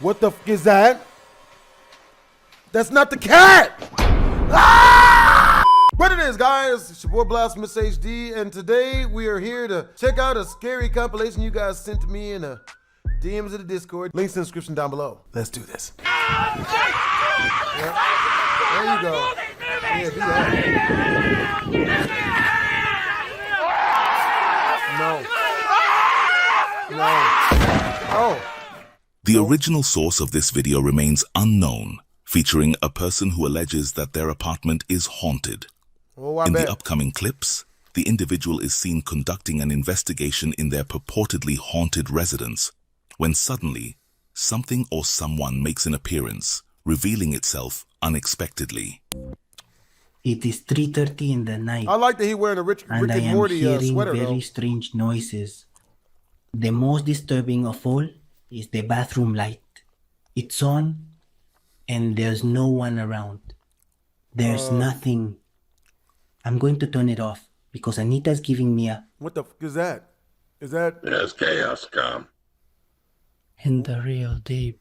What the f is that? That's not the cat! Ah! What it is, guys? It's your boy BlastphamousHD, and today we are here to check out a scary compilation you guys sent to me in the DMs of the Discord. Links in the description down below. Let's do this. Yeah. There you go. Yeah, do that. No. Oh. The original source of this video remains unknown, featuring a person who alleges that their apartment is haunted. Oh, In the upcoming clips, the individual is seen conducting an investigation in their purportedly haunted residence, when suddenly, something or someone makes an appearance, revealing itself unexpectedly. It is 3:30 in the night. I like that he's wearing a Rick and I and am Morty hearing sweater, very though. strange noises. The most disturbing of all is the bathroom light. It's on and there's no one around. There's nothing. I'm going to turn it off because Anita's giving me a... What the f is that? Is that... There's chaos, come. In the real deep.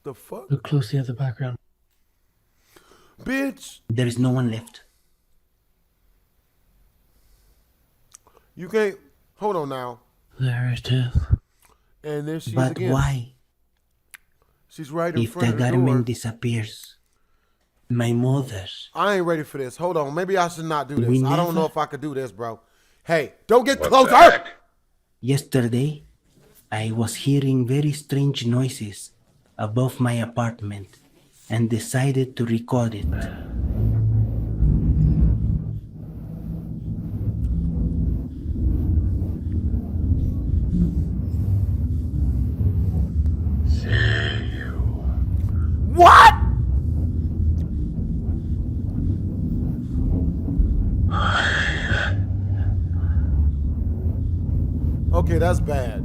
the fuck? Look closely at the background. Bitch! There is no one left. You can't... Hold on now. There it is. And there she is But again. why? She's right in If front the of the door. garment disappears, my mother... I ain't ready for this. Hold on. Maybe I should not do this. We I don't know never- if I could do this, bro. Hey, don't get What closer! the heck? Yesterday, I was hearing very strange noises above my apartment and decided to record it. What? Okay, that's bad.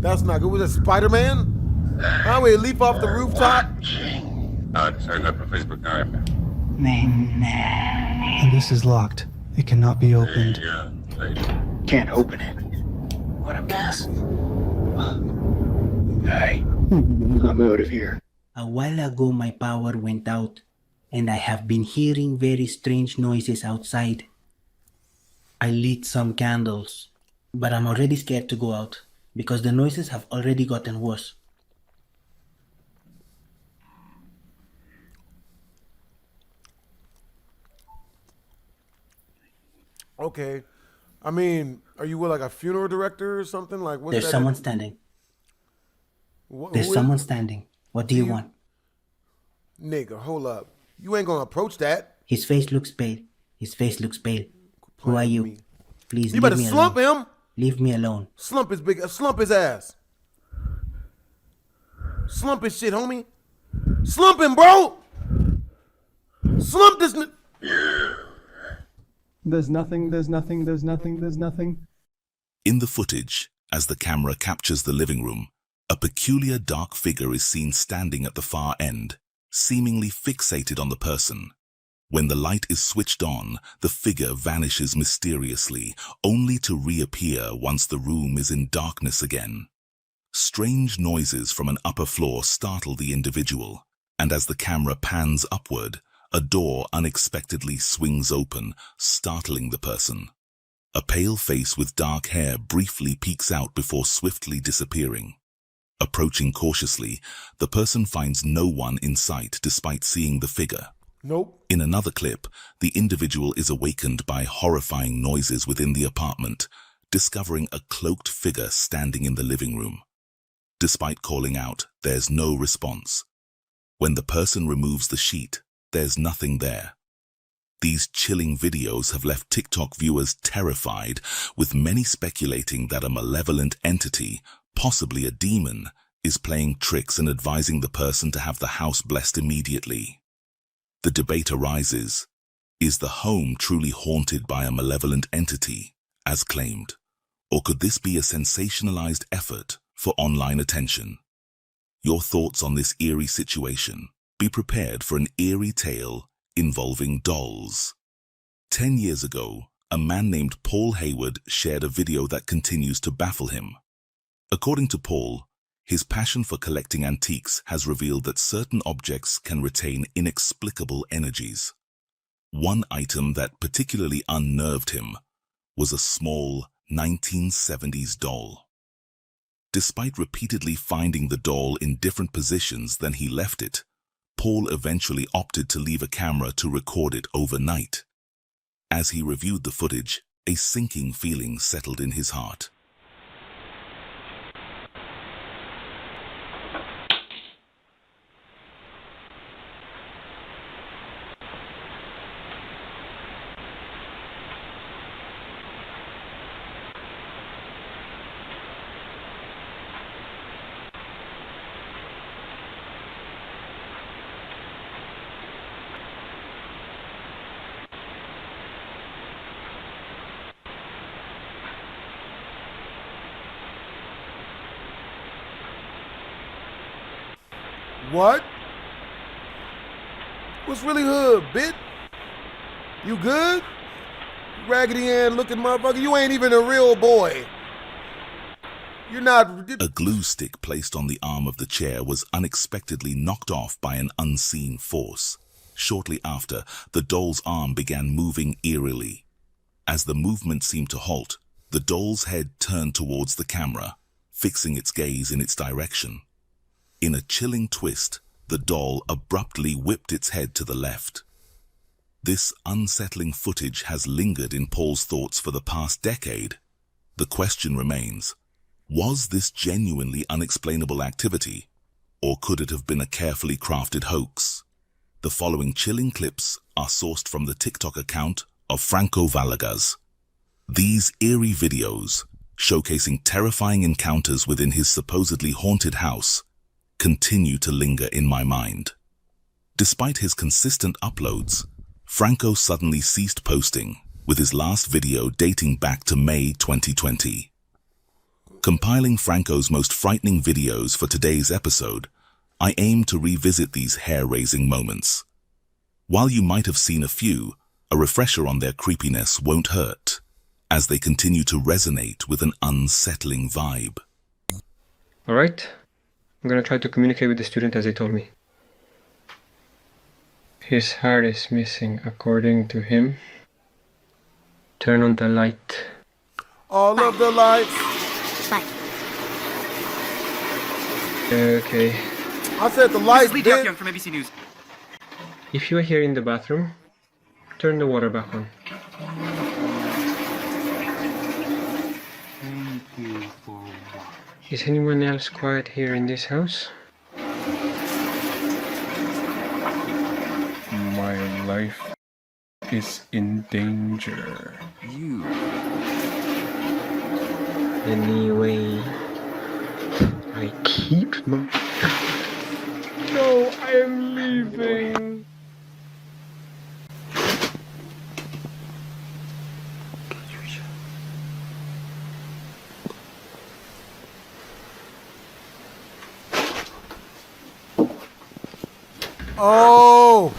That's not good. Was it Spider-Man? How we leap off the rooftop? Sign up for Facebook now. And this is locked. It cannot be opened. Can't open it. What a mess. Hey, I'm out of here. A while ago, my power went out, and I have been hearing very strange noises outside. I lit some candles, but I'm already scared to go out because the noises have already gotten worse. Okay. I mean, are you with like a funeral director or something? Like, what's There's that? someone standing. Who There's is- someone standing. What do you want? Nigga, hold up. You ain't gonna approach that. His face looks pale. His face looks pale. Who are playing you? with me. Please You leave better me slump alone. him. Leave me alone. Slump his ass. Slump his shit, homie. Slump him, bro. Slump this. There's nothing. In the footage, as the camera captures the living room, a peculiar dark figure is seen standing at the far end, seemingly fixated on the person. When the light is switched on, the figure vanishes mysteriously, only to reappear once the room is in darkness again. Strange noises from an upper floor startle the individual, and as the camera pans upward, a door unexpectedly swings open, startling the person. A pale face with dark hair briefly peeks out before swiftly disappearing. Approaching cautiously, the person finds no one in sight despite seeing the figure. Nope. In another clip, the individual is awakened by horrifying noises within the apartment, discovering a cloaked figure standing in the living room. Despite calling out, there's no response. When the person removes the sheet, there's nothing there. These chilling videos have left TikTok viewers terrified, with many speculating that a malevolent entity, possibly a demon, is playing tricks and advising the person to have the house blessed immediately. The debate arises, is the home truly haunted by a malevolent entity, as claimed? Or could this be a sensationalized effort for online attention? Your thoughts on this eerie situation? Be prepared for an eerie tale involving dolls. 10 years ago, a man named Paul Hayward shared a video that continues to baffle him. According to Paul, His passion for collecting antiques has revealed that certain objects can retain inexplicable energies. One item that particularly unnerved him was a small 1970s doll. Despite repeatedly finding the doll in different positions than he left it, Paul eventually opted to leave a camera to record it overnight. As he reviewed the footage, a sinking feeling settled in his heart. What? What's really hood, bitch? You good? Raggedy Ann looking motherfucker, you ain't even a real boy. You're not... A glue stick placed on the arm of the chair was unexpectedly knocked off by an unseen force. Shortly after, the doll's arm began moving eerily. As the movement seemed to halt, the doll's head turned towards the camera, fixing its gaze in its direction. In a chilling twist, the doll abruptly whipped its head to the left. This unsettling footage has lingered in Paul's thoughts for the past decade. The question remains, was this genuinely unexplainable activity, or could it have been a carefully crafted hoax? The following chilling clips are sourced from the TikTok account of Franco Villegas. These eerie videos, showcasing terrifying encounters within his supposedly haunted house, continue to linger in my mind. Despite his consistent uploads, Franco suddenly ceased posting, with his last video dating back to May 2020. Compiling Franco's most frightening videos for today's episode, I aim to revisit these hair-raising moments. While you might have seen a few, a refresher on their creepiness won't hurt, as they continue to resonate with an unsettling vibe. Alright, I'm gonna try to communicate with the student as they told me. His heart is missing, according to him. Turn on the light. All of the lights. Okay. I said the lights, Lee Duck bitch. from ABC News. If you are here in the bathroom, turn the water back on. Is anyone else quiet here in this house? My life is in danger. You. Anyway, I keep my... No, I am leaving. Oh!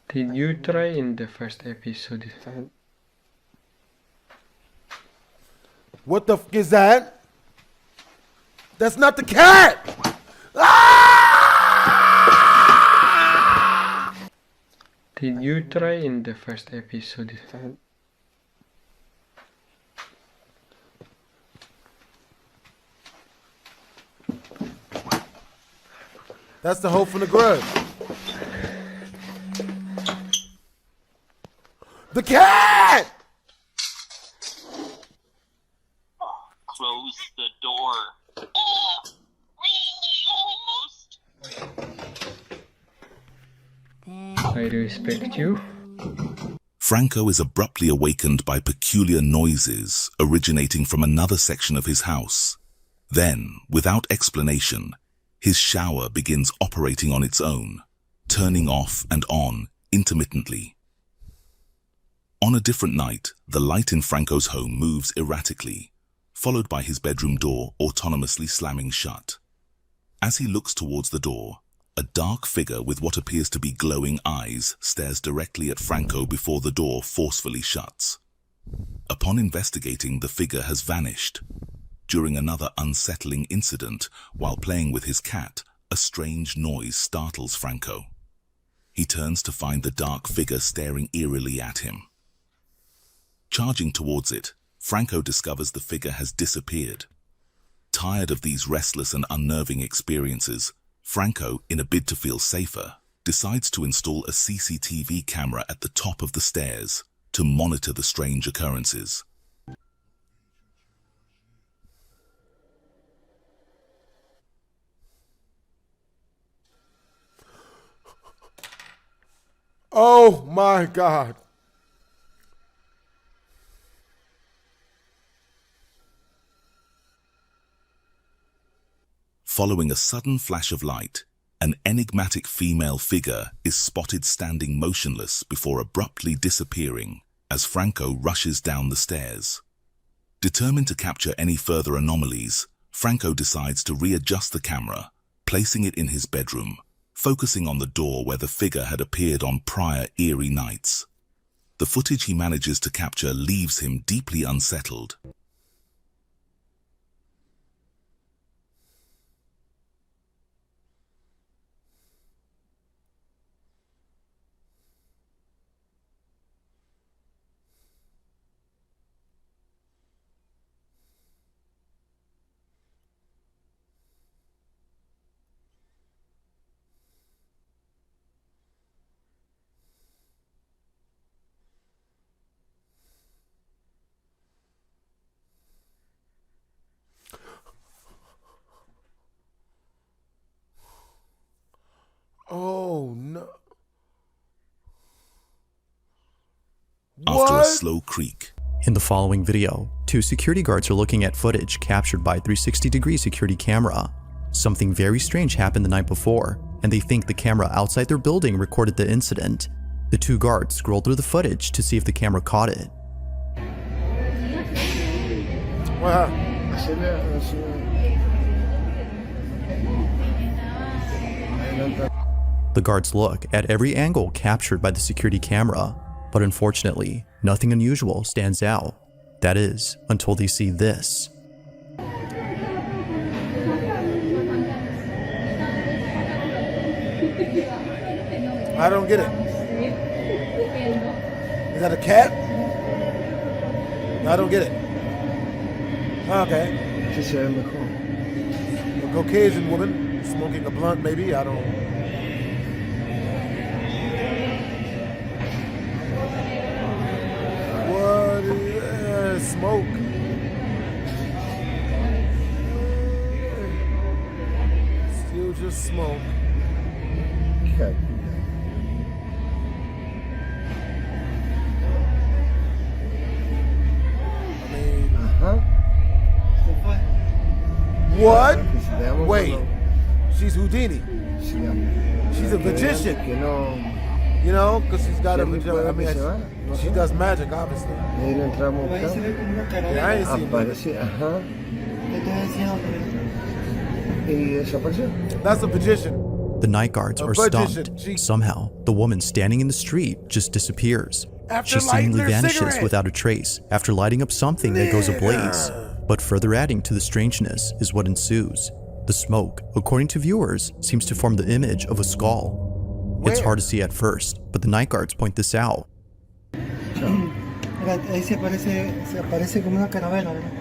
Did you try in the first episode? What the f is that? That's not the cat! Ah! Did you try in the first episode? That's the hope from the grudge. The cat! Close the door. Oh, really? Almost. I respect you. Franco is abruptly awakened by peculiar noises originating from another section of his house. Then, without explanation, his shower begins operating on its own, turning off and on intermittently. On a different night, the light in Franco's home moves erratically, followed by his bedroom door autonomously slamming shut. As he looks towards the door, A dark figure with what appears to be glowing eyes stares directly at Franco before the door forcefully shuts. Upon investigating, the figure has vanished. During another unsettling incident, while playing with his cat, a strange noise startles Franco. He turns to find the dark figure staring eerily at him. Charging towards it, Franco discovers the figure has disappeared. Tired of these restless and unnerving experiences, Franco, in a bid to feel safer, decides to install a CCTV camera at the top of the stairs to monitor the strange occurrences. Oh my God. Following a sudden flash of light, an enigmatic female figure is spotted standing motionless before abruptly disappearing as Franco rushes down the stairs. Determined to capture any further anomalies, Franco decides to readjust the camera, placing it in his bedroom, focusing on the door where the figure had appeared on prior eerie nights. The footage he manages to capture leaves him deeply unsettled. Oh no. After a What? slow creak, In the following video, two security guards are looking at footage captured by a 360-degree security camera. Something very strange happened the night before, and they think the camera outside their building recorded the incident. The two guards scroll through the footage to see if the camera caught it. What? The guards look at every angle captured by the security camera, but unfortunately, nothing unusual stands out. That is, until they see this. I don't get it. Is that a cat? I don't get it. Okay. A Caucasian woman smoking a blunt, maybe. I don't. What is that? Smoke. Still just smoke. Okay. What? Wait. She's Houdini. She's a magician. You know, because she's got a magician. I mean, she does magic, obviously. Yeah, I ain't seen that. That's a magician. The night guards are magician. stunned. Somehow, the woman standing in the street just disappears. After She seemingly lighting her vanishes cigarette. without a trace after lighting up something that goes ablaze. But further adding to the strangeness is what ensues. The smoke, according to viewers, seems to form the image of a skull. It's hard to see at first, but the night guards point this out. Ahí se aparece como una calavera, ¿verdad?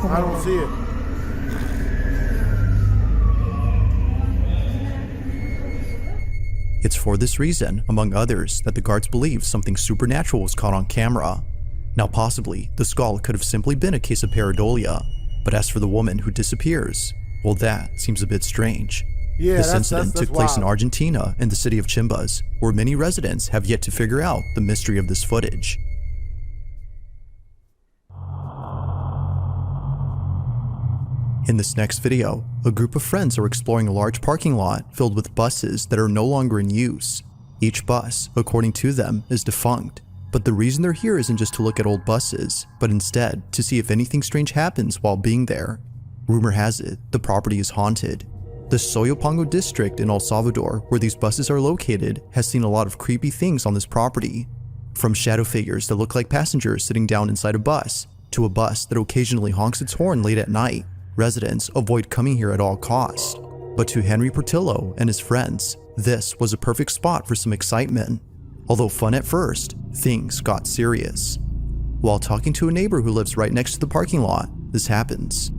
I don't see it. It's for this reason, among others, that the guards believe something supernatural was caught on camera. Now possibly, the skull could have simply been a case of pareidolia, but as for the woman who disappears, well, that seems a bit strange. Yeah, This that's incident took place in wild. Argentina in the city of Chimbas, where many residents have yet to figure out the mystery of this footage. In this next video, a group of friends are exploring a large parking lot filled with buses that are no longer in use. Each bus, according to them, is defunct, but the reason they're here isn't just to look at old buses, but instead to see if anything strange happens while being there. Rumor has it, the property is haunted. The Soyapango district in El Salvador, where these buses are located, has seen a lot of creepy things on this property. From shadow figures that look like passengers sitting down inside a bus, to a bus that occasionally honks its horn late at night. Residents avoid coming here at all costs. But to Henry Portillo and his friends, this was a perfect spot for some excitement. Although fun at first, things got serious. While talking to a neighbor who lives right next to the parking lot, this happens.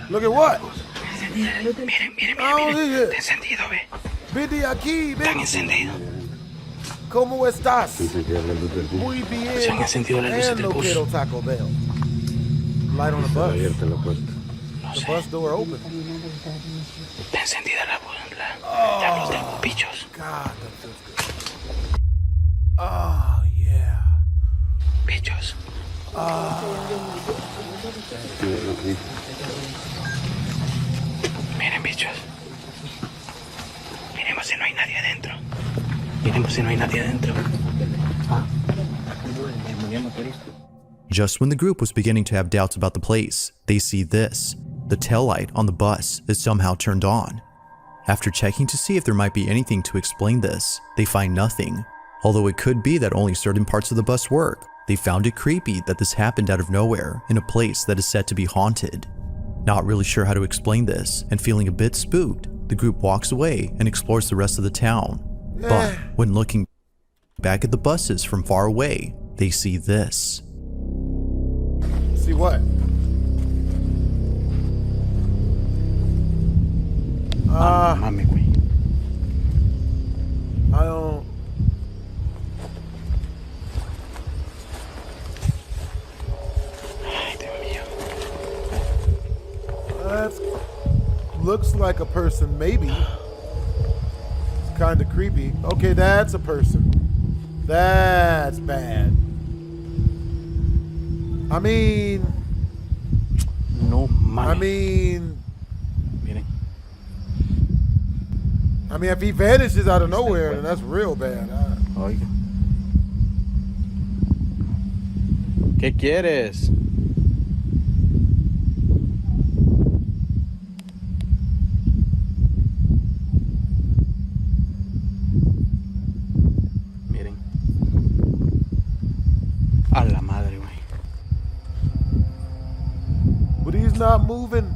Look at what? Miren, Está encendido, ve. Vete aquí, Están ven. encendidos. ¿Cómo estás? Muy Se han bien. encendido las luces And del no bus. quiero Taco Bell. Light on the bus. No The sé. bus door open. Está encendida la luz del pichos. God, that feels good. Oh, yeah. Pichos. Miren, bichos. Miremos si no hay nadie adentro. Miremos si no hay nadie adentro. Just when the group was beginning to have doubts about the place, they see this. The taillight on the bus is somehow turned on. After checking to see if there might be anything to explain this, they find nothing. Although it could be that only certain parts of the bus work, they found it creepy that this happened out of nowhere in a place that is said to be haunted. Not really sure how to explain this, and feeling a bit spooked, the group walks away and explores the rest of the town. But when looking back at the buses from far away, they see this. See what? Mami, güey. I don't. Ay, Dios mío. That looks like a person, maybe. It's kind of creepy. Okay, that's a person. That's bad. I mean, No mames. I mean, if he vanishes out of nowhere, then that's real bad. Oiga. ¿Qué quieres? Miren. A la madre, güey. But he's not moving.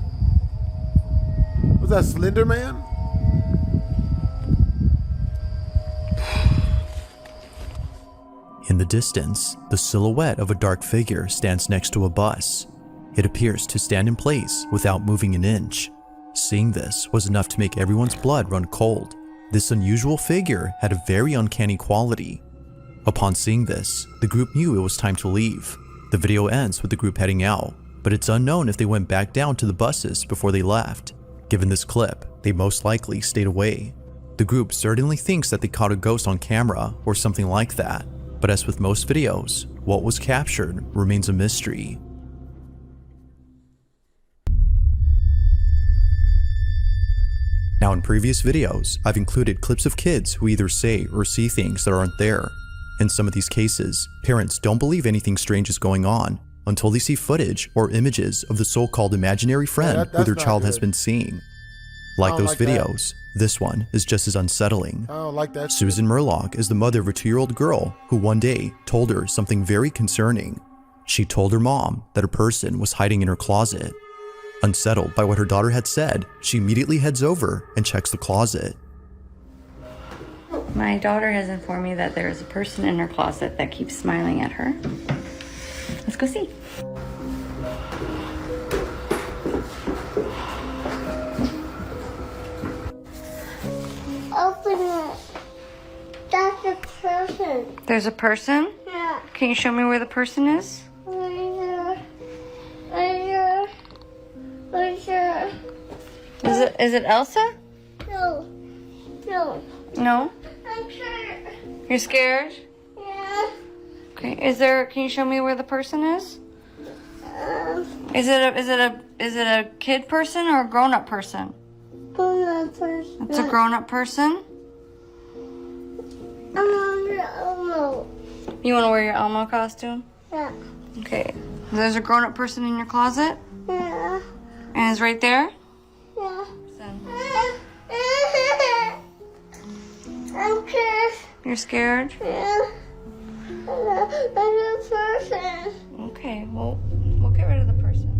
Was that Slender Man? In the distance, the silhouette of a dark figure stands next to a bus. It appears to stand in place without moving an inch. Seeing this was enough to make everyone's blood run cold. This unusual figure had a very uncanny quality. Upon seeing this, the group knew it was time to leave. The video ends with the group heading out, but it's unknown if they went back down to the buses before they left. Given this clip, they most likely stayed away. The group certainly thinks that they caught a ghost on camera or something like that, but as with most videos, what was captured remains a mystery. Now, in previous videos, I've included clips of kids who either say or see things that aren't there. In some of these cases, parents don't believe anything strange is going on until they see footage or images of the so-called imaginary friend who their child has been seeing. Like those videos, this one is just as unsettling. I don't like that. Susan Murlock is the mother of a 2-year-old girl who one day told her something very concerning. She told her mom that a person was hiding in her closet. Unsettled by what her daughter had said, she immediately heads over and checks the closet. My daughter has informed me that there is a person in her closet that keeps smiling at her. Let's go see. Open it. That's a person. There's a person? Yeah. Can you show me where the person is? Is it Elsa? No. No. No? I'm scared. You're scared? Yeah. Okay. Can you show me where the person is? Is it a kid person or a grown-up person? Grown-up person. It's a grown-up person? I'm on Elmo. You want to wear your Elmo costume? Yeah. Okay. There's a grown-up person in your closet? Yeah. And it's right there? Yeah. I'm scared. You're scared? Yeah. I'm a person. Okay, well, we'll get rid of the person.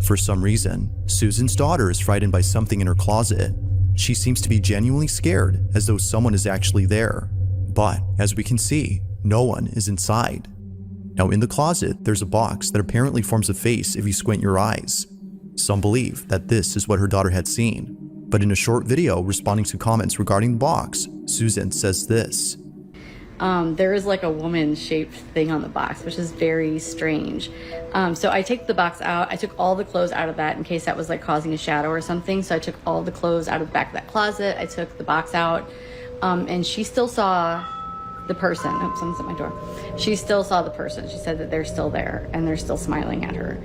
For some reason, Susan's daughter is frightened by something in her closet. She seems to be genuinely scared, as though someone is actually there. But, as we can see, no one is inside. Now in the closet, there's a box that apparently forms a face if you squint your eyes. Some believe that this is what her daughter had seen. But in a short video responding to comments regarding the box, Susan says this. There is like a woman-shaped thing on the box, which is very strange. So I take the box out. I took all the clothes out of that in case that was like causing a shadow or something. So I took all the clothes out of the back of that closet. I took the box out, and she still saw the person. Oh, someone's at my door. She still saw the person. She said that they're still there and they're still smiling at her.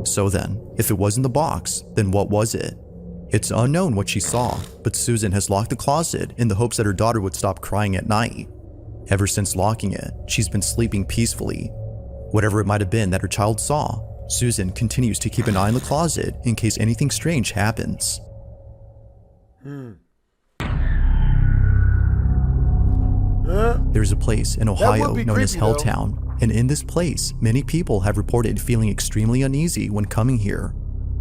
So then, if it wasn't the box, then what was it? It's unknown what she saw, but Susan has locked the closet in the hopes that her daughter would stop crying at night. Ever since locking it, she's been sleeping peacefully. Whatever it might have been that her child saw, Susan continues to keep an eye on the closet in case anything strange happens. There's a place in Ohio known as Helltown, and in this place, many people have reported feeling extremely uneasy when coming here.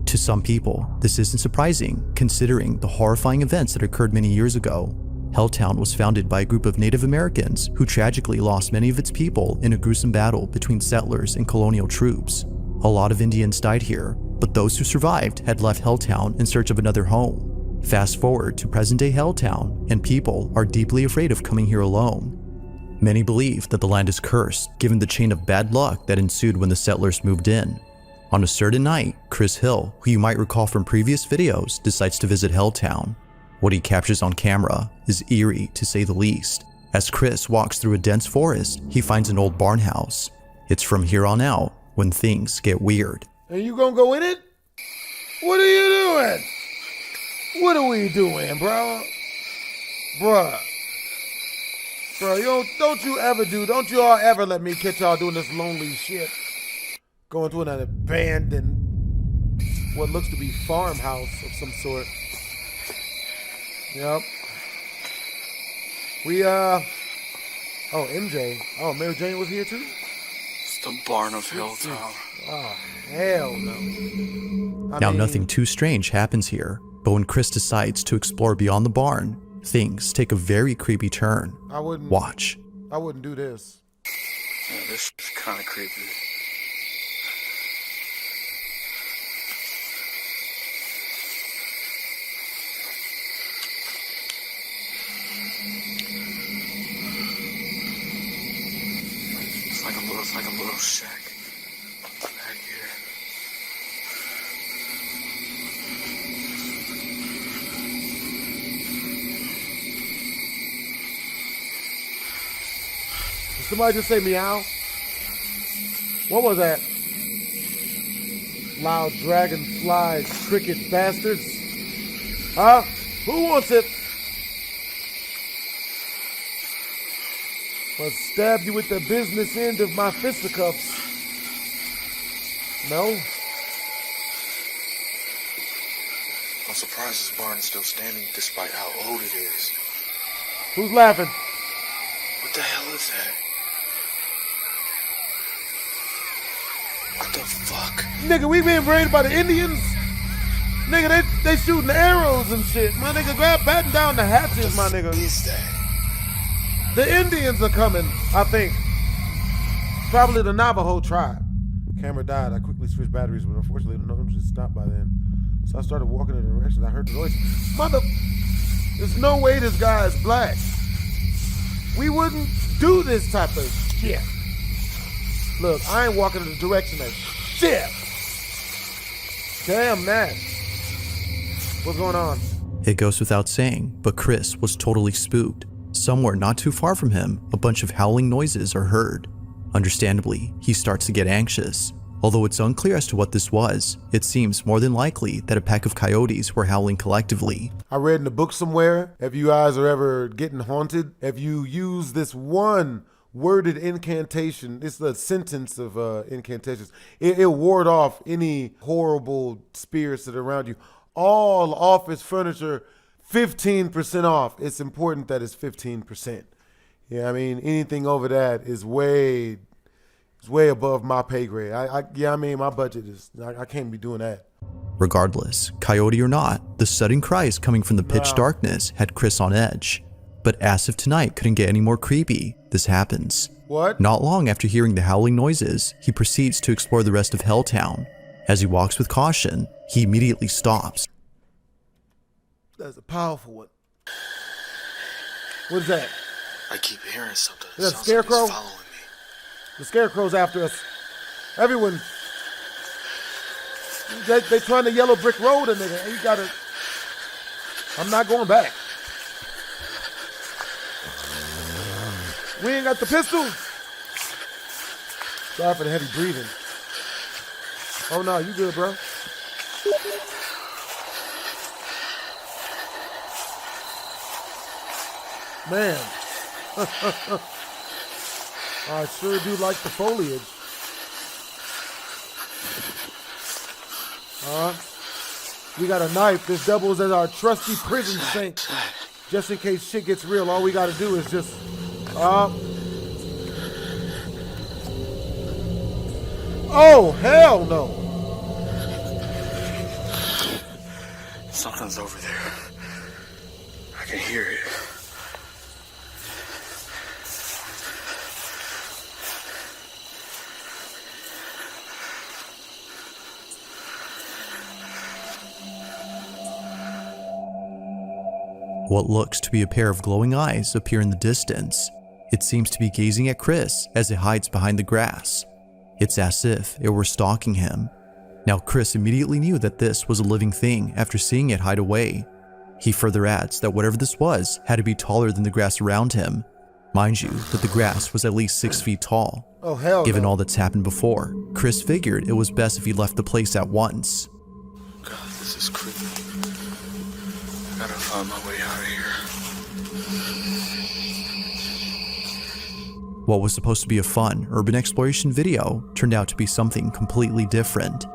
To some people, this isn't surprising, considering the horrifying events that occurred many years ago. Helltown was founded by a group of Native Americans who tragically lost many of its people in a gruesome battle between settlers and colonial troops. A lot of Indians died here, but those who survived had left Helltown in search of another home. Fast forward to present-day Helltown, and people are deeply afraid of coming here alone. Many believe that the land is cursed, given the chain of bad luck that ensued when the settlers moved in. On a certain night, Chris Hill, who you might recall from previous videos, decides to visit Helltown. What he captures on camera is eerie to say the least. As Chris walks through a dense forest, he finds an old barn house. It's from here on out when things get weird. And you gonna go in it? What are you doing? What are we doing, bro? Bruh, don't you all ever let me catch y'all doing this lonely shit. Going to an abandoned, what looks to be farmhouse of some sort. Yep. Oh, MJ. Oh, Mary Jane was here too? It's the barn of Helltown. Oh, hell no. Now, nothing too strange happens here, but when Chris decides to explore beyond the barn, things take a very creepy turn. Watch. I wouldn't do this. Yeah, this is kind of creepy. It's like a little shack back here. Did somebody just say meow? What was that? Loud dragonfly cricket bastards. Huh? Who wants it? Must stab you with the business end of my fisticuffs. No? I'm surprised this barn is still standing despite how old it is. Who's laughing? What the hell is that? What the fuck? Nigga, we being raided by the Indians? Nigga, they shooting arrows and shit. My nigga, batten down the hatches, my nigga. What is that? The Indians are coming, I think. Probably the Navajo tribe. Camera died. I quickly switched batteries, but unfortunately the noise just stopped by then. So I started walking in the direction I heard the noise. There's no way this guy is black. We wouldn't do this type of shit. Look, I ain't walking in the direction of shit. Damn that. What's going on? It goes without saying, but Chris was totally spooked. Somewhere not too far from him, a bunch of howling noises are heard. Understandably, he starts to get anxious. Although it's unclear as to what this was, it seems more than likely that a pack of coyotes were howling collectively. I read in the book somewhere, if you guys are ever getting haunted, if you use this one worded incantation, it's the sentence of incantations, it'll ward off any horrible spirits that are around you. All office furniture, 15% off. It's important that it's 15%. Yeah, I mean, anything over that is way above my pay grade. My budget is, I can't be doing that. Regardless, coyote or not, the sudden cries coming from the pitch darkness had Chris on edge. But as if tonight couldn't get any more creepy, this happens. What? Not long after hearing the howling noises, he proceeds to explore the rest of Helltown. As he walks with caution, he immediately stops. That's a powerful one. What is that? I keep hearing something. Is that a scarecrow? Like following me. The scarecrow's after us. Everyone. They trying to yellow brick road a nigga. You gotta. I'm not going back. We ain't got the pistol. Sorry for the heavy breathing. Oh no, you good, bro. Man. I sure do like the foliage. We got a knife. This doubles as our trusty prison sink. Just in case shit gets real, all we gotta do is just... Oh, hell no. Something's over there. I can hear it. What looks to be a pair of glowing eyes appear in the distance. It seems to be gazing at Chris as it hides behind the grass. It's as if it were stalking him. Now Chris immediately knew that this was a living thing after seeing it hide away. He further adds that whatever this was had to be taller than the grass around him. Mind you, that the grass was at least 6 feet tall. Oh, hell Given no. all that's happened before, Chris figured it was best if he left the place at once. God, this is creepy. I gotta find my way out of here. What was supposed to be a fun urban exploration video turned out to be something completely different.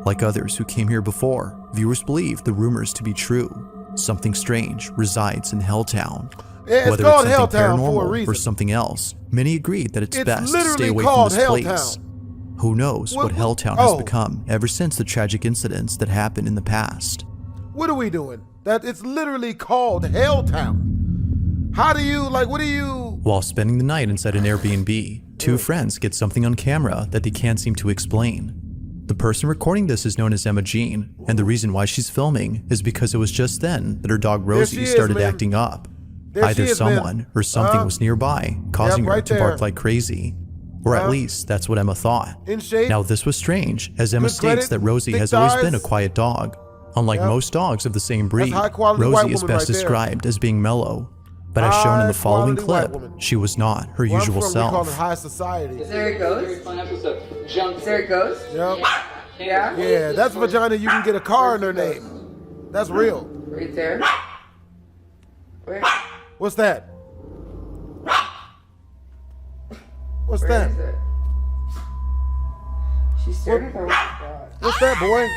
Like others who came here before, viewers believe the rumors to be true. Something strange resides in Helltown. Yeah, Whether called it's something Helltown for a paranormal reason. or something else, many agreed that it's best to literally stay away called from this Helltown. place. Who knows what Helltown has become ever since the tragic incidents that happened in the past. What are we doing? That it's literally called Helltown. How do you, what do you... While spending the night inside an Airbnb, two friends get something on camera that they can't seem to explain. The person recording this is known as Emma Jean, and the reason why she's filming is because it was just then that her dog Rosie started acting up. Either someone or something was nearby, causing her to bark like crazy. Or at least, that's what Emma thought. In shape. Now this was strange, as Emma Good states credit, that Rosie thick has always thighs. been a quiet dog. Unlike most dogs of the same breed, high quality white Rosie is woman best right there. described as being mellow. But as shown in the following High quality clip, white woman. she was not her Where I'm usual from, we call it self. high society. There it goes. Fun episode. Jump. There it goes. Yep. Yeah. Yeah, that's vagina you can get a car in their name. That's real. Right there. Where? What's that? What's Where that? is it? She's staring at her. What's that, boy?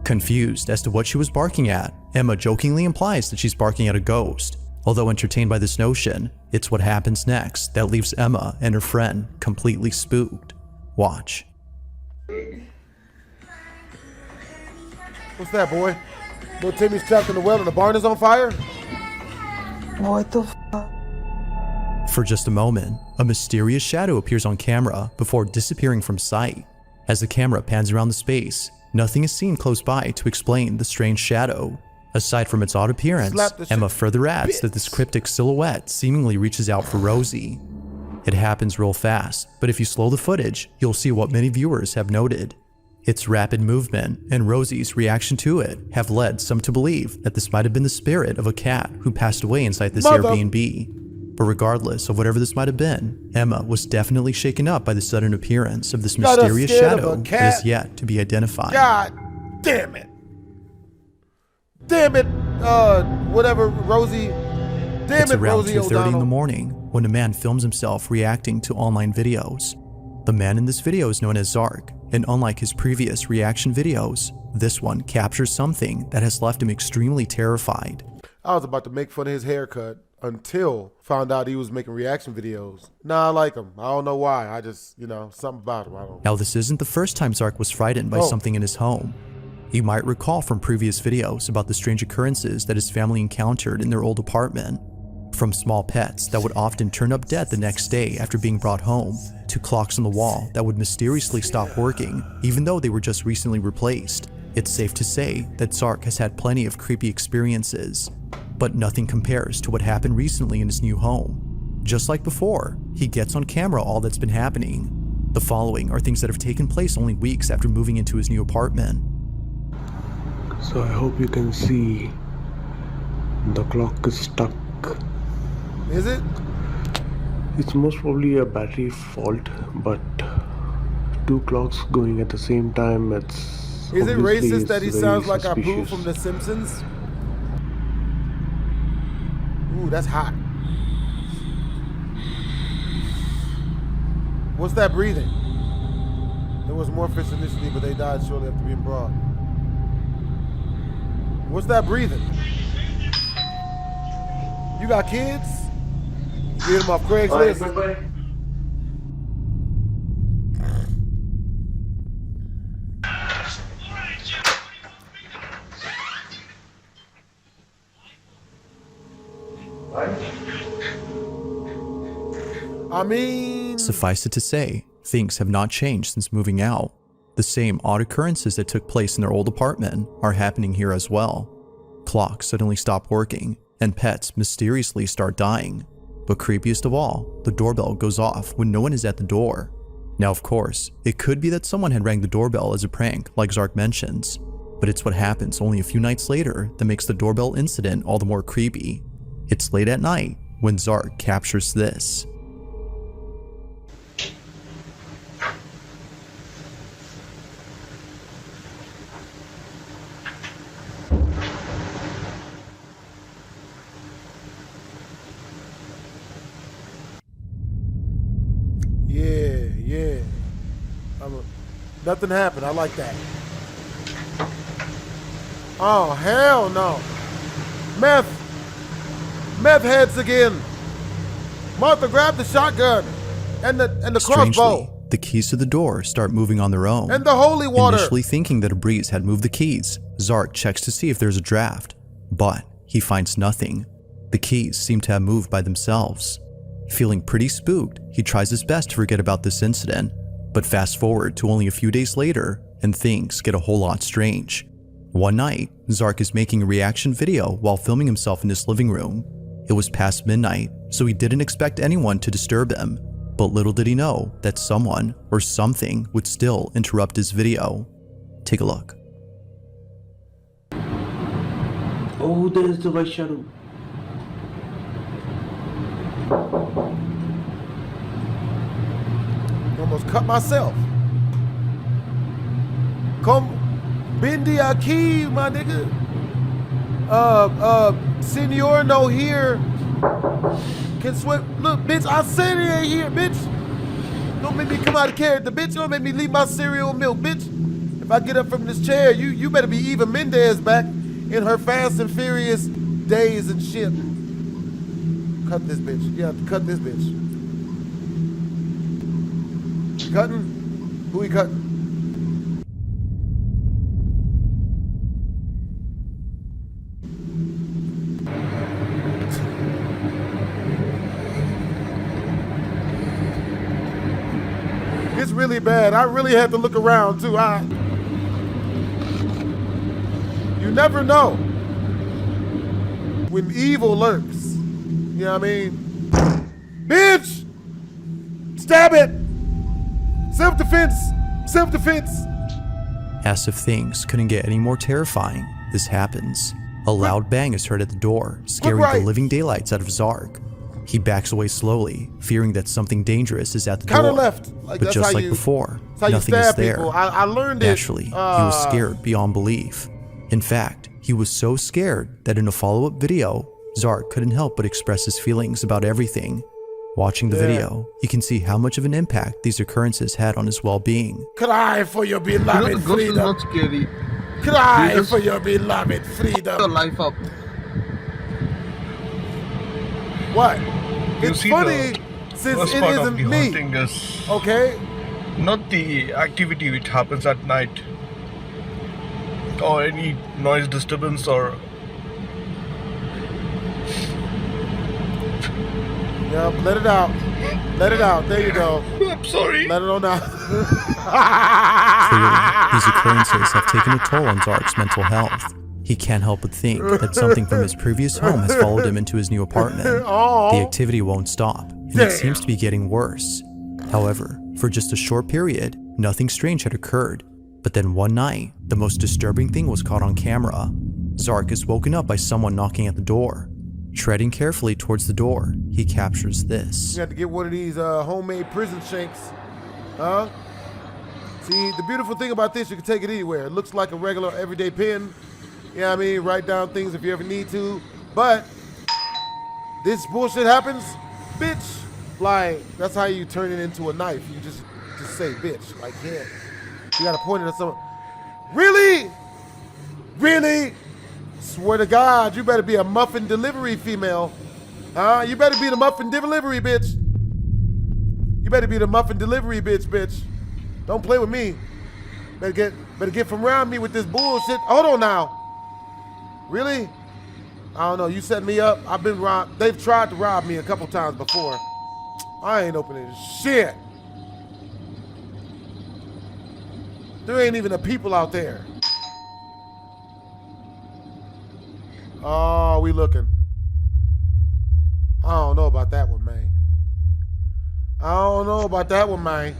Confused as to what she was barking at, Emma jokingly implies that she's barking at a ghost. Although entertained by this notion, it's what happens next that leaves Emma and her friend completely spooked. Watch. What's that, boy? Little Timmy's trapped in the well and the barn is on fire? What the f? For just a moment, a mysterious shadow appears on camera before disappearing from sight. As the camera pans around the space, nothing is seen close by to explain the strange shadow. Aside from its odd appearance, Slap the Emma shit. further adds that this cryptic silhouette seemingly reaches out for Rosie. It happens real fast, but if you slow the footage, you'll see what many viewers have noted. Its rapid movement and Rosie's reaction to it have led some to believe that this might have been the spirit of a cat who passed away inside this Airbnb. But regardless of whatever this might have been, Emma was definitely shaken up by the sudden appearance of this Got us mysterious scared of shadow a that cat. is yet to be identified. God damn it. Damn it, whatever, Rosie. Damn It's it, around Rosie 2:30 in the O'Donnell. morning when a man films himself reacting to online videos. The man in this video is known as Zark, and unlike his previous reaction videos, this one captures something that has left him extremely terrified. I was about to make fun of his haircut until found out he was making reaction videos. Nah, I like him. I don't know why. I just, something about him. I don't. Now, this isn't the first time Zark was frightened by something in his home. You might recall from previous videos about the strange occurrences that his family encountered in their old apartment. From small pets that would often turn up dead the next day after being brought home, to clocks on the wall that would mysteriously stop working even though they were just recently replaced. It's safe to say that Zark has had plenty of creepy experiences, but nothing compares to what happened recently in his new home. Just like before, he gets on camera all that's been happening. The following are things that have taken place only weeks after moving into his new apartment. So I hope you can see the clock is stuck. Is it? It's most probably a battery fault, but two clocks going at the same time, it's Is it obviously racist that he very sounds like Apu suspicious. from The Simpsons? Ooh, that's hot. What's that breathing? There was more fish initially, but they died shortly after being brought. What's that breathing? You got kids? You get them off Craigslist? I mean... Suffice it to say, things have not changed since moving out. The same odd occurrences that took place in their old apartment are happening here as well. Clocks suddenly stop working, and pets mysteriously start dying. But creepiest of all, the doorbell goes off when no one is at the door. Now of course, it could be that someone had rang the doorbell as a prank, like Zark mentions, but it's what happens only a few nights later that makes the doorbell incident all the more creepy. It's late at night when Zark captures this. Yeah. Nothing happened. I like that. Oh, hell no. Meth heads again. Martha, grab the shotgun and the crossbow. Strangely, the keys to the door start moving on their own. And the holy water. Initially thinking that a breeze had moved the keys, Zark checks to see if there's a draft, but he finds nothing. The keys seem to have moved by themselves. Feeling pretty spooked, he tries his best to forget about this incident, but fast forward to only a few days later, and things get a whole lot strange. One night, Zark is making a reaction video while filming himself in his living room. It was past midnight, so he didn't expect anyone to disturb him, but little did he know that someone or something would still interrupt his video. Take a look. Oh, there is the white shadow. Almost cut myself. Come, Bindi Aki, my nigga. Senor no here. Can swim. Look, bitch, I said it ain't here, bitch. Don't make me come out of character, bitch. Don't make me leave my cereal and milk, bitch. If I get up from this chair, you better be Eva Mendes back in her Fast and Furious days and shit. Cut this bitch. You have to cut this bitch. Cutting? Who he cutting? It's really bad. I really had to look around too. You never know. when evil lurks. You know what I mean? Bitch! Stab it! Self-defense! Self-defense! As if things couldn't get any more terrifying, this happens. A loud bang is heard at the door, scaring the living daylights out of Zark. He backs away slowly, fearing that something dangerous is at the Counter door. left. But just like before, nothing is there. I learned it. Naturally, he was scared beyond belief. In fact, he was so scared that in a follow-up video, Zark couldn't help but express his feelings about everything. Watching the video, you can see how much of an impact these occurrences had on his well-being. Cry for your beloved freedom. Not scary. Cry for your beloved freedom. The life up. What? It's funny since it isn't me. Okay? Not the activity which happens at night, or any noise disturbance, or yeah, let it out. Let it out. There you go. I'm sorry. Let it on out. Clearly, these occurrences have taken a toll on Zark's mental health. He can't help but think that something from his previous home has followed him into his new apartment. The activity won't stop, and it seems to be getting worse. However, for just a short period, nothing strange had occurred. But then one night, the most disturbing thing was caught on camera. Zark is woken up by someone knocking at the door. Treading carefully towards the door, he captures this. You have to get one of these homemade prison shanks. Huh? See, the beautiful thing about this, you can take it anywhere. It looks like a regular everyday pen. You know what I mean? Write down things if you ever need to. But this bullshit happens, bitch. Like, that's how you turn it into a knife. You just say bitch. Like, yeah. You gotta point it at someone. Really? Really? Swear to God, you better be a muffin delivery female. Huh? You better be the muffin delivery bitch. You better be the muffin delivery bitch. Don't play with me. Better get from around me with this bullshit. Hold on now. Really? I don't know. You set me up. I've been robbed. They've tried to rob me a couple times before. I ain't opening shit. There ain't even a people out there. Oh, we looking. I don't know about that one, man. I don't know about that one, man.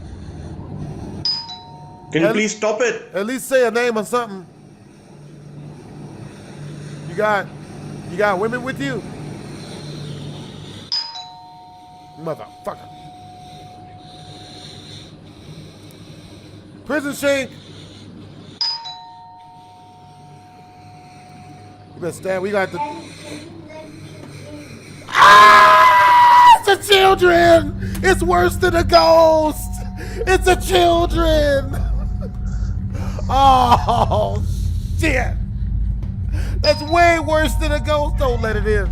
Can you please stop it? At least say a name or something. You got women with you? Motherfucker. Prison Shank. You better stand. We got the. Ah! It's the children. It's worse than a ghost. It's the children. Oh shit. That's way worse than a ghost. Don't let it in.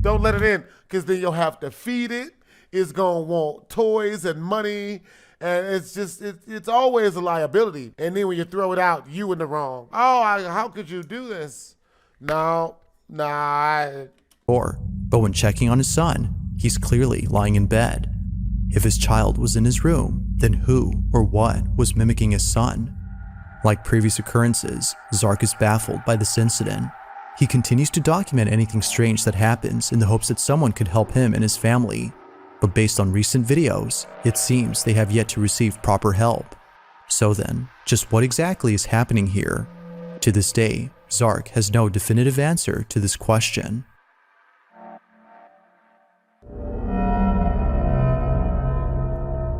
Don't let it in, because then you'll have to feed it. It's gonna want toys and money, and it's just it's always a liability. And then when you throw it out, you in the wrong. Oh, how could you do this? No, nah. But when checking on his son, he's clearly lying in bed. If his child was in his room, then who or what was mimicking his son? Like previous occurrences, Zark is baffled by this incident. He continues to document anything strange that happens in the hopes that someone could help him and his family. But based on recent videos, it seems they have yet to receive proper help. So then, just what exactly is happening here? To this day, Zark has no definitive answer to this question.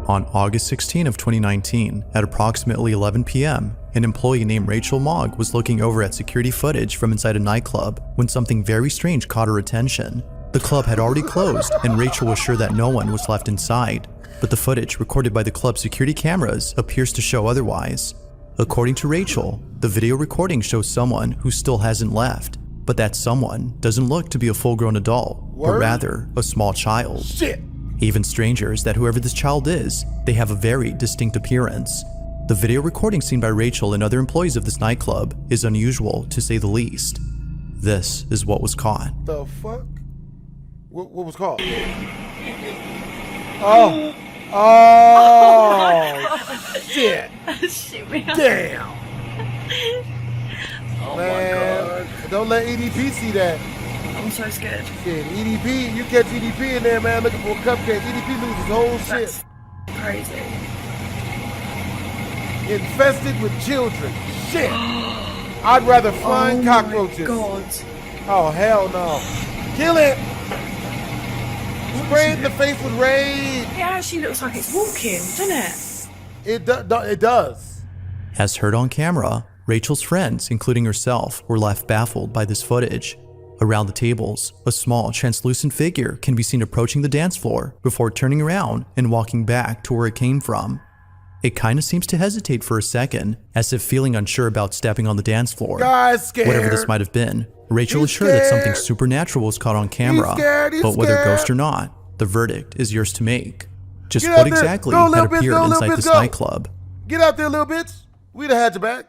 On August 16 of 2019, at approximately 11 p.m., an employee named Rachel Mogg was looking over at security footage from inside a nightclub when something very strange caught her attention. The club had already closed, and Rachel was sure that no one was left inside, but the footage recorded by the club's security cameras appears to show otherwise. According to Rachel, the video recording shows someone who still hasn't left, but that someone doesn't look to be a full-grown adult, but rather a small child. Shit! Even stranger is that whoever this child is, they have a very distinct appearance. The video recording seen by Rachel and other employees of this nightclub is unusual, to say the least. This is what was caught. The fuck? What was called? Oh. Oh, shit. Damn. Oh man. my God. Don't let EDP see that. I'm so scared. Shit, EDP, you catch EDP in there, man, looking for a cupcake. EDP loses his whole shit. Crazy. Infested with children. Shit. I'd rather flying cockroaches. God. Oh, hell no. Kill it. Spray it in the face with rage. It actually looks like it's walking, doesn't it? It does. As heard on camera, Rachel's friends, including herself, were left baffled by this footage. Around the tables, a small translucent figure can be seen approaching the dance floor before turning around and walking back to where it came from. It kinda seems to hesitate for a second, as if feeling unsure about stepping on the dance floor. Guy's scared. Whatever this might have been, Rachel is sure that something supernatural was caught on camera, but whether ghost or not, the verdict is yours to make. Just what exactly had appeared inside this nightclub? Get out there, little bitch. We'd have had your back.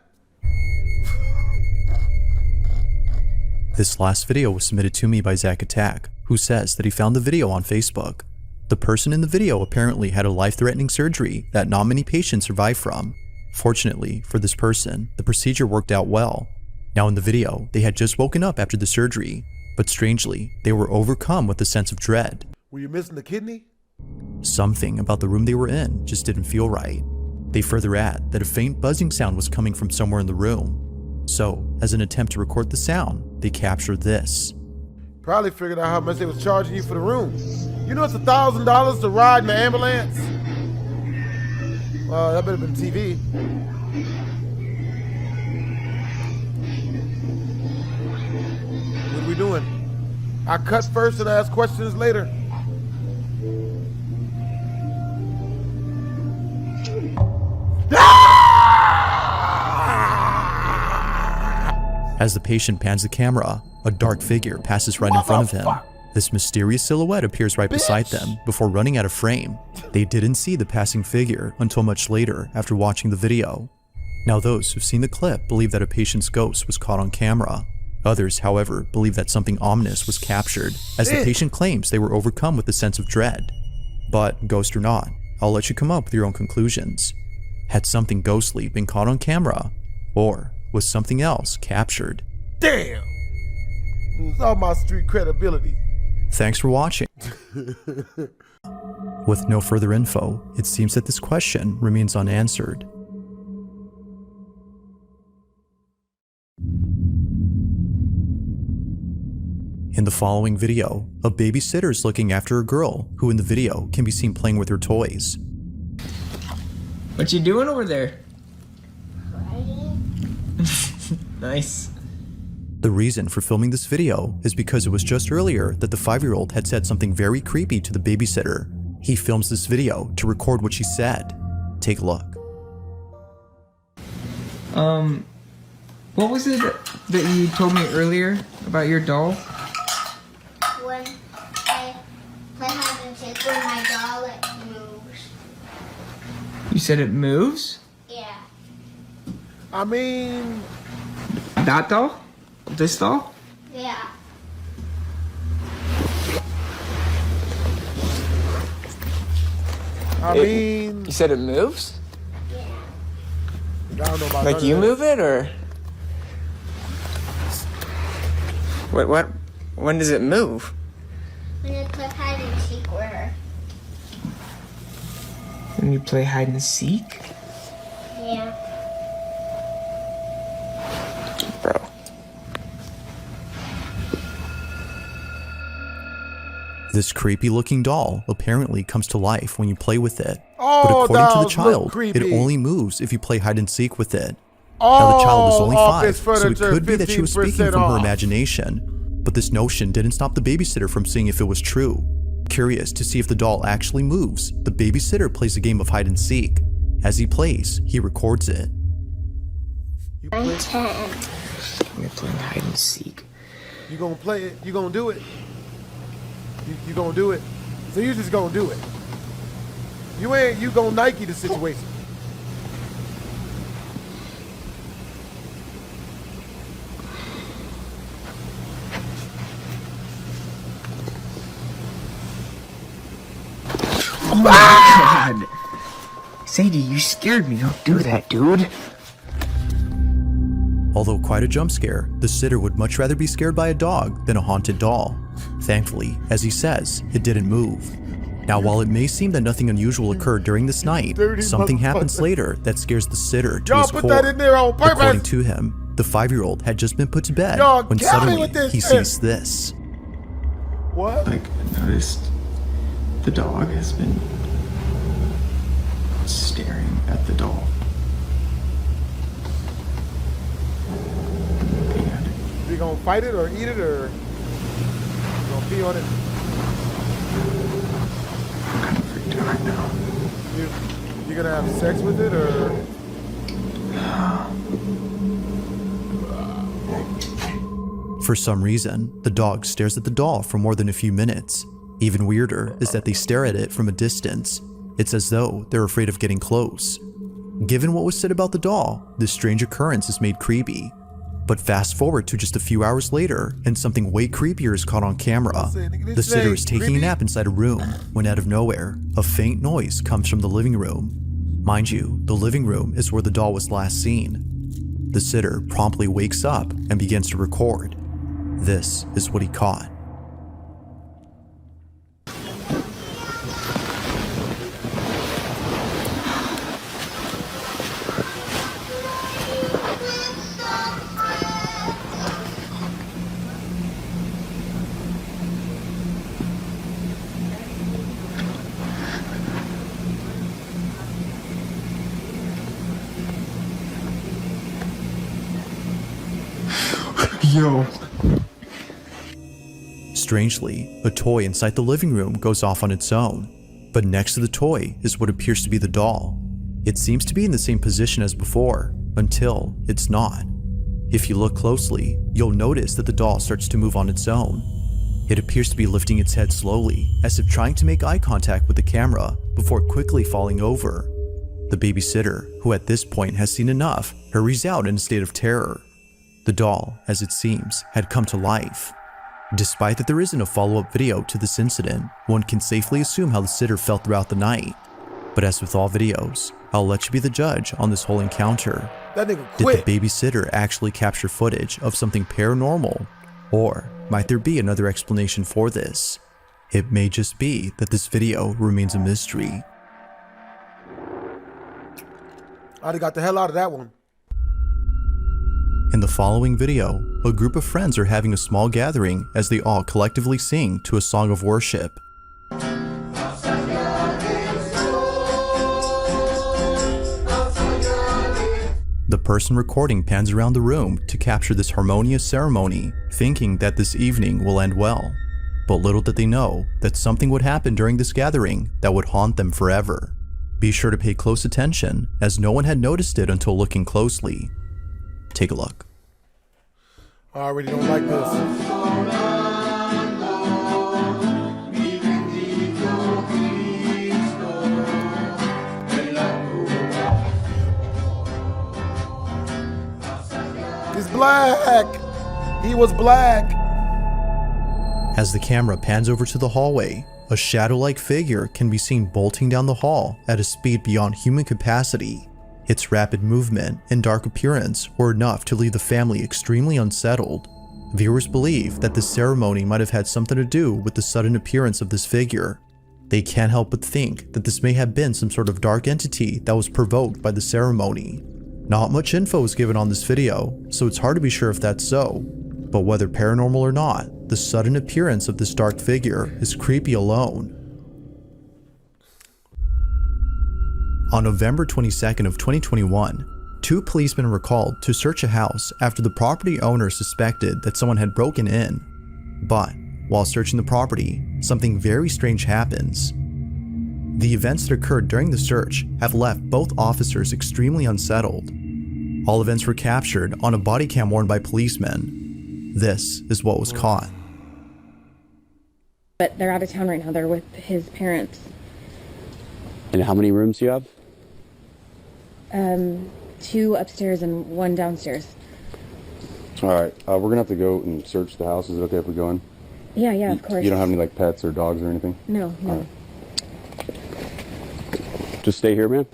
This last video was submitted to me by Zach Attack, who says that he found the video on Facebook. The person in the video apparently had a life-threatening surgery that not many patients survive from. Fortunately for this person, the procedure worked out well. Now in the video, they had just woken up after the surgery, but strangely, they were overcome with a sense of dread. Were you missing the kidney? Something about the room they were in just didn't feel right. They further add that a faint buzzing sound was coming from somewhere in the room. So, as an attempt to record the sound, they captured this. Probably figured out how much they was charging you for the room. You know it's $1,000 to ride in the ambulance? Well, that better have been TV. What are we doing? I cut first and ask questions later. As the patient pans the camera, a dark figure passes right in front of him. This mysterious silhouette appears right beside them before running out of frame. They didn't see the passing figure until much later after watching the video. Now those who've seen the clip believe that a patient's ghost was caught on camera. Others, however, believe that something ominous was captured, as the patient claims they were overcome with a sense of dread. But, ghost or not, I'll let you come up with your own conclusions. Had something ghostly been caught on camera? Or was something else captured? Damn! Lose all my street credibility. Thanks for watching. With no further info, it seems that this question remains unanswered. In the following video, a babysitter is looking after a girl who in the video can be seen playing with her toys. What you doing over there? Nice. The reason for filming this video is because it was just earlier that the 5-year-old had said something very creepy to the babysitter. He films this video to record what she said. Take a look. What was it that you told me earlier about your doll? When I play hide and seek with my doll, it moves. You said it moves? Yeah. I mean... That doll? This doll? Yeah. I mean... You said it moves? Yeah. I don't know about Like you move it, or? What? When does it move? When I play hide and seek with her. When you play hide and seek? Yeah. Bro. This creepy looking doll apparently comes to life when you play with it. Oh, but according to the dolls look child, it creepy. only moves if you play hide and seek with it. Oh, now the child was only office 5, so it furniture, could be that she was speaking 15% from her off. imagination. But this notion didn't stop the babysitter from seeing if it was true. Curious to see if the doll actually moves, the babysitter plays a game of hide and seek. As he plays, he records it. I'm 10. We're playing hide and seek. You gonna play it, you gonna do it. You gonna do it. So you just gonna do it. You gonna Nike the situation. Oh my god! Sadie, you scared me. Don't do that, dude. Although quite a jump scare, the sitter would much rather be scared by a dog than a haunted doll. Thankfully, as he says, it didn't move. Now, while it may seem that nothing unusual occurred during this night, something happens later that scares the sitter to his core. That in there on purpose. According to him, the 5-year-old had just been put to bed when suddenly he sees this. What? Like, I noticed the dog has been staring at the doll. You gonna fight it or eat it or you gonna pee on it? I'm kind of freaked out right now. You gonna have sex with it or? For some reason, the dog stares at the doll for more than a few minutes. Even weirder is that they stare at it from a distance. It's as though they're afraid of getting close. Given what was said about the doll, this strange occurrence is made creepy. But fast forward to just a few hours later, and something way creepier is caught on camera. The sitter is taking a nap inside a room, when out of nowhere, a faint noise comes from the living room. Mind you, the living room is where the doll was last seen. The sitter promptly wakes up and begins to record. This is what he caught. Yo. Strangely, a toy inside the living room goes off on its own, but next to the toy is what appears to be the doll. It seems to be in the same position as before, until it's not. If you look closely, you'll notice that the doll starts to move on its own. It appears to be lifting its head slowly, as if trying to make eye contact with the camera before quickly falling over. The babysitter, who at this point has seen enough, hurries out in a state of terror. The doll, as it seems, had come to life. Despite that there isn't a follow-up video to this incident, one can safely assume how the sitter felt throughout the night. But as with all videos, I'll let you be the judge on this whole encounter. That nigga quit. Did the babysitter actually capture footage of something paranormal? Or might there be another explanation for this? It may just be that this video remains a mystery. I'd have got the hell out of that one. In the following video, a group of friends are having a small gathering as they all collectively sing to a song of worship. The person recording pans around the room to capture this harmonious ceremony, thinking that this evening will end well. But little did they know that something would happen during this gathering that would haunt them forever. Be sure to pay close attention, as no one had noticed it until looking closely. Take a look. I already don't like this. He's black! He was black! As the camera pans over to the hallway, a shadow-like figure can be seen bolting down the hall at a speed beyond human capacity. Its rapid movement and dark appearance were enough to leave the family extremely unsettled. Viewers believe that this ceremony might have had something to do with the sudden appearance of this figure. They can't help but think that this may have been some sort of dark entity that was provoked by the ceremony. Not much info is given on this video, so it's hard to be sure if that's so. But whether paranormal or not, the sudden appearance of this dark figure is creepy alone. On November 22nd of 2021, 2 policemen were called to search a house after the property owner suspected that someone had broken in. But while searching the property, something very strange happens. The events that occurred during the search have left both officers extremely unsettled. All events were captured on a body cam worn by policemen. This is what was caught. But they're out of town right now. They're with his parents. And how many rooms do you have? 2 upstairs and 1 downstairs. All right, we're gonna have to go and search the house. Is it okay if we go in? Yeah, of course. You don't have any like pets or dogs or anything? No. Right. Just stay here, man.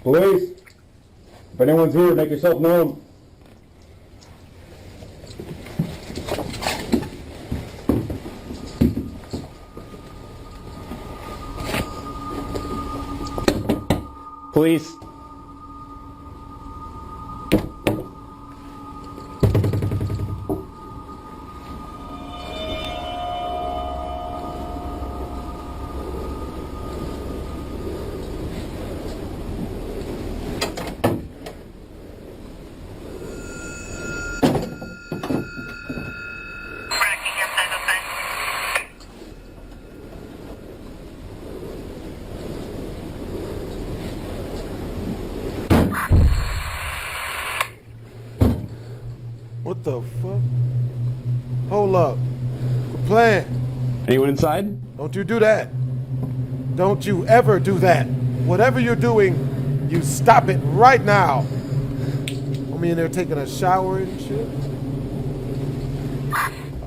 Police! If anyone's here, make yourself known. Police! What the fuck? Hold up. Quit playing. Anyone inside? Don't you do that. Don't you ever do that. Whatever you're doing, you stop it right now. I'm in there taking a shower and shit.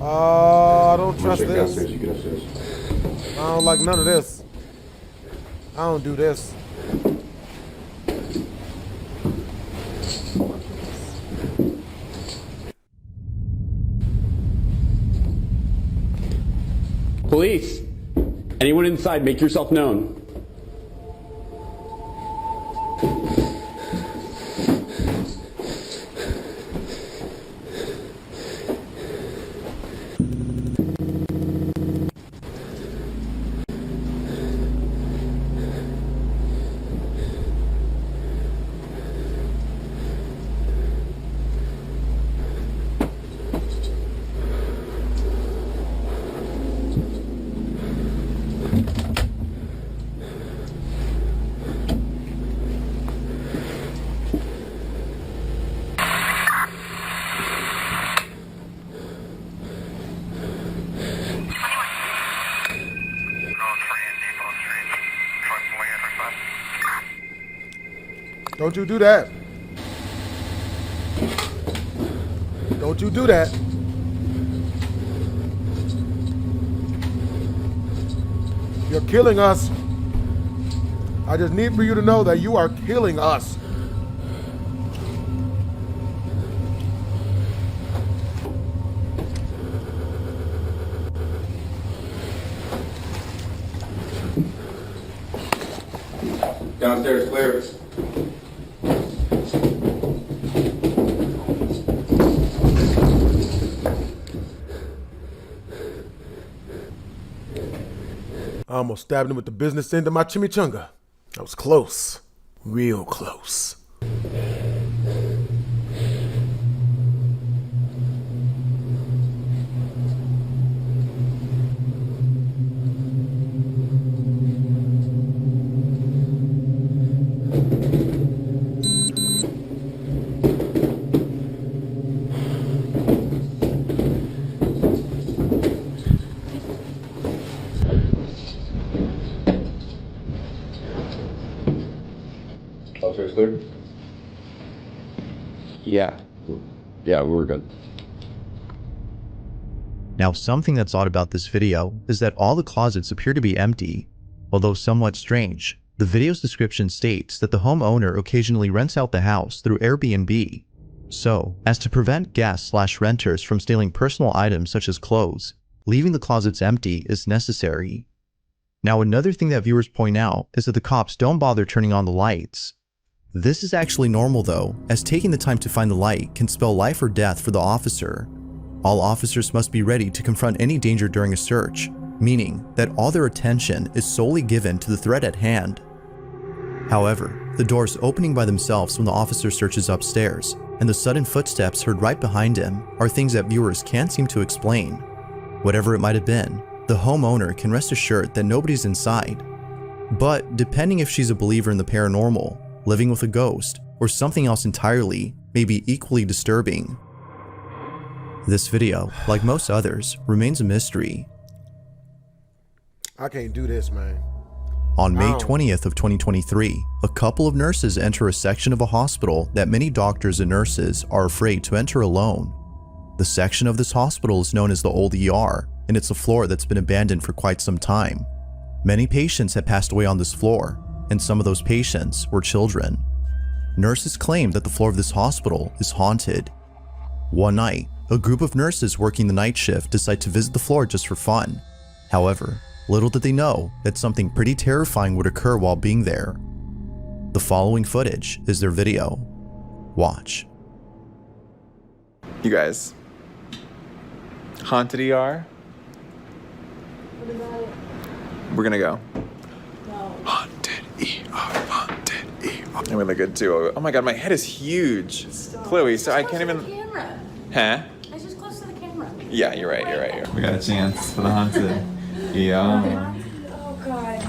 I don't trust this. I don't like none of this. I don't do this. Police! Anyone inside, make yourself known. Don't you do that. Don't you do that. You're killing us. I just need for you to know that you are killing us. Downstairs clear. I almost stabbed him with the business end of my chimichanga. That was close. Real close. Officers clear? Yeah, we're good. Now, something that's odd about this video is that all the closets appear to be empty. Although somewhat strange, the video's description states that the homeowner occasionally rents out the house through Airbnb. So, as to prevent guests/renters from stealing personal items such as clothes, leaving the closets empty is necessary. Now, another thing that viewers point out is that the cops don't bother turning on the lights. This is actually normal though, as taking the time to find the light can spell life or death for the officer. All officers must be ready to confront any danger during a search, meaning that all their attention is solely given to the threat at hand. However, the doors opening by themselves when the officer searches upstairs, and the sudden footsteps heard right behind him are things that viewers can't seem to explain. Whatever it might have been, the homeowner can rest assured that nobody's inside. But depending if she's a believer in the paranormal, living with a ghost, or something else entirely, may be equally disturbing. This video, like most others, remains a mystery. I can't do this, man. On May 20th of 2023, a couple of nurses enter a section of a hospital that many doctors and nurses are afraid to enter alone. The section of this hospital is known as the Old ER, and it's a floor that's been abandoned for quite some time. Many patients had passed away on this floor, and some of those patients were children. nurses claim that the floor of this hospital is haunted. One night, a group of nurses working the night shift decide to visit the floor just for fun. However, little did they know that something pretty terrifying would occur while being there. The following footage is their video. Watch. You guys, haunted ER? What about it? We're gonna go. No. Haunted ER, haunted ER. I'm really good too. Oh my god, my head is huge. Stop. Chloe, so I can't even. Camera. Huh? It's just close to the camera. Yeah, you're right. We got a chance for the haunted ER. Oh god.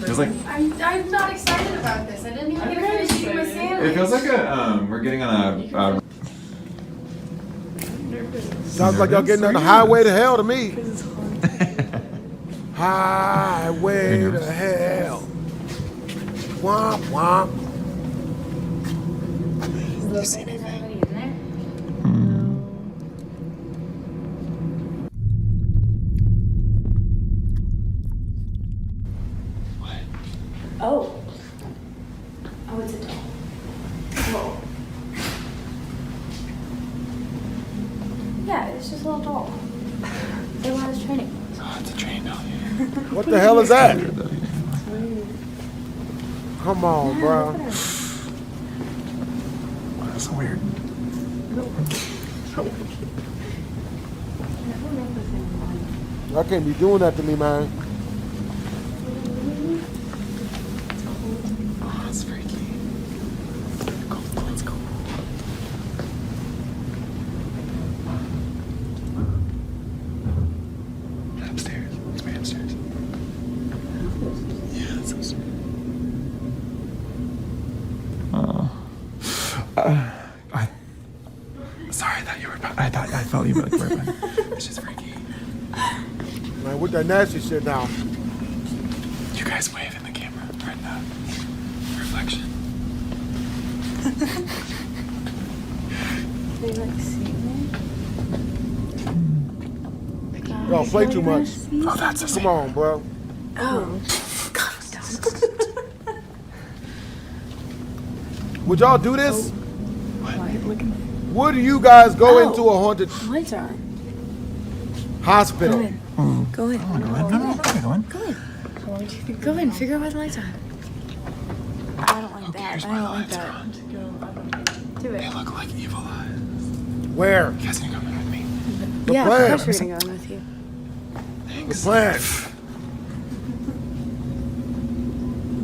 Feels like I'm not excited about this. I didn't even get to finish eating my sandwich. it feels like we're getting on a Sounds like y'all getting on the highway to hell to me. Highway to hell. Womp womp. You see anything? In there? What? Oh. Oh, it's a doll. Whoa. Yeah, it's just a little doll. They want us training. Oh, it's a train doll. What the hell is that? Come on, bro. That's so weird. I can't be doing that to me, man. Oh, that's freaky. Let's go. Upstairs. It's way upstairs. Yeah, that's upstairs. Sorry, I thought you were about. I felt you were about. It's just freaky. Man, with that nasty shit now. You guys wave in the camera or in the reflection. They like see me? Y'all play too much. Oh, that's a Come on, bro. Oh. Would y'all do this? What? Would you guys go into a haunted Lights on. hospital? Go in. No, go in. Go in. Figure out why the lights on. I don't like that. I don't like that. Do it. They look like evil eyes. Where? You guys need to come in with me. Yeah, plan. of course we're gonna go in with you. The plan.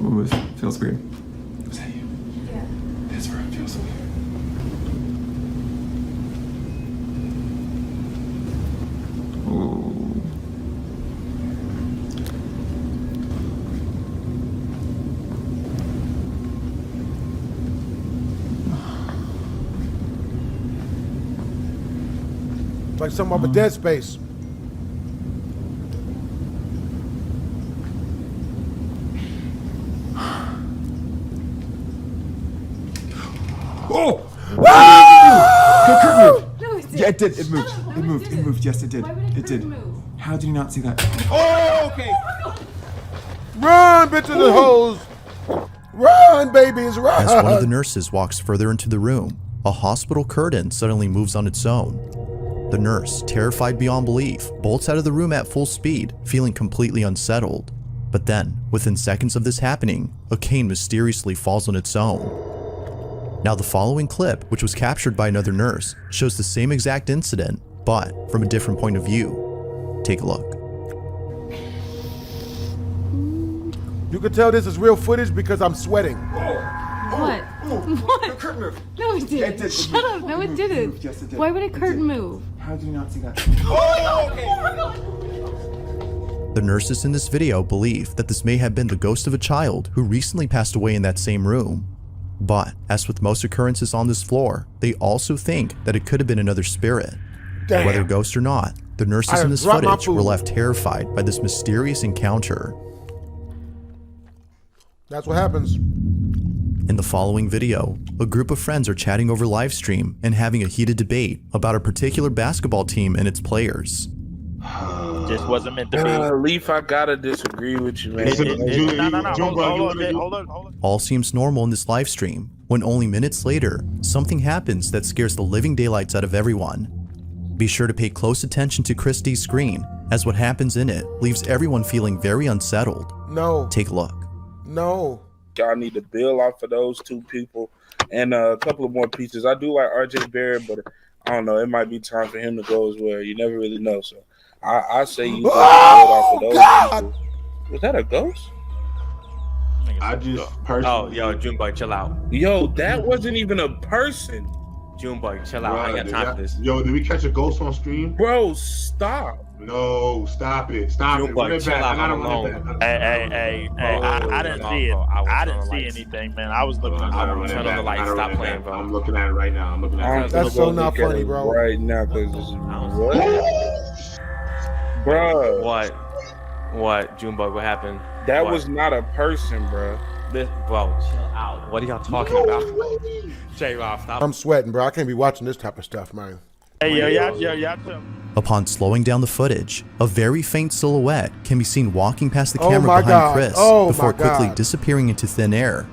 Ooh, it feels weird. Was that you? Yeah. This room feels weird. Ooh. It's like something of a dead space. Oh! No, it did. Yeah, it did. It moved. It moved. Yes, it did. It did. How did you not see that? Oh, okay. Run, bitches and hoes. Run, babies, run. As one of the nurses walks further into the room, a hospital curtain suddenly moves on its own. The nurse, terrified beyond belief, bolts out of the room at full speed, feeling completely unsettled. But then, within seconds of this happening, a cane mysteriously falls on its own. Now the following clip, which was captured by another nurse, shows the same exact incident, but from a different point of view. Take a look. You can tell this is real footage because I'm sweating. What? What? The curtain moved. No, it didn't. It did. Shut up. No, it didn't. Yes, it did. Why would a curtain move? How did you not see that? The nurses in this video believe that this may have been the ghost of a child who recently passed away in that same room. But, as with most occurrences on this floor, they also think that it could have been another spirit. Damn. Whether ghost or not, the nurses in this dropped my footage were food. left terrified by this mysterious encounter. That's what happens. In the following video, a group of friends are chatting over livestream and having a heated debate about a particular basketball team and its players. Just wasn't meant to be. Leaf, I gotta disagree with you, man. Hold on. All seems normal in this live stream, when only minutes later, something happens that scares the living daylights out of everyone. Be sure to pay close attention to Christie's screen, as what happens in it leaves everyone feeling very unsettled. No. Take a look. No. Y'all need to build off of those two people and a couple of more pieces. I do like RJ Barrett, but I don't know. It might be time for him to go as well. You never really know. So I say you build off of those people. Was that a ghost? I just personally. Oh, yo, Junebug, chill out. Yo, that wasn't even a person. Junebug, chill out. I ain't got time for this. Yo, did we catch a ghost on stream? Bro, stop. No, stop it. Stop it. Run it back. I gotta run it back. Hey, I didn't see it. I didn't see anything, man. I was looking. Turn on the lights. Stop playing, bro. I'm looking at it right now. I'm looking at it. That's so not funny, bro. Right now, because what? Bro. What? Junebug, what happened? That was not a person, bro. Bro, chill out. What are y'all talking about? J-Rob, stop. I'm sweating, bro. I can't be watching this type of stuff, man. Hey, yo. Upon slowing down the footage, a very faint silhouette can be seen walking past the camera behind Chris before quickly disappearing into thin air.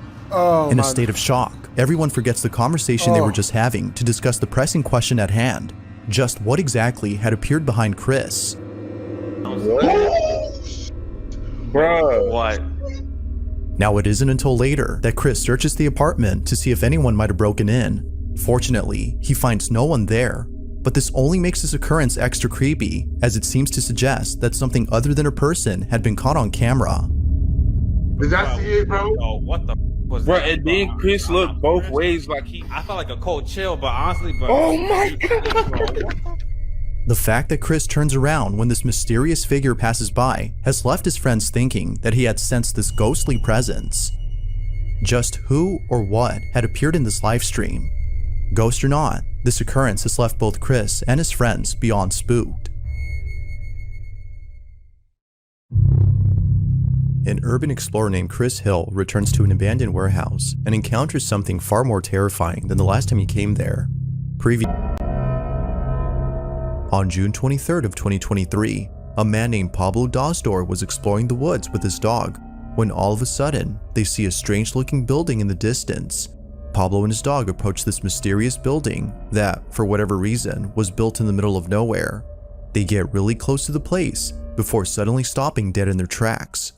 In a state of shock, everyone forgets the conversation they were just having to discuss the pressing question at hand. Just what exactly had appeared behind Chris? Bro. What? Now it isn't until later that Chris searches the apartment to see if anyone might have broken in. Fortunately, he finds no one there, but this only makes this occurrence extra creepy, as it seems to suggest that something other than a person had been caught on camera. Did I see it, bro? Oh, what the was bro, that? And then Chris looked both ways like he... I felt like a cold chill, but honestly, bro. Oh my God. The fact that Chris turns around when this mysterious figure passes by has left his friends thinking that he had sensed this ghostly presence. Just who or what had appeared in this live stream? Ghost or not, this occurrence has left both Chris and his friends beyond spooked. An urban explorer named Chris Hill returns to an abandoned warehouse and encounters something far more terrifying than the last time he came there. On June 23rd of 2023, a man named Pablo Dosdor was exploring the woods with his dog when all of a sudden, they see a strange-looking building in the distance. Pablo and his dog approach this mysterious building that, for whatever reason, was built in the middle of nowhere. They get really close to the place before suddenly stopping dead in their tracks.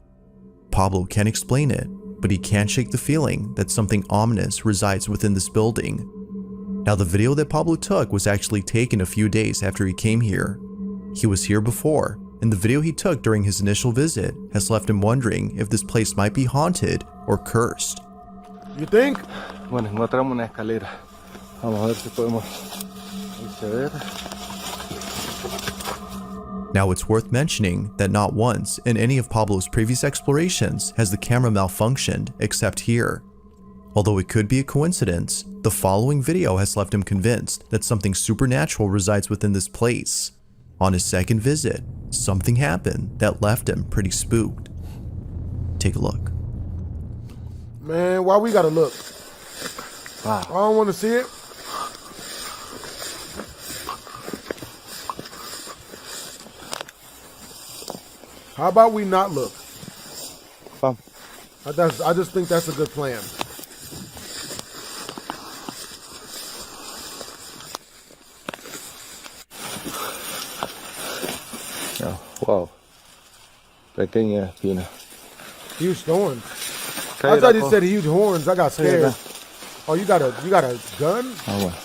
Pablo can't explain it, but he can't shake the feeling that something ominous resides within this building. Now, the video that Pablo took was actually taken a few days after he came here. He was here before, and the video he took during his initial visit has left him wondering if this place might be haunted or cursed. You think? Bueno, encontramos una escalera. Vamos a ver si podemos acceder. Now, it's worth mentioning that not once in any of Pablo's previous explorations has the camera malfunctioned except here. Although it could be a coincidence, the following video has left him convinced that something supernatural resides within this place. On his second visit, something happened that left him pretty spooked. Take a look. Man, why we gotta look? Wow. I don't want to see it. How about we not look? I just think that's a good plan. Wow. Pequeña espina. Huge thorns. I thought you said huge horns. I got scared. Oh, you got a gun? Ah, bueno.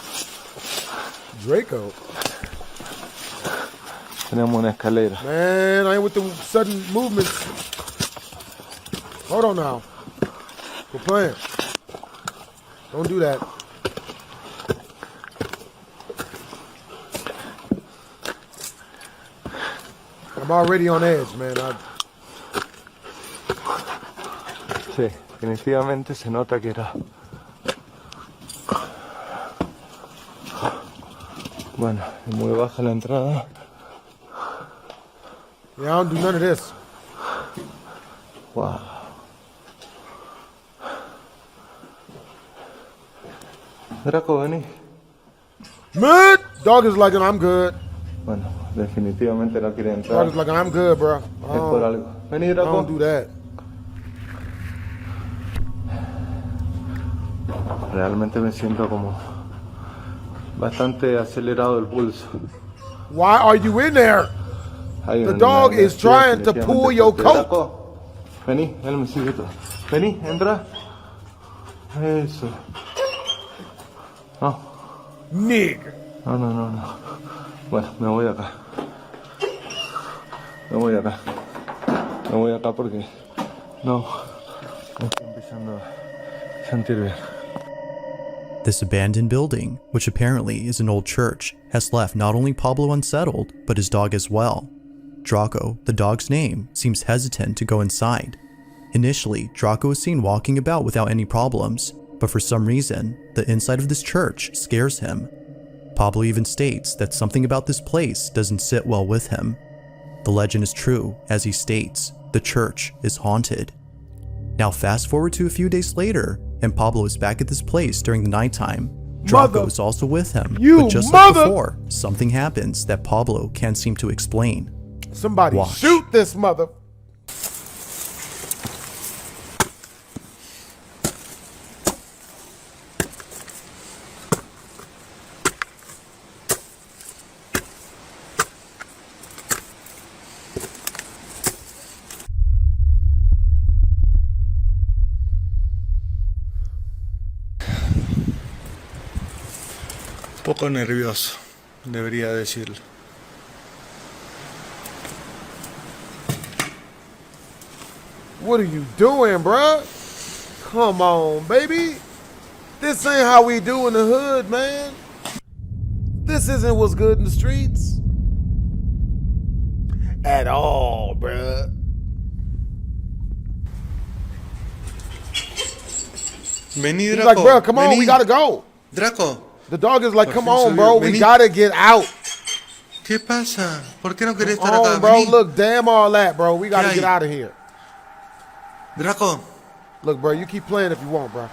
Draco. Tenemos una escalera. Man, I ain't with the sudden movements. Hold on now. We're playing. Don't do that. I'm already on edge, man. Sí, definitivamente se nota que era. Bueno, es muy baja la entrada. Yeah, I don't do none of this. Wow. Draco, vení. Man, dog is like, I'm good. Bueno, Definitivamente no quiere entrar. Dog is like, I'm good, bro. Es por algo. Vení, I Draco. don't do that. Realmente me siento como bastante acelerado el pulso. Why are you in there? The dog is trying to pull your coat. Draco, vení, él me sigue todo. Vení, entra. Eso. No. Nigga. No. Bueno, me voy acá. Me voy acá porque no. Me estoy empezando a sentir bien. This abandoned building, which apparently is an old church, has left not only Pablo unsettled, but his dog as well. Draco, the dog's name, seems hesitant to go inside. Initially, Draco is seen walking about without any problems, but for some reason, the inside of this church scares him. Pablo even states that something about this place doesn't sit well with him. The legend is true, as he states, the church is haunted. Now fast forward to a few days later, and Pablo is back at this place during the nighttime. Draco is also with him, but just like before, something happens that Pablo can't seem to explain. Somebody Watch. shoot this mother. Poco nervioso, debería decirlo. What are you doing, bruh? Come on, baby. This ain't how we do in the hood, man. This isn't what's good in the streets. At all, bruh. Vení, He's Draco. like, bruh, come on, vení. we gotta go. Draco. The dog is like, Por come fin on, subió. bro, we Vení. gotta get out. ¿Qué pasa? ¿Por qué no querés estar Come acá? on, bro, Vení. look, damn all that, bro. We gotta hay? get out of here. Draco. Look, bro, you keep playing if you want, bro.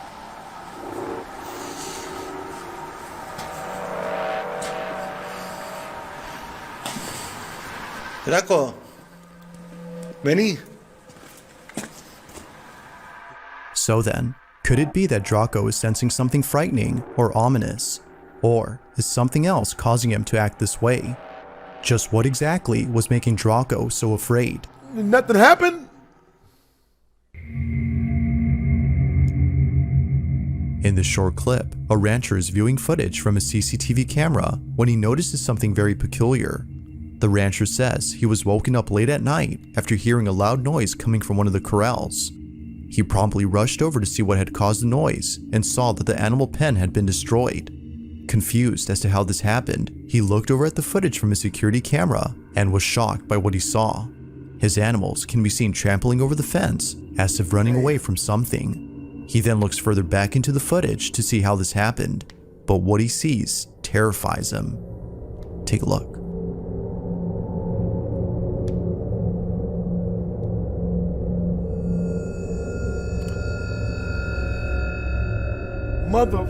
Draco. Vení. So then, could it be that Draco is sensing something frightening or ominous? Or is something else causing him to act this way? Just what exactly was making Draco so afraid? Nothing happened? In this short clip, a rancher is viewing footage from a CCTV camera when he notices something very peculiar. The rancher says he was woken up late at night after hearing a loud noise coming from one of the corrals. He promptly rushed over to see what had caused the noise and saw that the animal pen had been destroyed. Confused as to how this happened, he looked over at the footage from his security camera and was shocked by what he saw. His animals can be seen trampling over the fence as if running away from something. He then looks further back into the footage to see how this happened, but what he sees terrifies him. Take a look. Mother.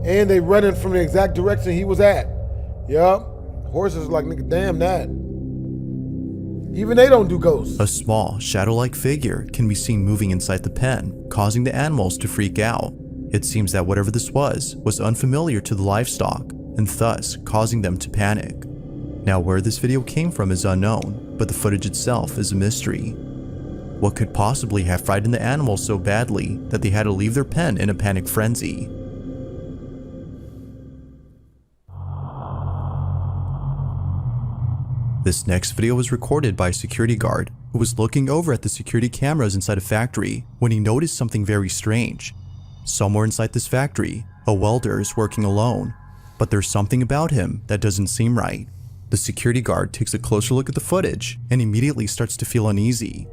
And they running from the exact direction he was at. Yup. Horses like, nigga, damn that. Even they don't do ghosts. A small, shadow-like figure can be seen moving inside the pen, causing the animals to freak out. It seems that whatever this was unfamiliar to the livestock, and thus causing them to panic. Now, where this video came from is unknown, but the footage itself is a mystery. What could possibly have frightened the animals so badly that they had to leave their pen in a panic frenzy? This next video was recorded by a security guard who was looking over at the security cameras inside a factory when he noticed something very strange. Somewhere inside this factory, a welder is working alone, but there's something about him that doesn't seem right. The security guard takes a closer look at the footage and immediately starts to feel uneasy.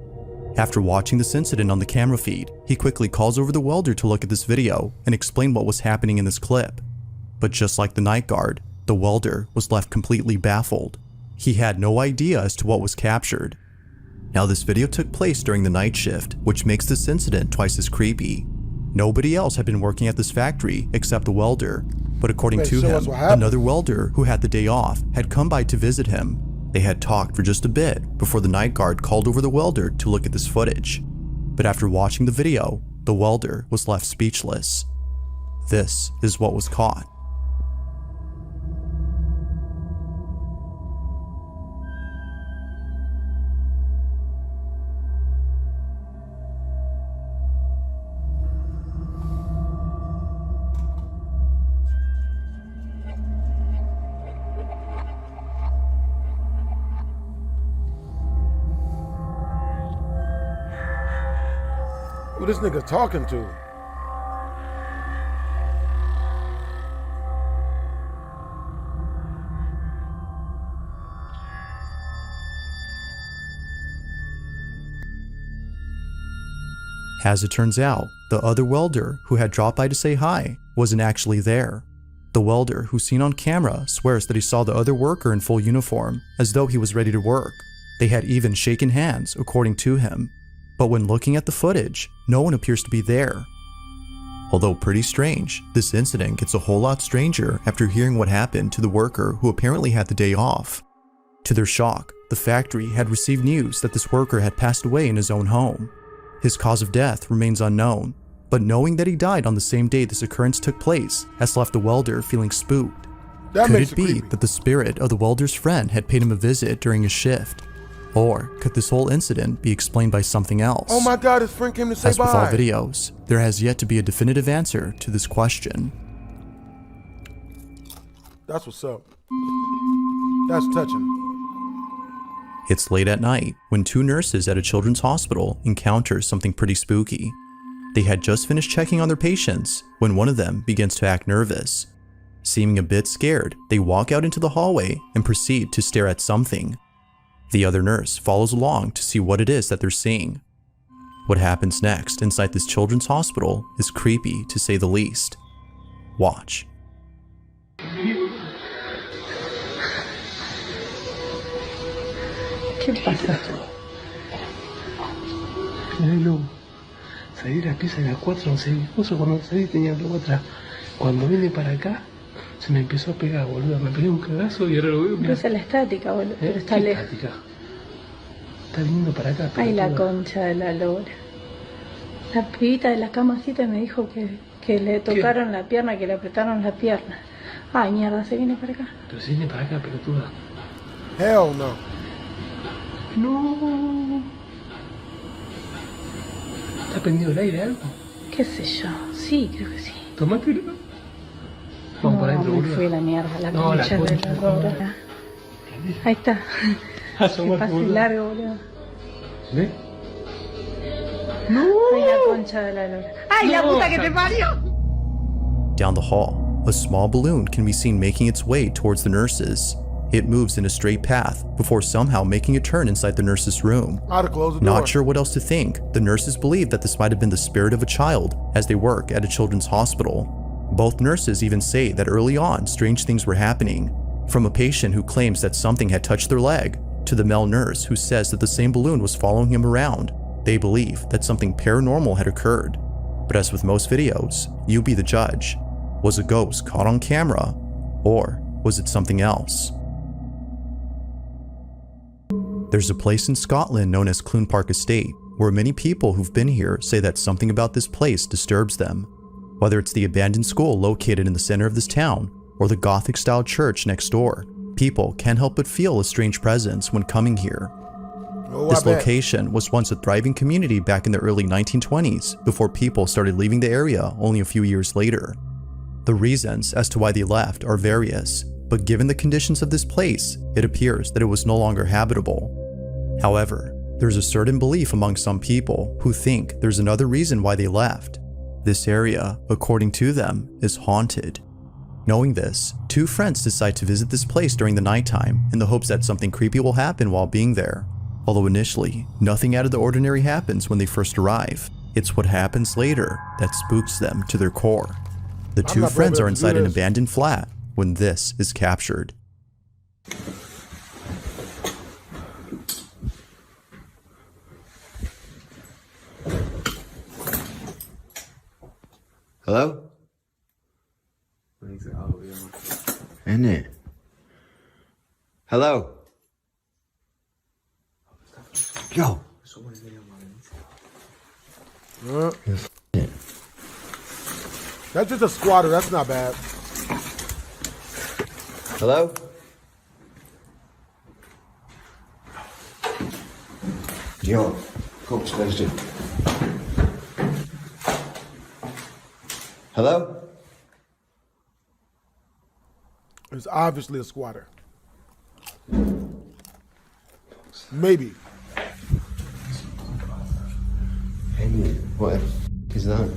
After watching this incident on the camera feed, he quickly calls over the welder to look at this video and explain what was happening in this clip. But just like the night guard, the welder was left completely baffled. He had no idea as to what was captured. Now, this video took place during the night shift, which makes this incident twice as creepy. Nobody else had been working at this factory except the welder, But according Wait, to show him, us what happened. another welder who had the day off had come by to visit him. They had talked for just a bit before the night guard called over the welder to look at this footage. But after watching the video, the welder was left speechless. This is what was caught. Who this nigga talking to? As it turns out, the other welder who had dropped by to say hi wasn't actually there. The welder who's seen on camera swears that he saw the other worker in full uniform, as though he was ready to work. They had even shaken hands, according to him. But when looking at the footage, no one appears to be there. Although pretty strange, this incident gets a whole lot stranger after hearing what happened to the worker who apparently had the day off. To their shock, the factory had received news that this worker had passed away in his own home. His cause of death remains unknown, but knowing that he died on the same day this occurrence took place has left the welder feeling spooked. Could it be that the spirit of the welder's friend had paid him a visit during his shift? Or could this whole incident be explained by something else? Oh my God, his friend came to say As with all bye. videos, there has yet to be a definitive answer to this question. That's what's up. That's touching. It's late at night when two nurses at a children's hospital encounter something pretty spooky. They had just finished checking on their patients when one of them begins to act nervous. Seeming a bit scared, they walk out into the hallway and proceed to stare at something. The other nurse follows along to see what it is that they're seeing. What happens next inside this children's hospital is creepy to say the least. Watch. ¿Qué pasa? No, salí de la pieza de las 4, no sé, mi esposo cuando salí tenía algo atrás. Cuando vine para acá, se me empezó a pegar, boludo. Me pegué un cagazo y ahora lo veo. Pero esa es la estática, boludo. Pero está lejos. Está viniendo para acá. Ay, la concha de la lora. La pibita de la camacita me dijo que le tocaron la pierna, que le apretaron la pierna. Ay, mierda, se viene para acá. Pero se viene para acá, pelotuda. Hell no. No. ¿Está prendido el aire algo? ¿Qué sé yo? Sí, creo que sí. Tomátelo. Vamos para adentro, me boludo. fui a la mierda, la No, la concha de la lora. Ahí está. Que pase largo, boludo. ¿Ves? No. Ay, la concha de la lora. Ay, la puta que te parió. Down the hall, a small balloon can be seen making its way towards the nurses. It moves in a straight path before somehow making a turn inside the nurse's room. I'd have closed the door. Not sure what else to think, the nurses believe that this might have been the spirit of a child as they work at a children's hospital. Both nurses even say that early on, strange things were happening. From a patient who claims that something had touched their leg, to the male nurse who says that the same balloon was following him around. They believe that something paranormal had occurred. But as with most videos, you be the judge. Was a ghost caught on camera? Or was it something else? There's a place in Scotland known as Clune Park Estate, where many people who've been here say that something about this place disturbs them. Whether it's the abandoned school located in the center of this town, or the Gothic-style church next door, people can't help but feel a strange presence when coming here. This location was once a thriving community back in the early 1920s, before people started leaving the area only a few years later. The reasons as to why they left are various, but given the conditions of this place, it appears that it was no longer habitable. However, there's a certain belief among some people who think there's another reason why they left. This area, according to them, is haunted. Knowing this, two friends decide to visit this place during the nighttime in the hopes that something creepy will happen while being there. Although initially, nothing out of the ordinary happens when they first arrive. It's what happens later that spooks them to their core. The two friends are inside an abandoned flat when this is captured. Hello? What is it? Oh, Isn't it? Hello? Yo! That's just a squatter. That's not bad. Hello? Yo, coach question. Hello? It's obviously a squatter. Maybe. Hey, what is that?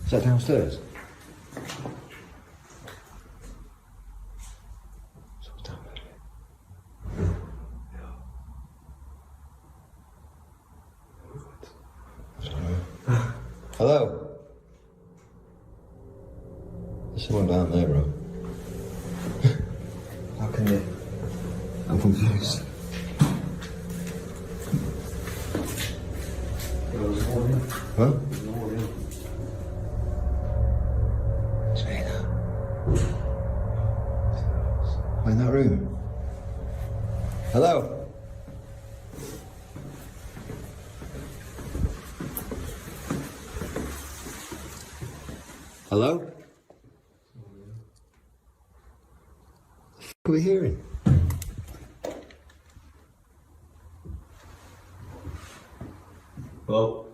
Is that downstairs? Hello? There's someone down there, bro. How can you? I'm confused. Huh? In that room. Hello? Hello? What the f*** are we hearing? Hello?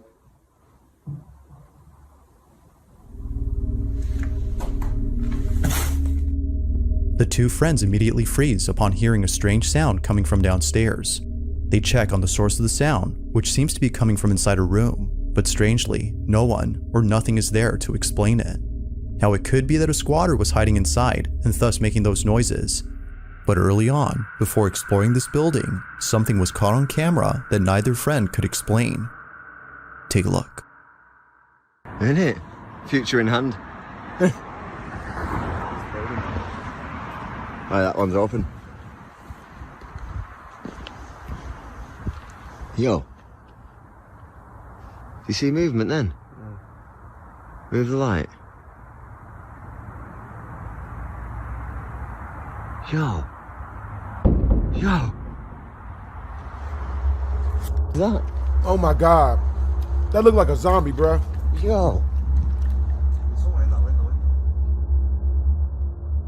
The two friends immediately freeze upon hearing a strange sound coming from downstairs. They check on the source of the sound, which seems to be coming from inside a room, but strangely, no one or nothing is there to explain it. Now it could be that a squatter was hiding inside and thus making those noises. But early on, before exploring this building, something was caught on camera that neither friend could explain. Take a look. Isn't it? Future in hand. Oh, that one's open. Yo. Do you see movement then? No. Move the light. Yo. Yo. What's that? Oh my God. That looked like a zombie, bruh. Yo.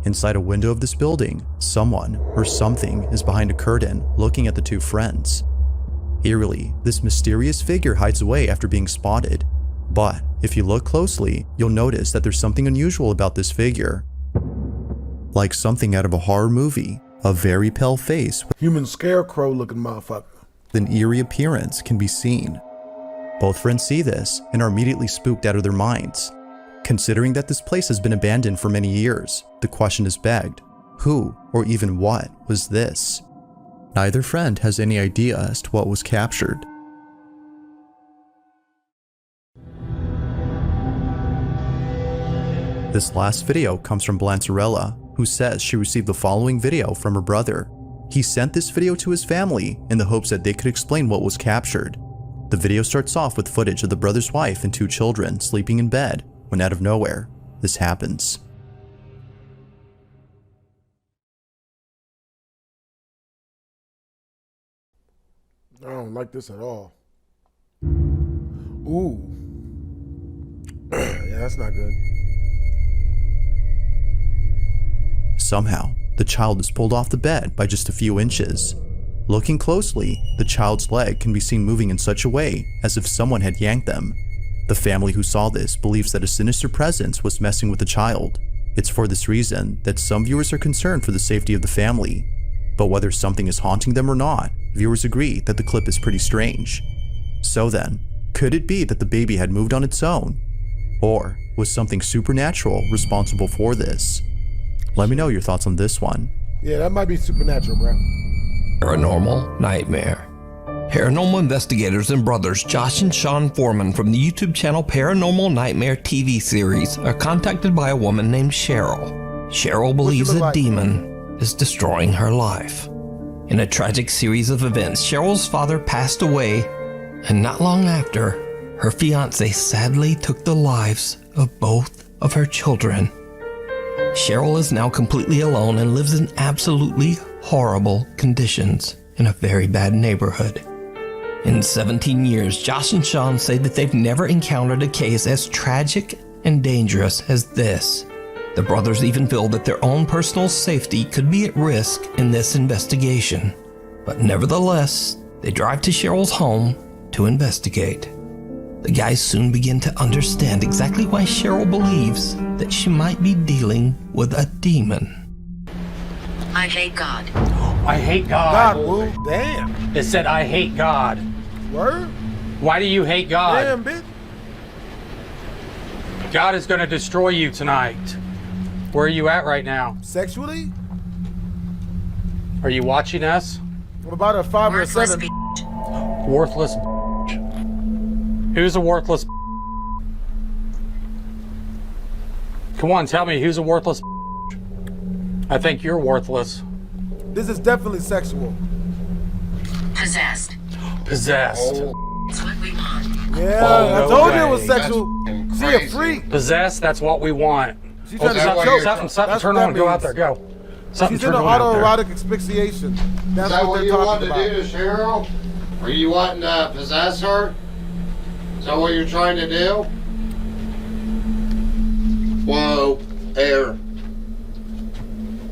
Inside a window of this building, someone or something is behind a curtain looking at the two friends. Eerily, this mysterious figure hides away after being spotted. But if you look closely, you'll notice that there's something unusual about this figure. Like something out of a horror movie, a very pale face with human scarecrow looking motherfucker. An eerie appearance can be seen. Both friends see this and are immediately spooked out of their minds. Considering that this place has been abandoned for many years, the question is begged, who or even what was this? Neither friend has any idea as to what was captured. This last video comes from Blanzarella, who says she received the following video from her brother. He sent this video to his family in the hopes that they could explain what was captured. The video starts off with footage of the brother's wife and two children sleeping in bed when out of nowhere, this happens. I don't like this at all. Ooh. Yeah, that's not good. Somehow, the child is pulled off the bed by just a few inches. Looking closely, the child's leg can be seen moving in such a way as if someone had yanked them. The family who saw this believes that a sinister presence was messing with the child. It's for this reason that some viewers are concerned for the safety of the family. But whether something is haunting them or not, viewers agree that the clip is pretty strange. So then, could it be that the baby had moved on its own? Or was something supernatural responsible for this? Let me know your thoughts on this one. Yeah, that might be supernatural, bro. Paranormal Nightmare. Paranormal investigators and brothers Josh and Sean Foreman from the YouTube channel Paranormal Nightmare TV series are contacted by a woman named Cheryl. Cheryl believes a demon is destroying her life. In a tragic series of events, Cheryl's father passed away, and not long after, her fiancé sadly took the lives of both of her children. Cheryl is now completely alone and lives in absolutely horrible conditions in a very bad neighborhood. In 17 years, Josh and Sean say that they've never encountered a case as tragic and dangerous as this. The brothers even feel that their own personal safety could be at risk in this investigation. But nevertheless, they drive to Cheryl's home to investigate. The guys soon begin to understand exactly why Cheryl believes that she might be dealing with a demon. I hate God. I hate God. God, woo. Damn. It said I hate God. Word? Why do you hate God? Damn, bitch. God is going to destroy you tonight. Where are you at right now? Sexually? Are you watching us? What about a 5 or a 7? Worthless. Who's a worthless? Come on, tell me, who's a worthless? I think you're worthless. This is definitely sexual. Possessed. Possessed. That's what we want. Yeah, Oh, I no told you way. it was sexual. She a freak. Possessed, that's what we want. She's Oh, trying to choke. something, That's turn what on, that go out means. there, go. Something She's in turn an on out there. autoerotic asphyxiation. That's Is that what what they're you talking want to about. do to Cheryl? Are you wanting to possess her? Is that what you're trying to do? Whoa, air.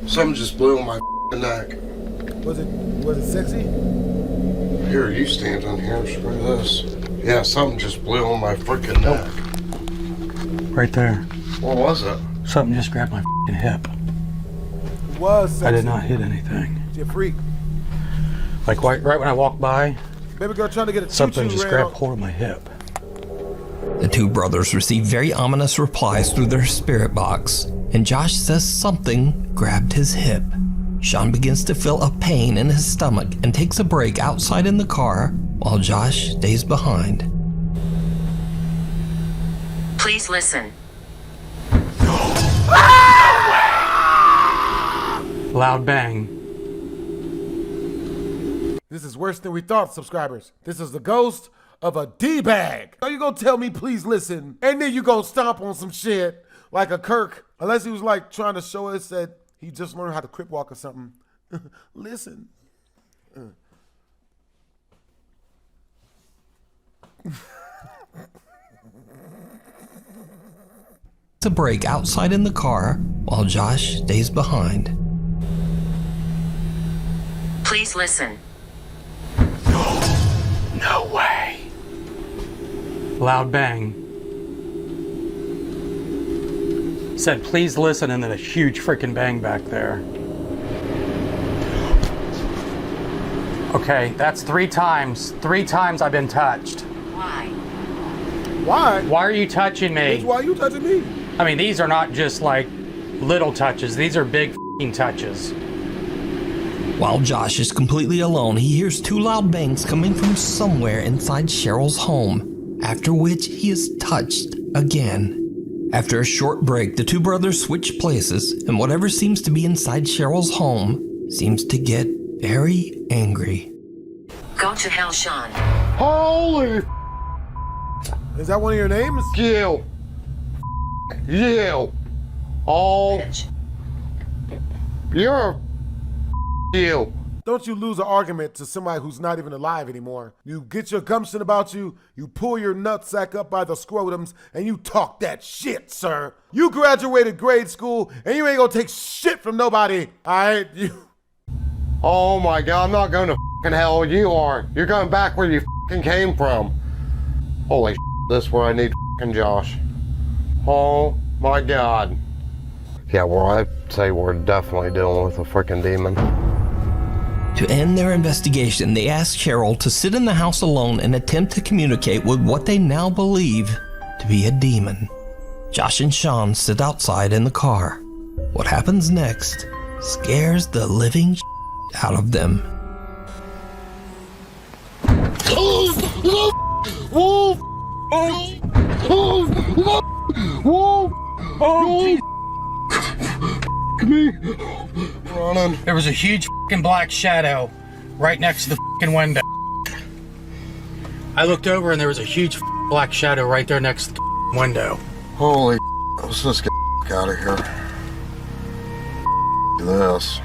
Something just blew on my neck. Was it sexy? Here, you stand on here, screw this. Yeah, something just blew on my freaking neck. Right there. What was it? Something just grabbed my hip. It was sexy. I did not hit anything. She a freak. Like right when I walked by, Baby girl trying to get a something choo-choo just rail. grabbed hold of my hip. The two brothers receive very ominous replies through their spirit box, and Josh says something grabbed his hip. Sean begins to feel a pain in his stomach and takes a break outside in the car while Josh stays behind. Please listen. Loud bang. This is worse than we thought, subscribers. This is the ghost of a D-bag. How you gonna tell me please listen, and then you gonna stomp on some shit like a Kirk? Unless he was like trying to show us that he just learned how to crip walk or something. Listen. To break outside in the car while Josh stays behind. Please listen. No way. Loud bang. Said please listen, and then a huge freaking bang back there. Okay, that's 3 times. 3 times I've been touched. Why? Why? Why are you touching me? Bitch, why are you touching me? I mean, these are not just like little touches. These are big f***ing touches. While Josh is completely alone, he hears 2 loud bangs coming from somewhere inside Cheryl's home, after which he is touched again. After a short break, the 2 brothers switch places, and whatever seems to be inside Cheryl's home seems to get very angry. Go to hell, Sean. Holy Is that one of your names? you. You. Oh. You're you. Don't you lose an argument to somebody who's not even alive anymore. You get your gumption about you, you pull your nutsack up by the scrotums, and you talk that shit, sir. You graduated grade school, and you ain't gonna take shit from nobody, alright? Oh my God, I'm not going to f***ing hell. You are. You're going back where you f***ing came from. Holy shit, this is where I need f***ing Josh. Oh my God. Yeah, well, I'd say we're definitely dealing with a freaking demon. To end their investigation, they ask Cheryl to sit in the house alone and attempt to communicate with what they now believe to be a demon. Josh and Sean sit outside in the car. What happens next scares the living out of them. There was a huge f***ing black shadow right next to the fucking window. I looked over and there was a huge black shadow right there next to the window. Holy, let's just get out of here. This.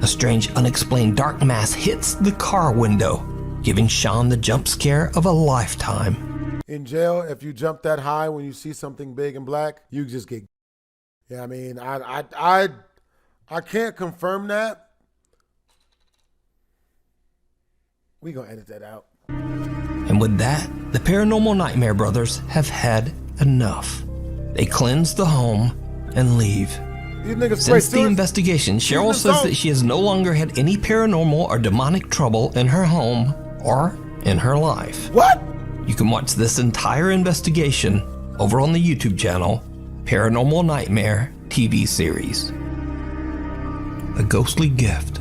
A strange, unexplained dark mass hits the car window, giving Sean the jump scare of a lifetime. In jail, if you jump that high when you see something big and black, you just get. Yeah, I mean, I can't confirm that. We gonna edit that out. And with that, the Paranormal Nightmare brothers have had enough. They cleanse the home and leave. Since the investigation, Cheryl says that she has no longer had any paranormal or demonic trouble in her home or in her life. What? You can watch this entire investigation over on the YouTube channel, Paranormal Nightmare TV series. A ghostly gift.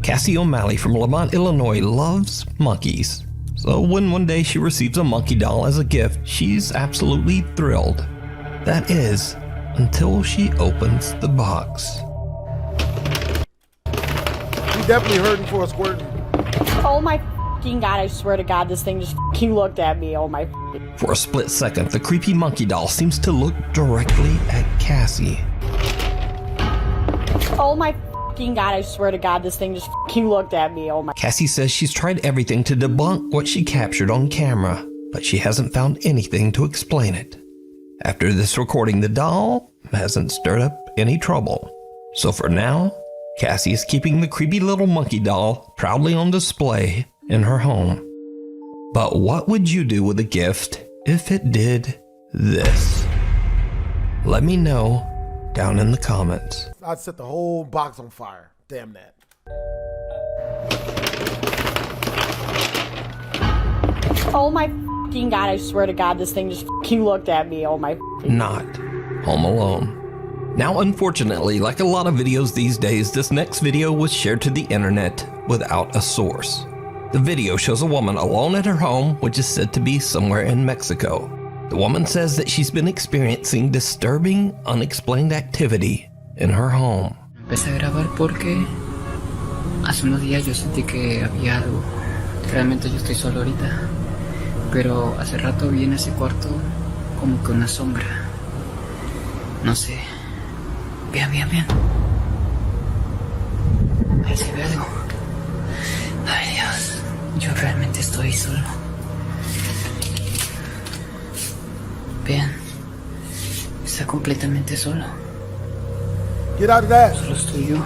Cassie O'Malley from Lamont, Illinois loves monkeys. So when one day she receives a monkey doll as a gift, she's absolutely thrilled. That is, until she opens the box. He definitely hurting for a squirt. Oh my fucking God, I swear to God, this thing just fucking looked at me. Oh my. For a split second, the creepy monkey doll seems to look directly at Cassie. Oh my fucking God, I swear to God, this thing just fucking looked at me. Oh my. Cassie says she's tried everything to debunk what she captured on camera, but she hasn't found anything to explain it. After this recording, the doll hasn't stirred up any trouble. So for now, Cassie is keeping the creepy little monkey doll proudly on display in her home. But what would you do with a gift if it did this? Let me know down in the comments. I'd set the whole box on fire. Damn that. Oh my fucking God, I swear to God, this thing just fucking looked at me. Oh my. Not Home Alone. Now, unfortunately, like a lot of videos these days, this next video was shared to the internet without a source. The video shows a woman alone at her home, which is said to be somewhere in Mexico. The woman says that she's been experiencing disturbing, unexplained activity in her home. Empecé a grabar porque hace unos días yo sentí que había algo. Realmente yo estoy solo ahorita, pero hace rato vi en ese cuarto como que una sombra. No sé. Vean. A ver si veo algo. Ay Dios, yo realmente estoy solo. Vean, está completamente solo. Get out of that. Solo estoy yo.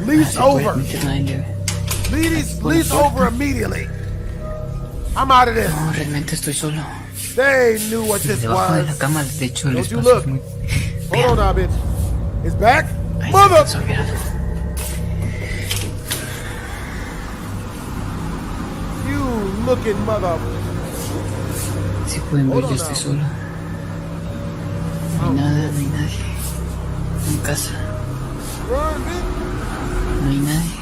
Lease over. Lease over immediately. I'm out of this. No, realmente estoy solo. They knew what this Debajo de la was. cama, de hecho, el Don't you espacio look. es muy... Hold on now, bitch. It's back. Ahí Mother. se alcanzó a ver algo. You looking mother. Si pueden ver, yo estoy solo. No hay nada, no hay nadie. En casa. No hay nadie.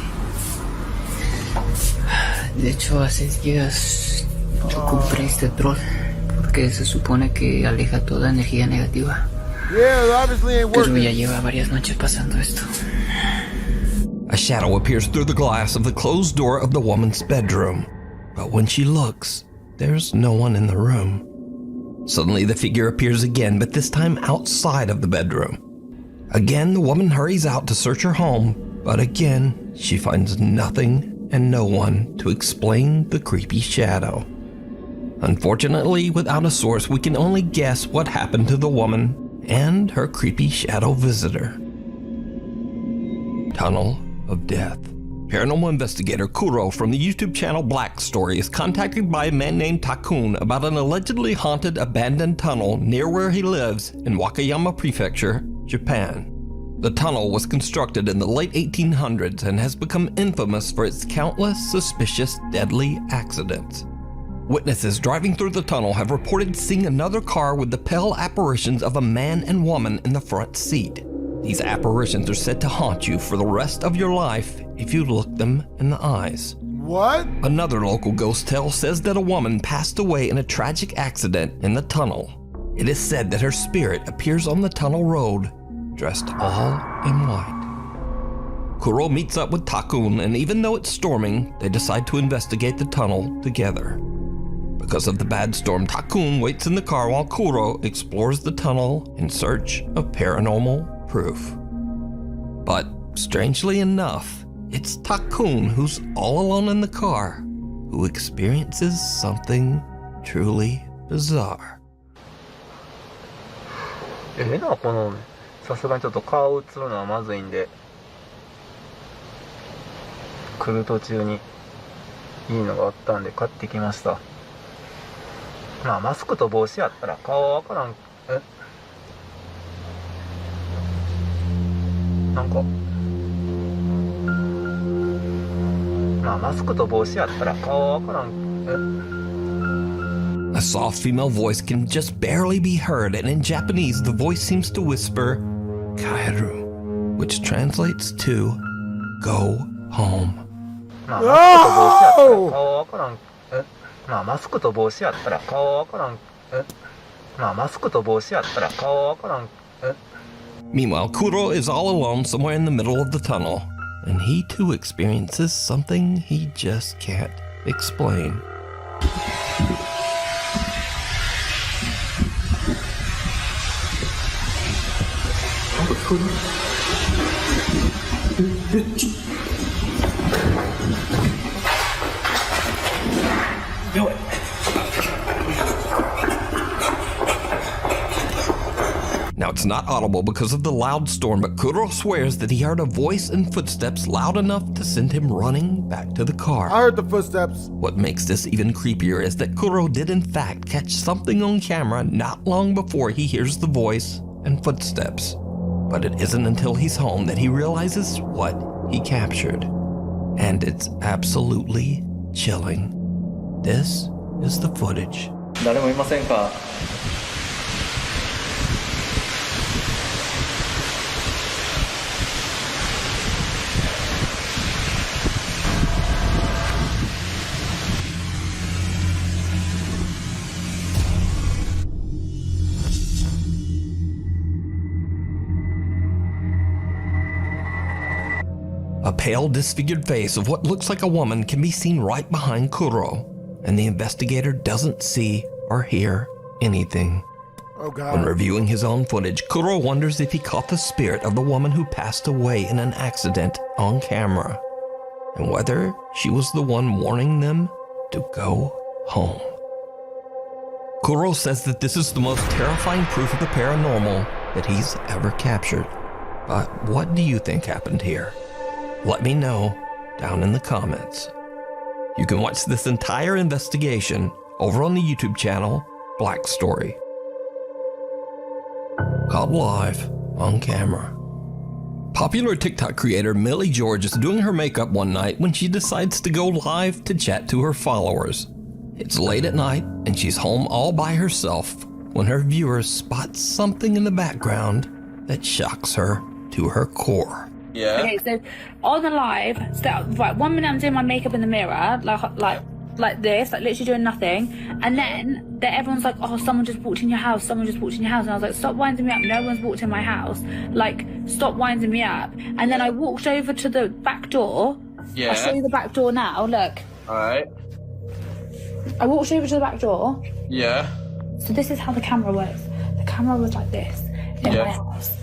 De hecho, hace días yo compré este troll porque se supone que aleja toda energía negativa. Yeah, obviously ain't Pero working. ya lleva varias noches pasando esto. A shadow appears through the glass of the closed door of the woman's bedroom. But when she looks, there's no one in the room. Suddenly the figure appears again, but this time outside of the bedroom. Again, the woman hurries out to search her home, but again, she finds nothing and no one to explain the creepy shadow. Unfortunately, without a source, we can only guess what happened to the woman and her creepy shadow visitor. Tunnel of Death. Paranormal investigator Kuro from the YouTube channel Black Story is contacted by a man named Takun about an allegedly haunted abandoned tunnel near where he lives in Wakayama Prefecture, Japan. The tunnel was constructed in the late 1800s and has become infamous for its countless suspicious deadly accidents. Witnesses driving through the tunnel have reported seeing another car with the pale apparitions of a man and woman in the front seat. These apparitions are said to haunt you for the rest of your life if you look them in the eyes. What? Another local ghost tale says that a woman passed away in a tragic accident in the tunnel. It is said that her spirit appears on the tunnel road, dressed all in white. Kuro meets up with Takun, and even though it's storming, they decide to investigate the tunnel together. Because of the bad storm, Takun waits in the car while Kuro explores the tunnel in search of paranormal proof. But strangely enough, it's Takun who's all alone in the car who experiences something truly bizarre. このさすがにちょっと顔映るのはまずいんで、来る途中にいいのがあったんで買ってきました。まあマスクと帽子やったら顔はわからん。なんかまあマスクと帽子やったら顔はわからん。A soft female voice can just barely be heard, and in Japanese, the voice seems to whisper, "Kaeru," which translates to, "Go home." まあマスクと帽子やったら顔はわからん。まあマスクと帽子やったら顔はわからん。 Meanwhile, Kuro is all alone somewhere in the middle of the tunnel, and he too experiences something he just can't explain. Do it. Now, it's not audible because of the loud storm, but Kuro swears that he heard a voice and footsteps loud enough to send him running back to the car. I heard the footsteps. What makes this even creepier is that Kuro did in fact catch something on camera not long before he hears the voice and footsteps. But it isn't until he's home that he realizes what he captured. And it's absolutely chilling. This is the footage. 誰もいませんか? A pale, disfigured face of what looks like a woman can be seen right behind Kuro, and the investigator doesn't see or hear anything. Oh God. When reviewing his own footage, Kuro wonders if he caught the spirit of the woman who passed away in an accident on camera, and whether she was the one warning them to go home. Kuro says that this is the most terrifying proof of the paranormal that he's ever captured. But what do you think happened here? Let me know down in the comments. You can watch this entire investigation over on the YouTube channel Black Story. Caught live on camera. Popular TikTok creator Millie George is doing her makeup one night when she decides to go live to chat to her followers. It's late at night and she's home all by herself when her viewers spot something in the background that shocks her to her core. Yeah. Okay, so on the live, right, 1 minute I'm doing my makeup in the mirror, like this, like literally doing nothing, and then everyone's like, oh, someone just walked in your house, someone just walked in your house, and I was like, stop winding me up, no one's walked in my house, like, stop winding me up. And then I walked over to the back door. Yeah. I'll show you the back door now, look. Alright. I walked over to the back door. Yeah. So this is how the camera works. The camera was like this in my house,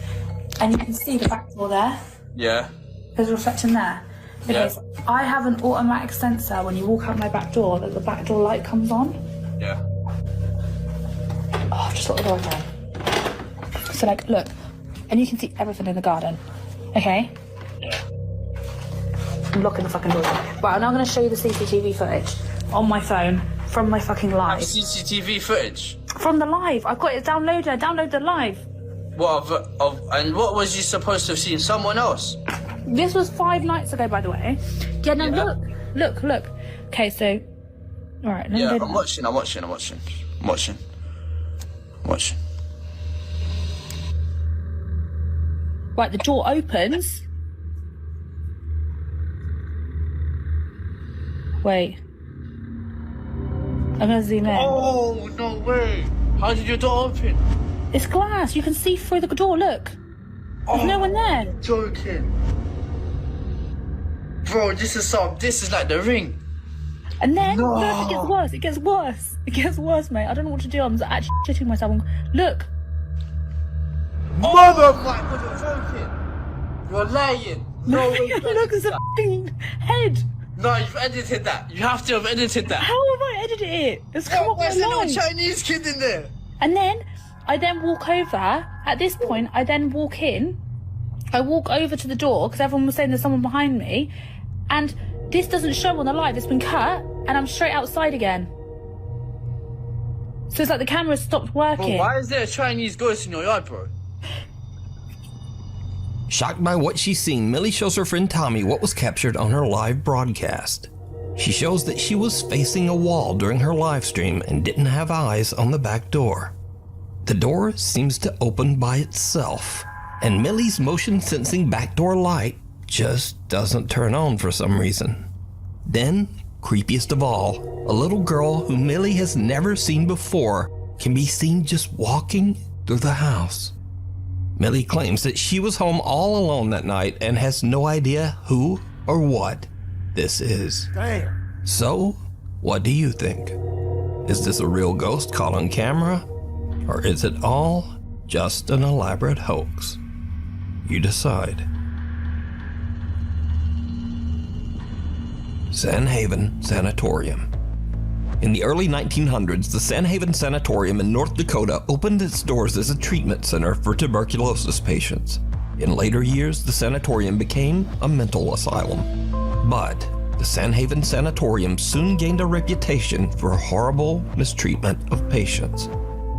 and you can see the back door there. Yeah. There's a reflection there. Okay, Yeah. so I have an automatic sensor when you walk out my back door that the back door light comes on. Yeah. Oh, I've just got the door again. So like, look, and you can see everything in the garden. Okay? Yeah. I'm locking the fucking door. Right, I'm now going to show you the CCTV footage on my phone from my fucking live. CCTV footage? From the live. I've got it downloaded. I downloaded the live. What and what was you supposed to have seen? Someone else? This was 5 nights ago, by the way. Yeah, no, look. Okay, so, all right. Yeah, I'm watching. Right, the door opens. Wait. I'm gonna zoom in. Oh, no way. How did your door open? It's glass. You can see through the door. Look. There's no one there. Joking. Bro, this is like The Ring. And then, look, it gets worse. It gets worse. It gets worse, mate. I don't know what to do. I'm actually shitting myself. Look. You're lying. No, look, there's a f***ing head. No, you've edited that. You have to have edited that. How have I edited it? It's come up Where's the little online. Chinese kid in there? And then, I then walk over. At this point, I then walk in. I walk over to the door, because everyone was saying there's someone behind me. And this doesn't show on the live. It's been cut, and I'm straight outside again. So it's like the camera stopped working. Bro, why is there a Chinese ghost in your yard, bro? Shocked by what she's seen, Millie shows her friend Tommy what was captured on her live broadcast. She shows that she was facing a wall during her live stream and didn't have eyes on the back door. The door seems to open by itself, and Millie's motion-sensing backdoor light just doesn't turn on for some reason. Then, creepiest of all, a little girl who Millie has never seen before can be seen just walking through the house. Millie claims that she was home all alone that night and has no idea who or what this is. Damn. So, what do you think? Is this a real ghost caught on camera? Or is it all just an elaborate hoax? You decide. Sandhaven Sanatorium. In the early 1900s, the Sandhaven Sanatorium in North Dakota opened its doors as a treatment center for tuberculosis patients. In later years, the sanatorium became a mental asylum. But the Sandhaven Sanatorium soon gained a reputation for horrible mistreatment of patients.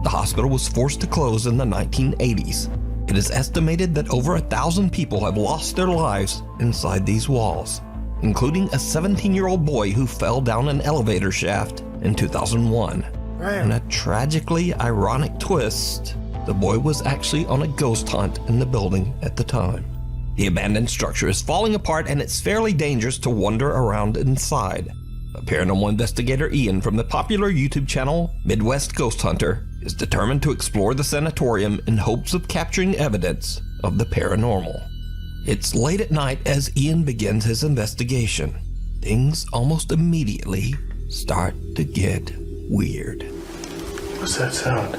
The hospital was forced to close in the 1980s. It is estimated that over 1,000 people have lost their lives inside these walls, including a 17-year-old boy who fell down an elevator shaft in 2001. In a tragically ironic twist, the boy was actually on a ghost hunt in the building at the time. The abandoned structure is falling apart and it's fairly dangerous to wander around inside. A paranormal investigator, Ian, from the popular YouTube channel Midwest Ghost Hunter, is determined to explore the sanatorium in hopes of capturing evidence of the paranormal. It's late at night as Ian begins his investigation. Things almost immediately start to get weird. What's that sound?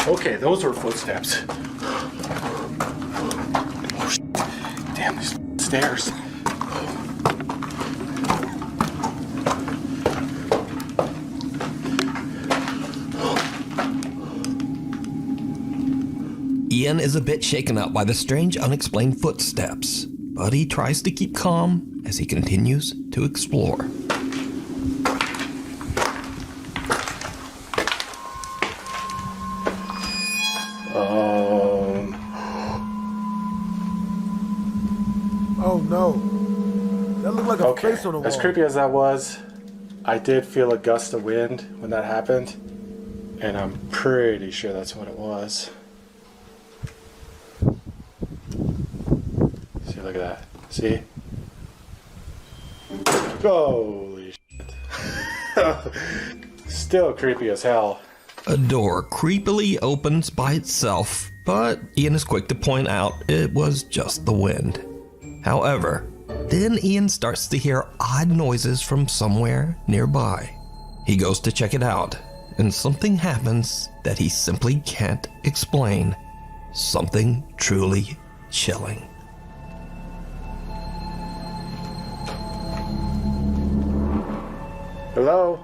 Okay, those were footsteps. Oh, damn, these stairs. Ian is a bit shaken up by the strange, unexplained footsteps, but he tries to keep calm as he continues to explore. Oh no. That looked like a face on the wall. As creepy as that was, I did feel a gust of wind when that happened, and I'm pretty sure that's what it was. See, look at that. See? Holy shit. Still creepy as hell. A door creepily opens by itself, but Ian is quick to point out it was just the wind. However, then Ian starts to hear odd noises from somewhere nearby. He goes to check it out, and something happens that he simply can't explain. Something truly chilling. Hello?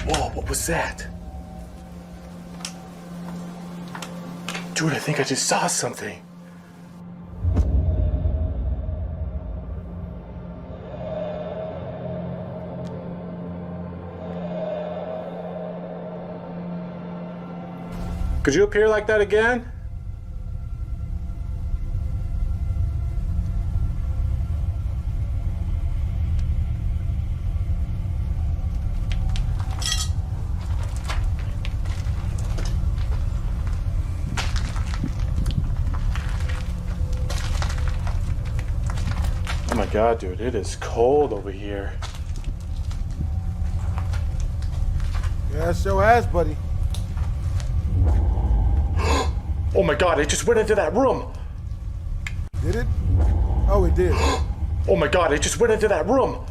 Whoa, what was that? Dude, I think I just saw something. Could you appear like that again? Oh my god, dude, it is cold over here. Yeah, it sure has, buddy. Oh my god, it just went into that room. Did it? Oh, it did. Oh my god, it just went into that room.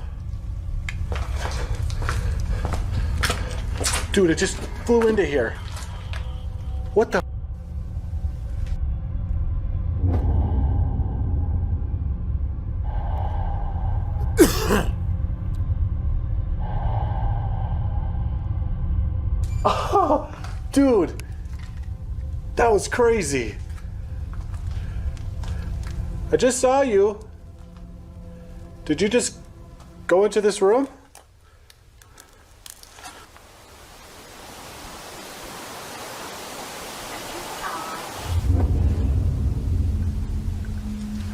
Dude, it just flew into here. What the? Oh, dude, that was crazy. I just saw you. Did you just go into this room?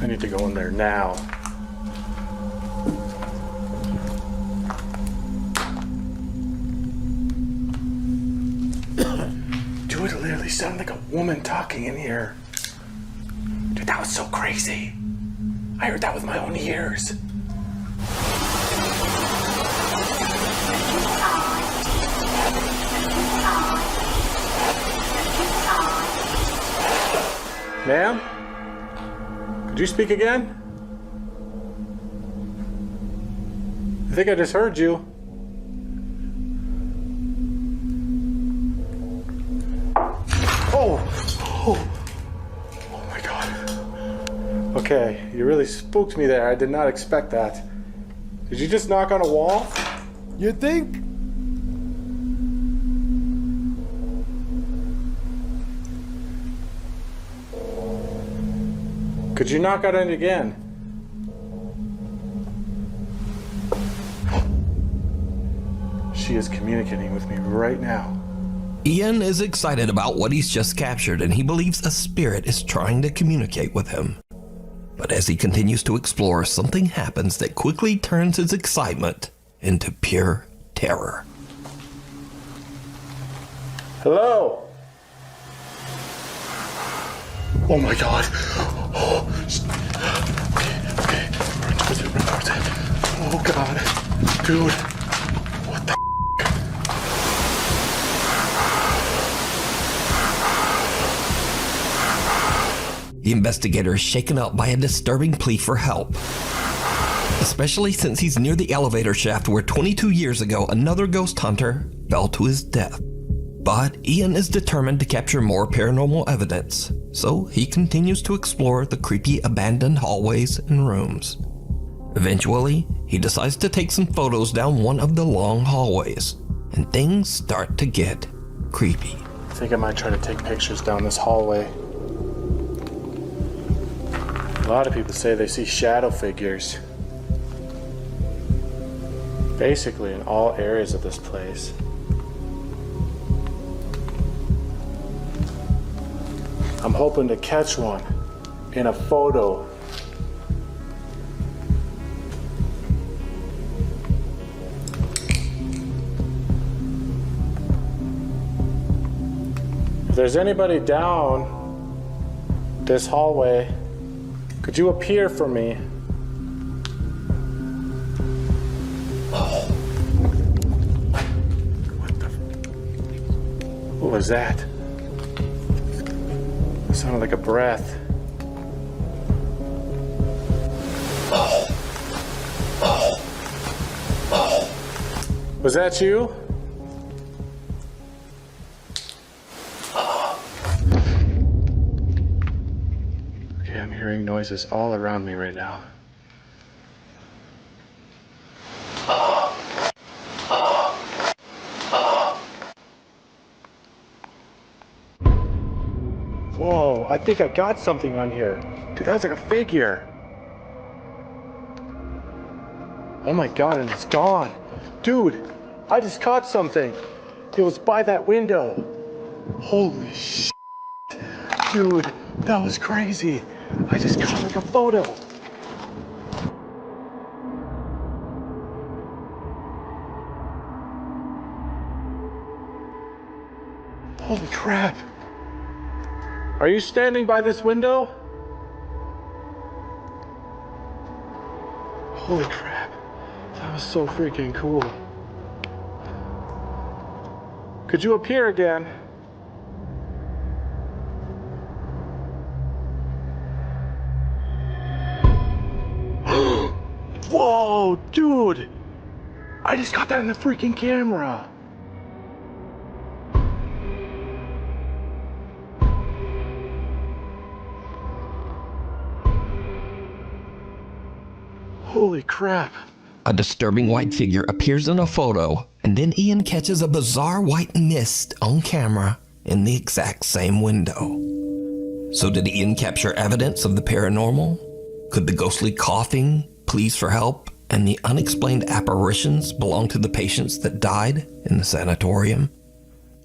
I need to go in there now. Dude, it literally sounded like a woman talking in here. Dude, that was so crazy. I heard that with my own ears. Ma'am? Could you speak again? I think I just heard you. Oh my god. Okay, you really spooked me there. I did not expect that. Did you just knock on a wall? You think? Could you knock on it again? She is communicating with me right now. Ian is excited about what he's just captured, and he believes a spirit is trying to communicate with him. But as he continues to explore, something happens that quickly turns his excitement into pure terror. Hello? Oh my god. Oh, okay. Run towards it. Oh god. Dude. What the The investigator is shaken up by a disturbing plea for help, especially since he's near the elevator shaft where 22 years ago another ghost hunter fell to his death. But Ian is determined to capture more paranormal evidence, so he continues to explore the creepy abandoned hallways and rooms. Eventually, he decides to take some photos down one of the long hallways, and things start to get creepy. I think I might try to take pictures down this hallway. A lot of people say they see shadow figures. Basically in all areas of this place. I'm hoping to catch one in a photo. If there's anybody down this hallway, could you appear for me? Oh. What was that? It sounded like a breath. Was that you? Okay, I'm hearing noises all around me right now. Whoa, I think I got something on here. Dude, that was like a figure. Oh my god, and it's gone. Dude, I just caught something. It was by that window. Holy shit. Dude, that was crazy. I just caught like a photo. Holy crap. Are you standing by this window? Holy crap. That was so freaking cool. Could you appear again? Whoa, dude! I just got that in the freaking camera. Holy crap. A disturbing white figure appears in a photo, and then Ian catches a bizarre white mist on camera in the exact same window. So did Ian capture evidence of the paranormal? Could the ghostly coughing, pleas for help, and the unexplained apparitions belong to the patients that died in the sanatorium?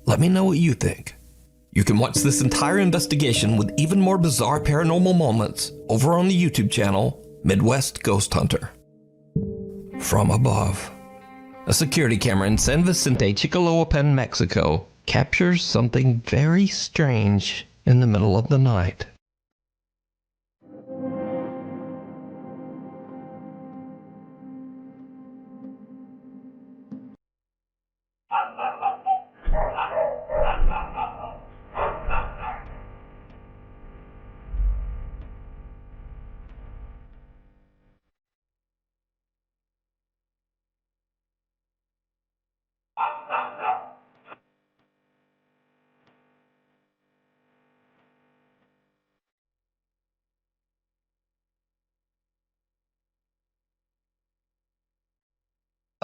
Let me know what you think. You can watch this entire investigation with even more bizarre paranormal moments over on the YouTube channel Midwest Ghost Hunter. From above, a security camera in San Vicente, Chicoloapan, Mexico, captures something very strange in the middle of the night.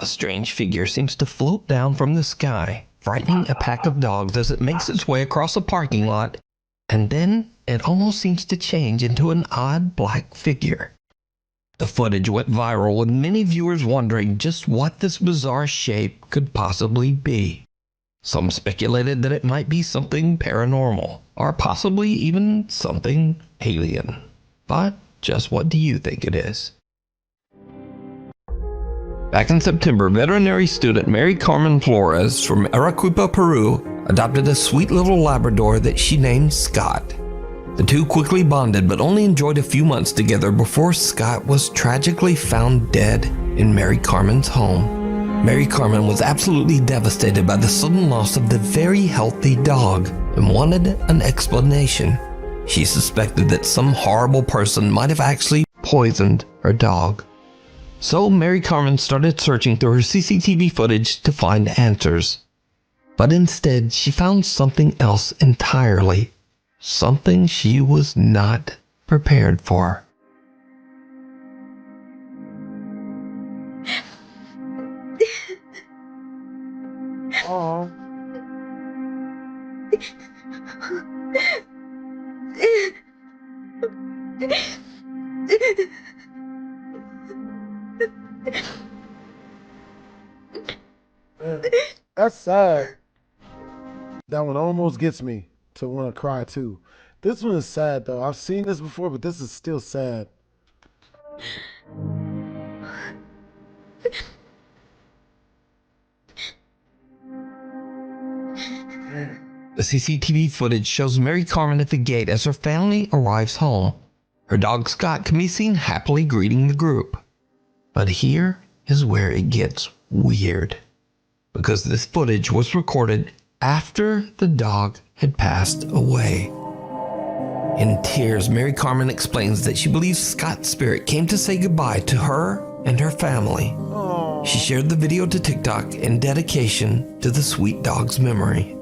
A strange figure seems to float down from the sky, frightening a pack of dogs as it makes its way across a parking lot, and then it almost seems to change into an odd black figure. The footage went viral with many viewers wondering just what this bizarre shape could possibly be. Some speculated that it might be something paranormal, or possibly even something alien. But just what do you think it is? Back in September, veterinary student Mary Carmen Flores from Arequipa, Peru, adopted a sweet little Labrador that she named Scott. The two quickly bonded but only enjoyed a few months together before Scott was tragically found dead in Mary Carmen's home. Mary Carmen was absolutely devastated by the sudden loss of the very healthy dog and wanted an explanation. She suspected that some horrible person might have actually poisoned her dog. So Mary Carmen started searching through her CCTV footage to find answers. But instead, she found something else entirely. Something she was not prepared for. Aww. That's sad. That one almost gets me to want to cry too. This one is sad though. I've seen this before, but this is still sad. The CCTV footage shows Mary Carmen at the gate as her family arrives home. Her dog Scott can be seen happily greeting the group. But here is where it gets weird, because this footage was recorded after the dog had passed away. In tears, Mary Carmen explains that she believes Scott's spirit came to say goodbye to her and her family. She shared the video to TikTok in dedication to the sweet dog's memory.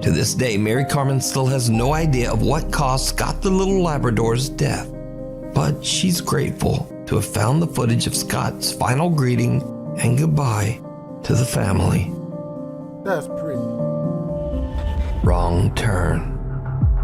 To this day, Mary Carmen still has no idea of what caused Scott the little Labrador's death, but she's grateful to have found the footage of Scott's final greeting and goodbye to the family. That's pretty. Wrong turn.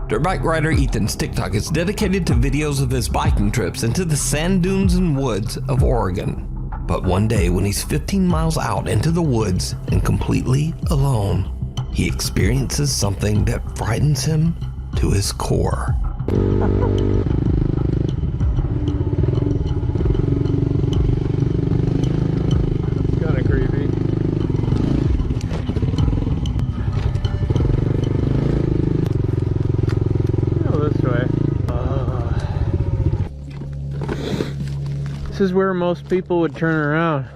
Dirt bike rider Ethan's TikTok is dedicated to videos of his biking trips into the sand dunes and woods of Oregon. But one day when he's 15 miles out into the woods and completely alone, he experiences something that frightens him to his core. Kind of creepy. Go this way. This is where most people would turn around.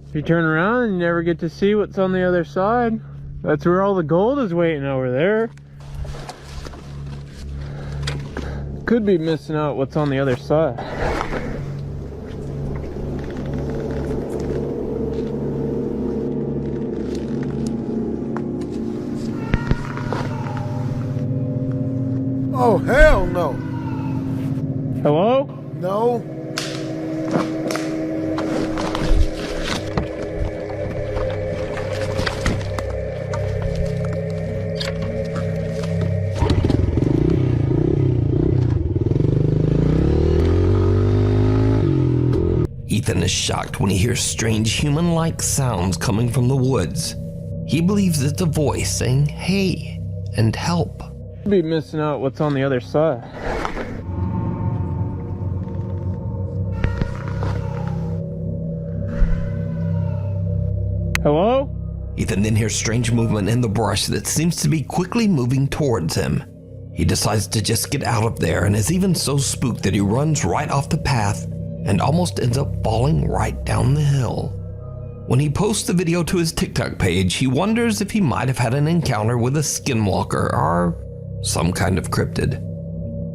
If you turn around, you never get to see what's on the other side. That's where all the gold is waiting over there. Could be missing out what's on the other side. Oh, hell no. Hello? No. Ethan is shocked when he hears strange human-like sounds coming from the woods. He believes it's a voice saying, "Hey," and "help." Be missing out what's on the other side. Hello? Ethan then hears strange movement in the brush that seems to be quickly moving towards him. He decides to just get out of there and is even so spooked that he runs right off the path and almost ends up falling right down the hill. When he posts the video to his TikTok page, he wonders if he might have had an encounter with a skinwalker or some kind of cryptid.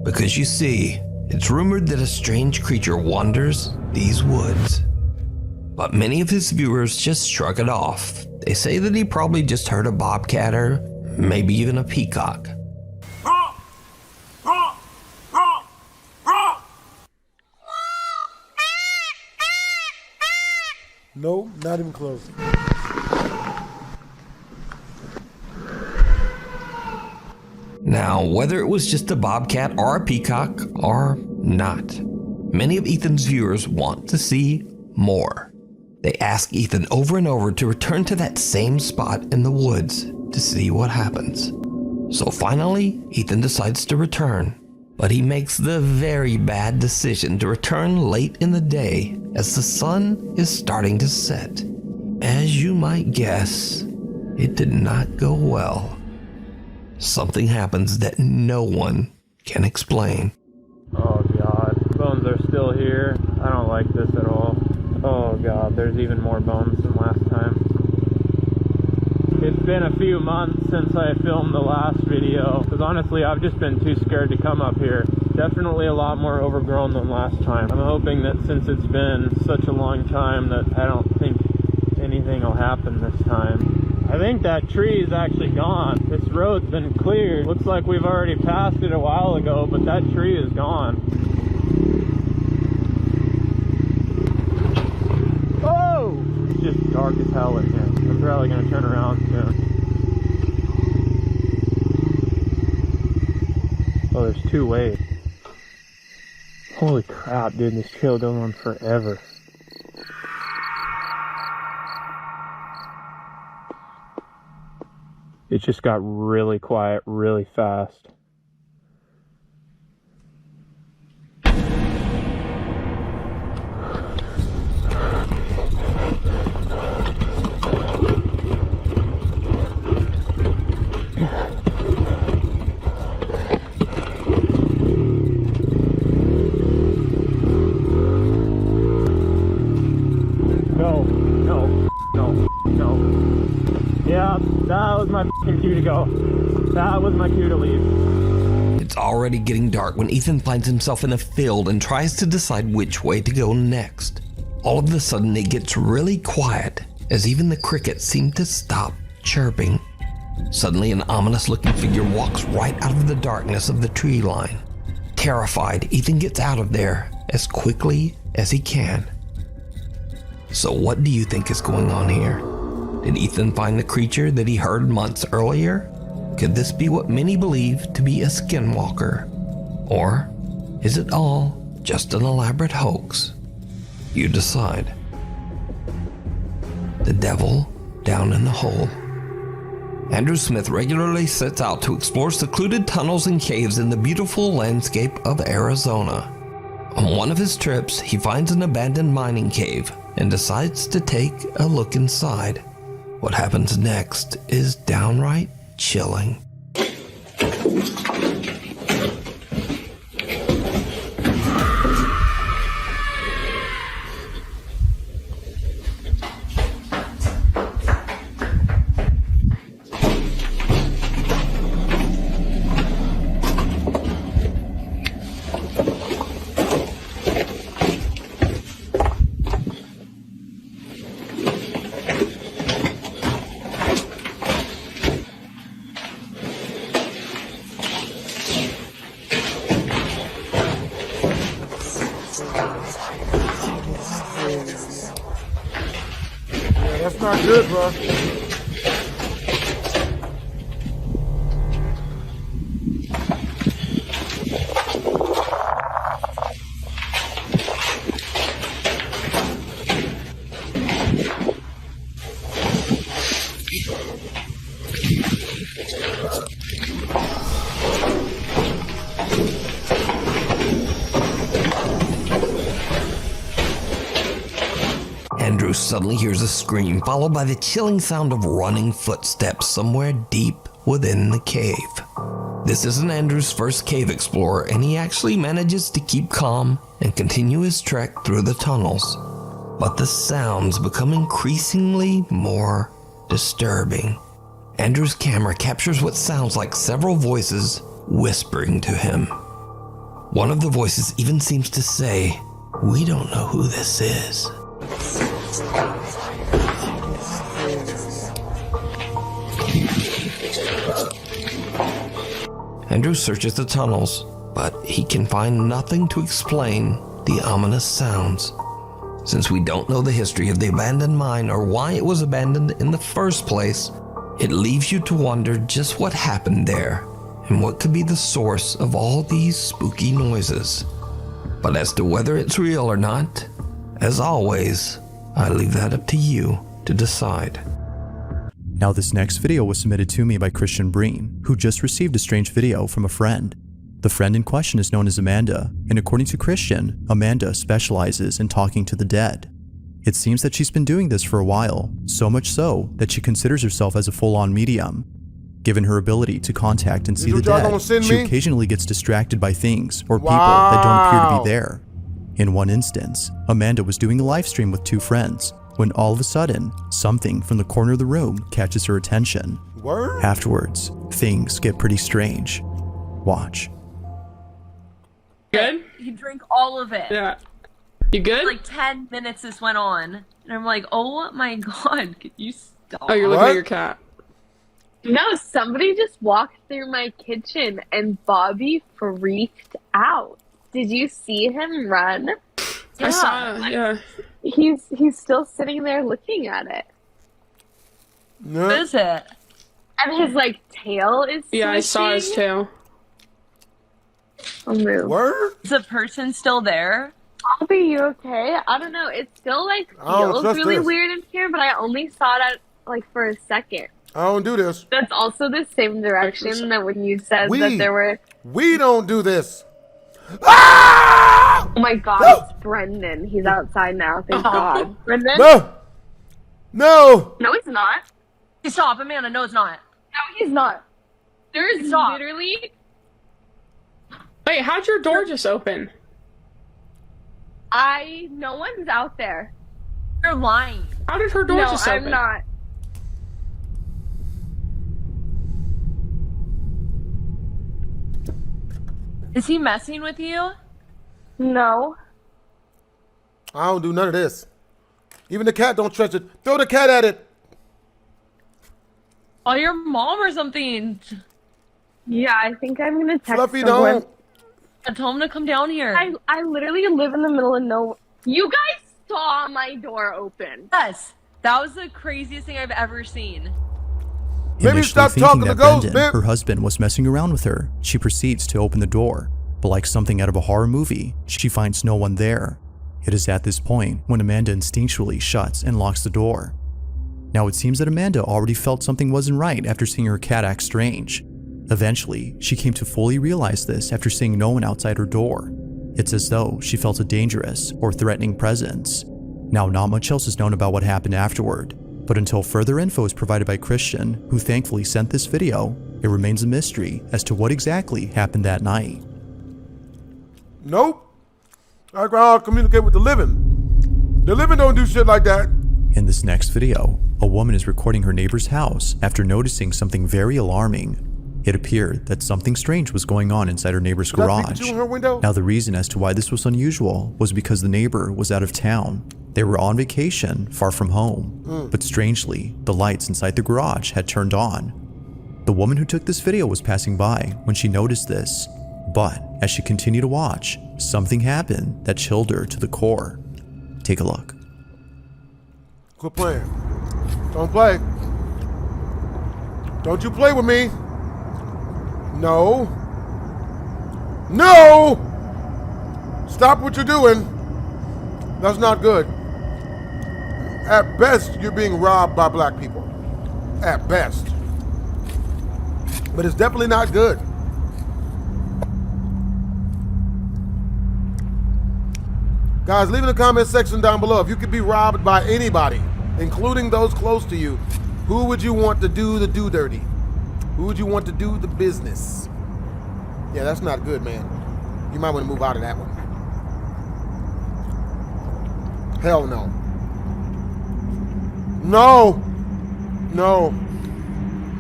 Because you see, it's rumored that a strange creature wanders these woods. But many of his viewers just shrug it off. They say that he probably just heard a bobcat or maybe even a peacock. No, not even close. Now, whether it was just a bobcat or a peacock or not, many of Ethan's viewers want to see more. They ask Ethan over and over to return to that same spot in the woods to see what happens. So finally, Ethan decides to return, but he makes the very bad decision to return late in the day as the sun is starting to set. As you might guess, it did not go well. Something happens that no one can explain. Oh God, bones are still here. I don't like this at all. Oh God, there's even more bones than last time. It's been a few months since I filmed the last video, because honestly I've just been too scared to come up here. Definitely a lot more overgrown than last time. I'm hoping that since it's been such a long time that I don't think anything will happen this time. I think that tree is actually gone. This road's been cleared. Looks like we've already passed it a while ago, but that tree is gone. Oh! It's just dark as hell in here. I'm probably gonna turn around soon. Oh, there's two ways. Holy crap, dude, this trail goes on forever. It just got really quiet really fast. Yeah, that was my f***ing cue to go. That was my cue to leave. It's already getting dark when Ethan finds himself in a field and tries to decide which way to go next. All of a sudden it gets really quiet as even the crickets seem to stop chirping. Suddenly an ominous looking figure walks right out of the darkness of the tree line. Terrified, Ethan gets out of there as quickly as he can. So what do you think is going on here? Did Ethan find the creature that he heard months earlier? Could this be what many believe to be a skinwalker? Or is it all just an elaborate hoax? You decide. The devil down in the hole. Andrew Smith regularly sets out to explore secluded tunnels and caves in the beautiful landscape of Arizona. On one of his trips, he finds an abandoned mining cave and decides to take a look inside. What happens next is downright chilling. Yeah, that's not good, bro. Andrew suddenly hears a scream, followed by the chilling sound of running footsteps somewhere deep within the cave. This isn't Andrew's first cave explorer, and he actually manages to keep calm and continue his trek through the tunnels. But the sounds become increasingly more disturbing. Andrew's camera captures what sounds like several voices whispering to him. One of the voices even seems to say, "We don't know who this is." Andrew searches the tunnels, but he can find nothing to explain the ominous sounds. Since we don't know the history of the abandoned mine or why it was abandoned in the first place, it leaves you to wonder just what happened there and what could be the source of all these spooky noises. But as to whether it's real or not, as always, I leave that up to you to decide. Now this next video was submitted to me by Christian Breen, who just received a strange video from a friend. The friend in question is known as Amanda, and according to Christian, Amanda specializes in talking to the dead. It seems that she's been doing this for a while, so much so that she considers herself as a full-on medium. Given her ability to contact and see the dead, she occasionally gets distracted by things or people that don't appear to be there. In one instance, Amanda was doing a live stream with two friends when all of a sudden, something from the corner of the room catches her attention. Word? Afterwards, things get pretty strange. Watch. Good? He drank all of it. Yeah. You good? For like 10 minutes this went on. And I'm like, oh my god, could you stop? Oh, you're looking at your cat. No, somebody just walked through my kitchen and Bobby freaked out. Did you see him run? I saw it, yeah. He's still sitting there looking at it. No. What is it? And his like tail is Yeah, I saw his swishing. tail. I'll move. Word? Is the person still there? Bobby, you okay? I don't know. It still like I don't feels trust really this. weird in here, but I only saw it like for a second. I don't do this. That's also the same direction that when you said that there were. We don't do this. Oh my god, it's Brendan. He's outside now, thank God. Brendan? No! No! No, he's not. Stop, Amanda. No, it's not. No, he's not. There's Stop. literally. Wait, how'd your door just open? No one's out there. You're lying. How did her door just open? I'm not. Is he messing with you? No. I don't do none of this. Even the cat don't trust it. Throw the cat at it. Oh, your mom or something. Yeah, I think I'm gonna text Fluffy, someone. don't. I told him to come down here. I literally live in the middle of nowhere. You guys saw my door open. Yes. That was the craziest thing I've ever seen. Maybe Initially stop thinking talking that to ghosts, Brendan, man. her husband, was messing around with her, she proceeds to open the door. But like something out of a horror movie, she finds no one there. It is at this point when Amanda instinctually shuts and locks the door. Now it seems that Amanda already felt something wasn't right after seeing her cat act strange. Eventually, she came to fully realize this after seeing no one outside her door. It's as though she felt a dangerous or threatening presence. Now, not much else is known about what happened afterward, but until further info is provided by Christian, who thankfully sent this video, it remains a mystery as to what exactly happened that night. Nope. I gotta communicate with the living. The living don't do shit like that. In this next video, a woman is recording her neighbor's house after noticing something very alarming. It appeared that something strange was going on inside her neighbor's Is that garage. Pikachu in her window? Now the reason as to why this was unusual was because the neighbor was out of town. They were on vacation, far from home. But strangely, the lights inside the garage had turned on. The woman who took this video was passing by when she noticed this. But as she continued to watch, something happened that chilled her to the core. Take a look. Quit playing. Don't play. Don't you play with me. No. No! Stop what you're doing. That's not good. At best, you're being robbed by black people. At best. But it's definitely not good. Guys, leave in the comment section down below. If you could be robbed by anybody, including those close to you, who would you want to do the do dirty? Who would you want to do the business? Yeah, that's not good, man. You might want to move out of that one. Hell no. No. No.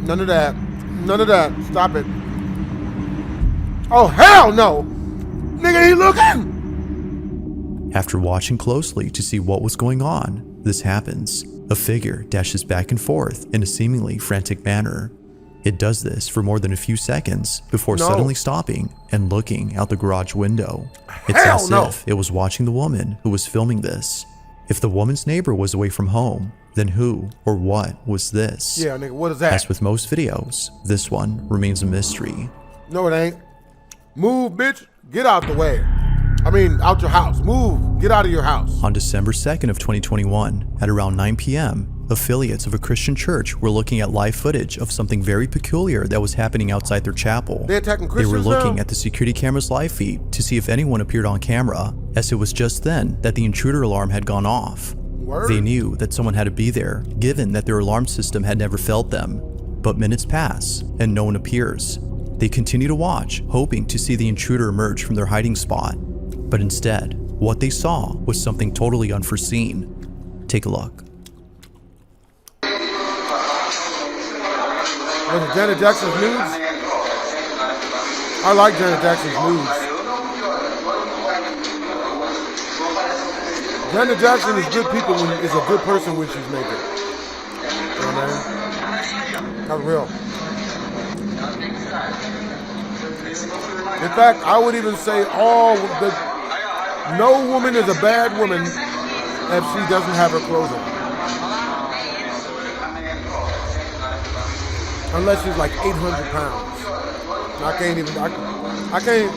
None of that. None of that. Stop it. Oh, hell no. Nigga, he looking. After watching closely to see what was going on, this happens. A figure dashes back and forth in a seemingly frantic manner. It does this for more than a few seconds before suddenly stopping and looking out the garage window. It's as if it was watching the woman who was filming this. If the woman's neighbor was away from home, then who or what was this? Yeah, nigga, what is that? As with most videos, this one remains a mystery. No, it ain't. Move, bitch. Get out the way. I mean, out your house. Move. Get out of your house. On December 2nd of 2021, at around 9 p.m., affiliates of a Christian church were looking at live footage of something very peculiar that was happening outside their chapel. They attacking Christians They were looking now? at the security camera's live feed to see if anyone appeared on camera, as it was just then that the intruder alarm had gone off. Word. They knew that someone had to be there, given that their alarm system had never failed them. But minutes pass, and no one appears. They continue to watch, hoping to see the intruder emerge from their hiding spot. But instead, what they saw was something totally unforeseen. Take a look. Was it Janet Jackson's nudes? I like Janet Jackson's nudes. Janet Jackson is good people when is a good person when she's naked. You know what I mean? That's real. In fact, I would even say no woman is a bad woman if she doesn't have her clothes on. Unless she's like 800 pounds.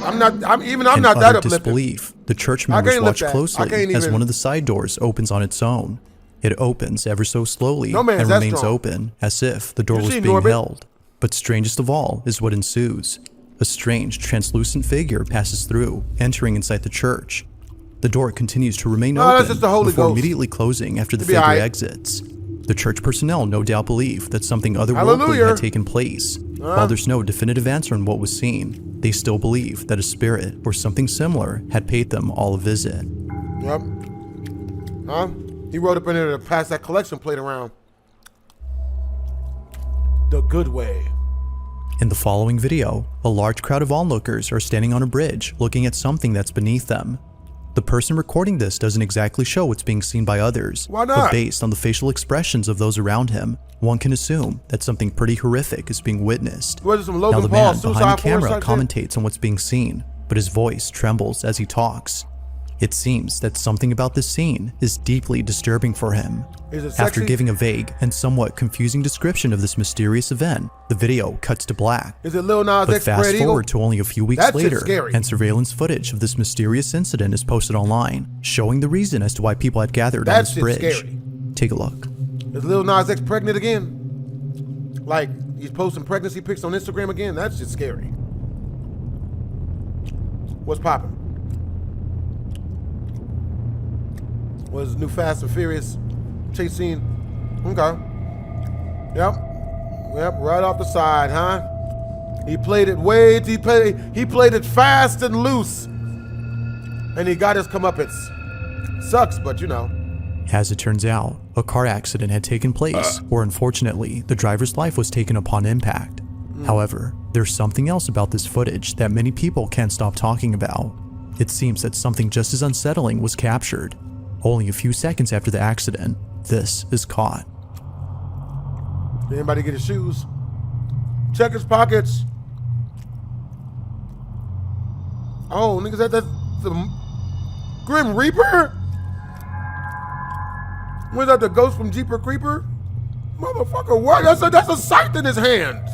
I'm not that uplifted. Disbelief, the church members watch closely as one of the side doors opens on its own. It opens ever so slowly and remains open, as if the door was being held. But strangest of all is what ensues. A strange, translucent figure passes through, entering inside the church. The door continues to remain open before immediately closing after the figure exits. The church personnel no doubt believe that something otherworldly had taken place. While there's no definitive answer on what was seen, they still believe that a spirit or something similar had paid them all a visit. Yep. Huh? He wrote up in there to pass that collection plate around. The good way. In the following video, a large crowd of onlookers are standing on a bridge looking at something that's beneath them. The person recording this doesn't exactly show what's being seen by others. Why not? But based on the facial expressions of those around him, one can assume that something pretty horrific is being witnessed. What is some Now Logan the Paul man behind the camera commentates on what's being seen, but his voice trembles as he talks. It seems that something about this scene is deeply disturbing for him. Is it After sexy? giving a vague and somewhat confusing description of this mysterious event, the video cuts to black. Is it Lil Nas But X fast Spread Eagle? forward to only a few weeks That shit's later, scary. and surveillance footage of this mysterious incident is posted online, showing the reason as to why people had gathered on That this shit's bridge. scary. Take a look. Is Lil Nas X pregnant again? Like, he's posting pregnancy pics on Instagram again? That's just scary. What's poppin'? Was new Fast and Furious chase scene? Okay. Yep, right off the side, huh? He played it he played it fast and loose. And he got his comeuppance. Sucks, but you know. As it turns out, a car accident had taken place, where unfortunately, the driver's life was taken upon impact. However, there's something else about this footage that many people can't stop talking about. It seems that something just as unsettling was captured. Only a few seconds after the accident, this is caught. Did anybody get his shoes? Check his pockets. Oh, niggas, The Grim Reaper? Was that the ghost from Jeeper Creeper? Motherfucker, what? That's a scythe in his hands.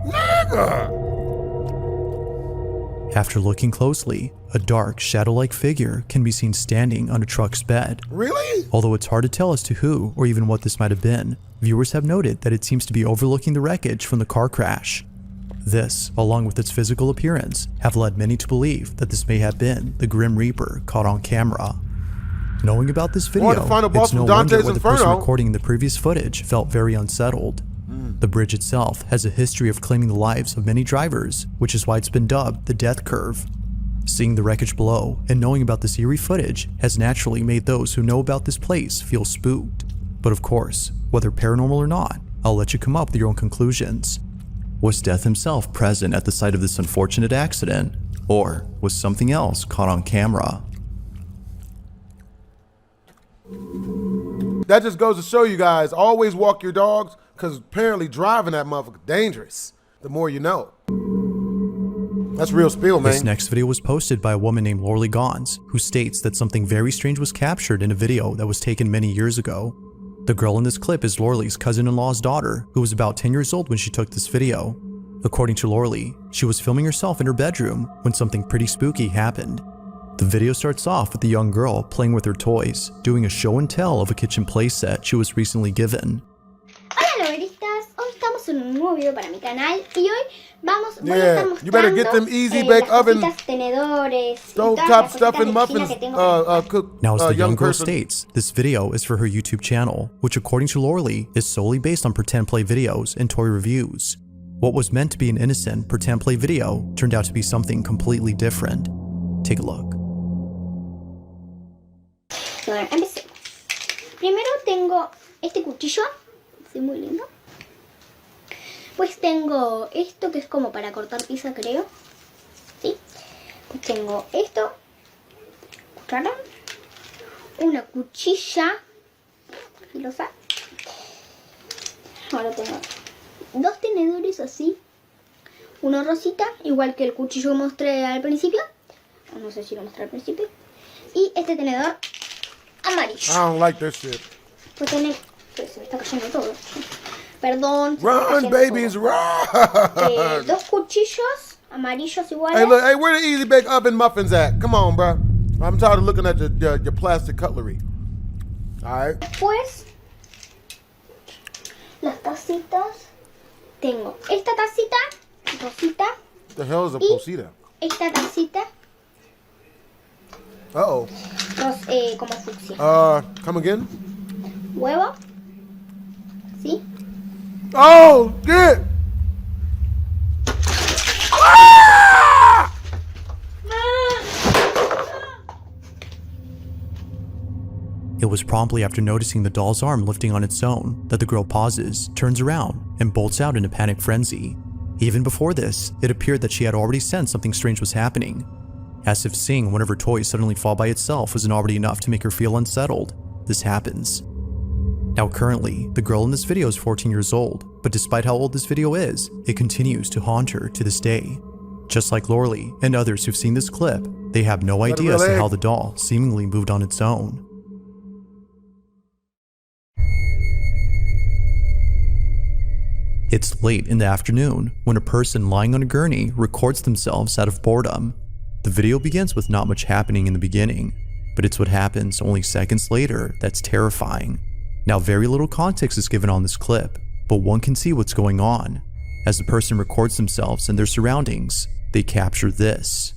Nigga! After looking closely, a dark, shadow-like figure can be seen standing on a truck's bed. Really? Although it's hard to tell as to who or even what this might have been, viewers have noted that it seems to be overlooking the wreckage from the car crash. This, along with its physical appearance, have led many to believe that this may have been the Grim Reaper caught on camera. Knowing about this video, it's no wonder why the person recording the previous footage felt very unsettled. The bridge itself has a history of claiming the lives of many drivers, which is why it's been dubbed the death curve. Seeing the wreckage below and knowing about this eerie footage has naturally made those who know about this place feel spooked. But of course, whether paranormal or not, I'll let you come up with your own conclusions. Was Death himself present at the site of this unfortunate accident, or was something else caught on camera? That just goes to show you guys, always walk your dogs, because apparently driving that motherfucker dangerous. The more you know. That's real spiel, man. This next video was posted by a woman named Lorley Gons, who states that something very strange was captured in a video that was taken many years ago. The girl in this clip is Lorley's cousin-in-law's daughter, who was about 10 years old when she took this video. According to Lorley, she was filming herself in her bedroom when something pretty spooky happened. The video starts off with the young girl playing with her toys, doing a show and tell of a kitchen playset she was recently given. Hola loberistas, hoy estamos en un nuevo video para mi canal y hoy voy a estar mostrando you better get them easy bake oven tenedores, stovetop stuffing muffins cook. Now as the young girl states, this video is for her YouTube channel, which according to Lorley is solely based on pretend play videos and toy reviews. What was meant to be an innocent pretend play video turned out to be something completely different. Take a look. Bueno, empecemos. Primero tengo este cuchillo, es muy lindo. Pues tengo esto que es como para cortar pizza, creo. ¿Sí? Pues tengo esto, cuchara, una cuchilla filosa. Ahora tengo dos tenedores así, uno rosita, igual que el cuchillo que mostré al principio. No sé si lo mostré al principio. Y este tenedor amarillo. I don't like this shit. Pues tiene... Se me está cayendo todo. Perdón. Run, babies, run! Dos cuchillos amarillos iguales. Hey, look, hey, where the easy bake oven muffins at? Come on, bro. I'm tired of looking at your plastic cutlery. All right. Después, las tacitas. Tengo esta tacita rosita. What the hell is a posita? Esta tacita. Uh-oh. Como fucsia. Come again? Huevo. ¿Sí? Oh, shit! It was promptly after noticing the doll's arm lifting on its own that the girl pauses, turns around, and bolts out in a panic frenzy. Even before this, it appeared that she had already sensed something strange was happening. As if seeing one of her toys suddenly fall by itself wasn't already enough to make her feel unsettled, this happens. Now currently, the girl in this video is 14 years old, but despite how old this video is, it continues to haunt her to this day. Just like Lorley and others who've seen this clip, they have no idea as to how the doll seemingly moved on its own. It's late in the afternoon when a person lying on a gurney records themselves out of boredom. The video begins with not much happening in the beginning, but it's what happens only seconds later that's terrifying. Now very little context is given on this clip, but one can see what's going on. As the person records themselves and their surroundings, they capture this.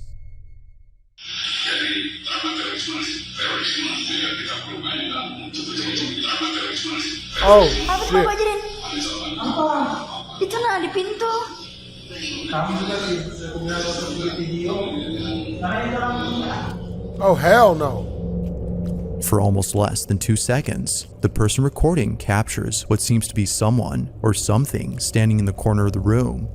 Oh, shit. Itu na di pintu. Oh, hell no. For almost less than 2 seconds, the person recording captures what seems to be someone or something standing in the corner of the room.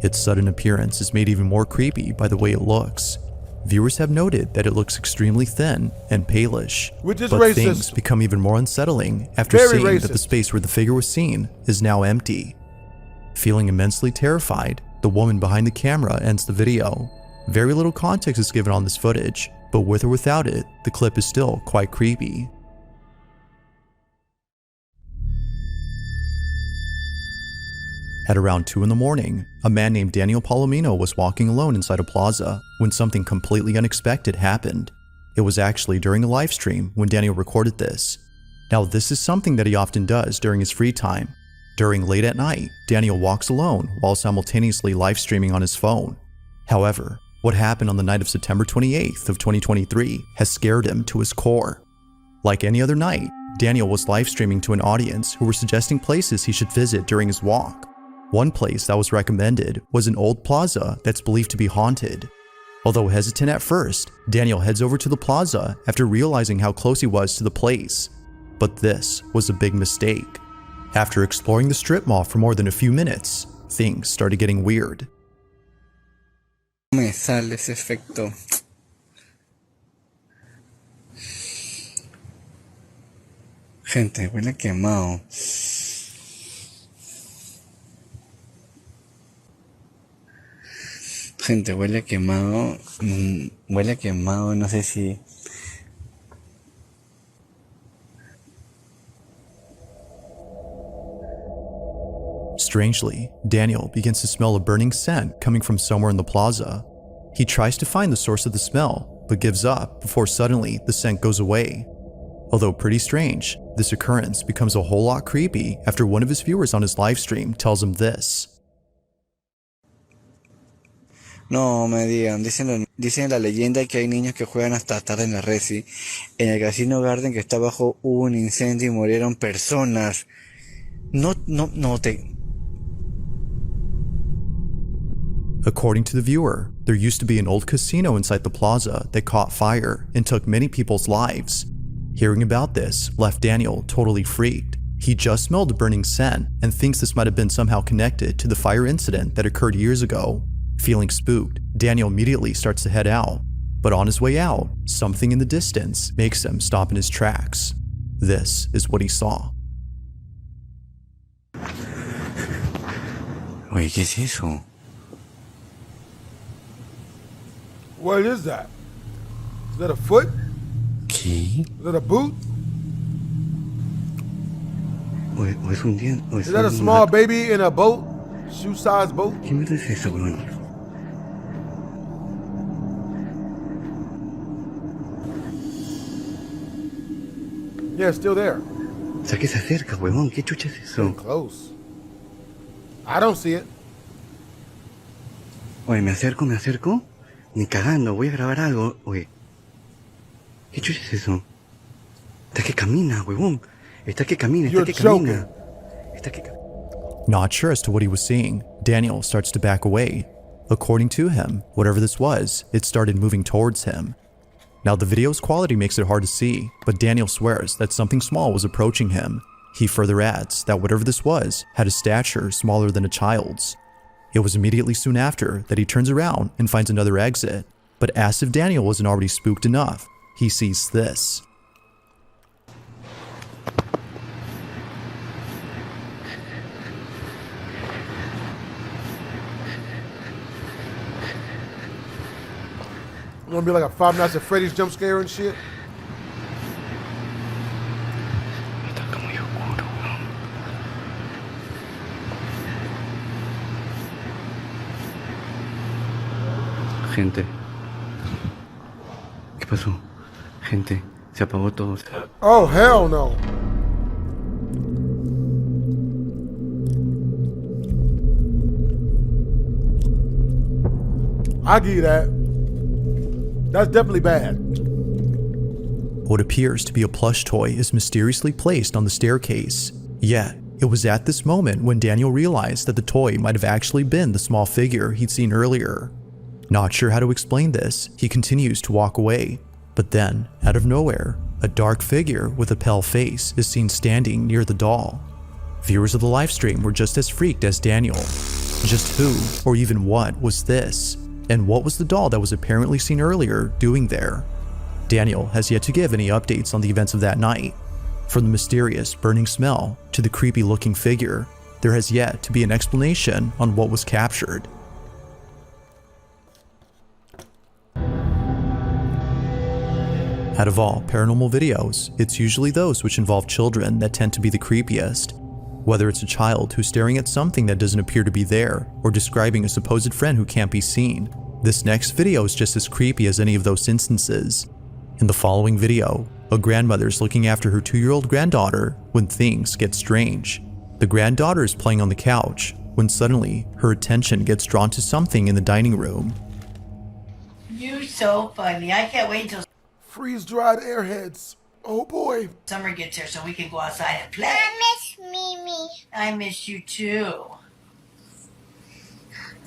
Its sudden appearance is made even more creepy by the way it looks. Viewers have noted that it looks extremely thin and palish, which is but racist. Things become even more unsettling after seeing that the space where the figure was seen is now empty. Feeling immensely terrified, the woman behind the camera ends the video. Very little context is given on this footage, but with or without it, the clip is still quite creepy. At around 2 in the morning, a man named Daniel Palomino was walking alone inside a plaza when something completely unexpected happened. It was actually during a live stream when Daniel recorded this. Now, this is something that he often does during his free time. During late at night, Daniel walks alone while simultaneously live streaming on his phone. However, what happened on the night of September 28th of 2023 has scared him to his core. Like any other night, Daniel was live streaming to an audience who were suggesting places he should visit during his walk. One place that was recommended was an old plaza that's believed to be haunted. Although hesitant at first, Daniel heads over to the plaza after realizing how close he was to the place. But this was a big mistake. After exploring the strip mall for more than a few minutes, things started getting weird. Me sale ese efecto. Gente, huele quemado. Gente, huele quemado. Huele quemado, no sé si... Strangely, Daniel begins to smell a burning scent coming from somewhere in the plaza. He tries to find the source of the smell, but gives up before suddenly the scent goes away. Although pretty strange, this occurrence becomes a whole lot creepy after one of his viewers on his livestream tells him this. No me digan, dicen la leyenda que hay niños que juegan hasta tarde en la Resi. En el Casino Garden que está abajo hubo un incendio y murieron personas. No te... According to the viewer, there used to be an old casino inside the plaza that caught fire and took many people's lives. Hearing about this left Daniel totally freaked. He just smelled a burning scent and thinks this might have been somehow connected to the fire incident that occurred years ago. Feeling spooked, Daniel immediately starts to head out. But on his way out, something in the distance makes him stop in his tracks. This is what he saw. Oye, ¿qué es eso? What is that? Is that a foot? ¿Qué? Is that a boot? ¿O es un diente? Is that a small baby in a boat? Shoe-sized boat? ¿Qué mierda es eso, weón? Yeah, it's still there. O sea, que se acerca, huevón. ¿Qué chucha es eso? Close. I don't see it. Oye, me acerco. Ni cagando, voy a grabar algo. Oye, ¿qué chucha es eso? Está que camina, huevón. Está que camina. Not sure as to what he was seeing, Daniel starts to back away. According to him, whatever this was, it started moving towards him. Now the video's quality makes it hard to see, but Daniel swears that something small was approaching him. He further adds that whatever this was had a stature smaller than a child's. It was immediately soon after that he turns around and finds another exit, but as if Daniel wasn't already spooked enough, he sees this. You wanna be like a Five Nights at Freddy's jump scare and shit? Gente. ¿Qué pasó? Gente, se apagó todo. Oh, hell no. I'll give you that. That's definitely bad. What appears to be a plush toy is mysteriously placed on the staircase. Yet, it was at this moment when Daniel realized that the toy might have actually been the small figure he'd seen earlier. Not sure how to explain this, he continues to walk away. But then, out of nowhere, a dark figure with a pale face is seen standing near the doll. Viewers of the livestream were just as freaked as Daniel. Just who, or even what, was this? And what was the doll that was apparently seen earlier doing there? Daniel has yet to give any updates on the events of that night. From the mysterious burning smell to the creepy looking figure, there has yet to be an explanation on what was captured. Out of all paranormal videos, it's usually those which involve children that tend to be the creepiest. Whether it's a child who's staring at something that doesn't appear to be there, or describing a supposed friend who can't be seen, this next video is just as creepy as any of those instances. In the following video, a grandmother is looking after her 2-year-old granddaughter when things get strange. The granddaughter is playing on the couch when suddenly her attention gets drawn to something in the dining room. You're so funny. I can't wait until Freeze-dried airheads. Oh boy. summer gets here so we can go outside and play. I miss Mimi. I miss you too.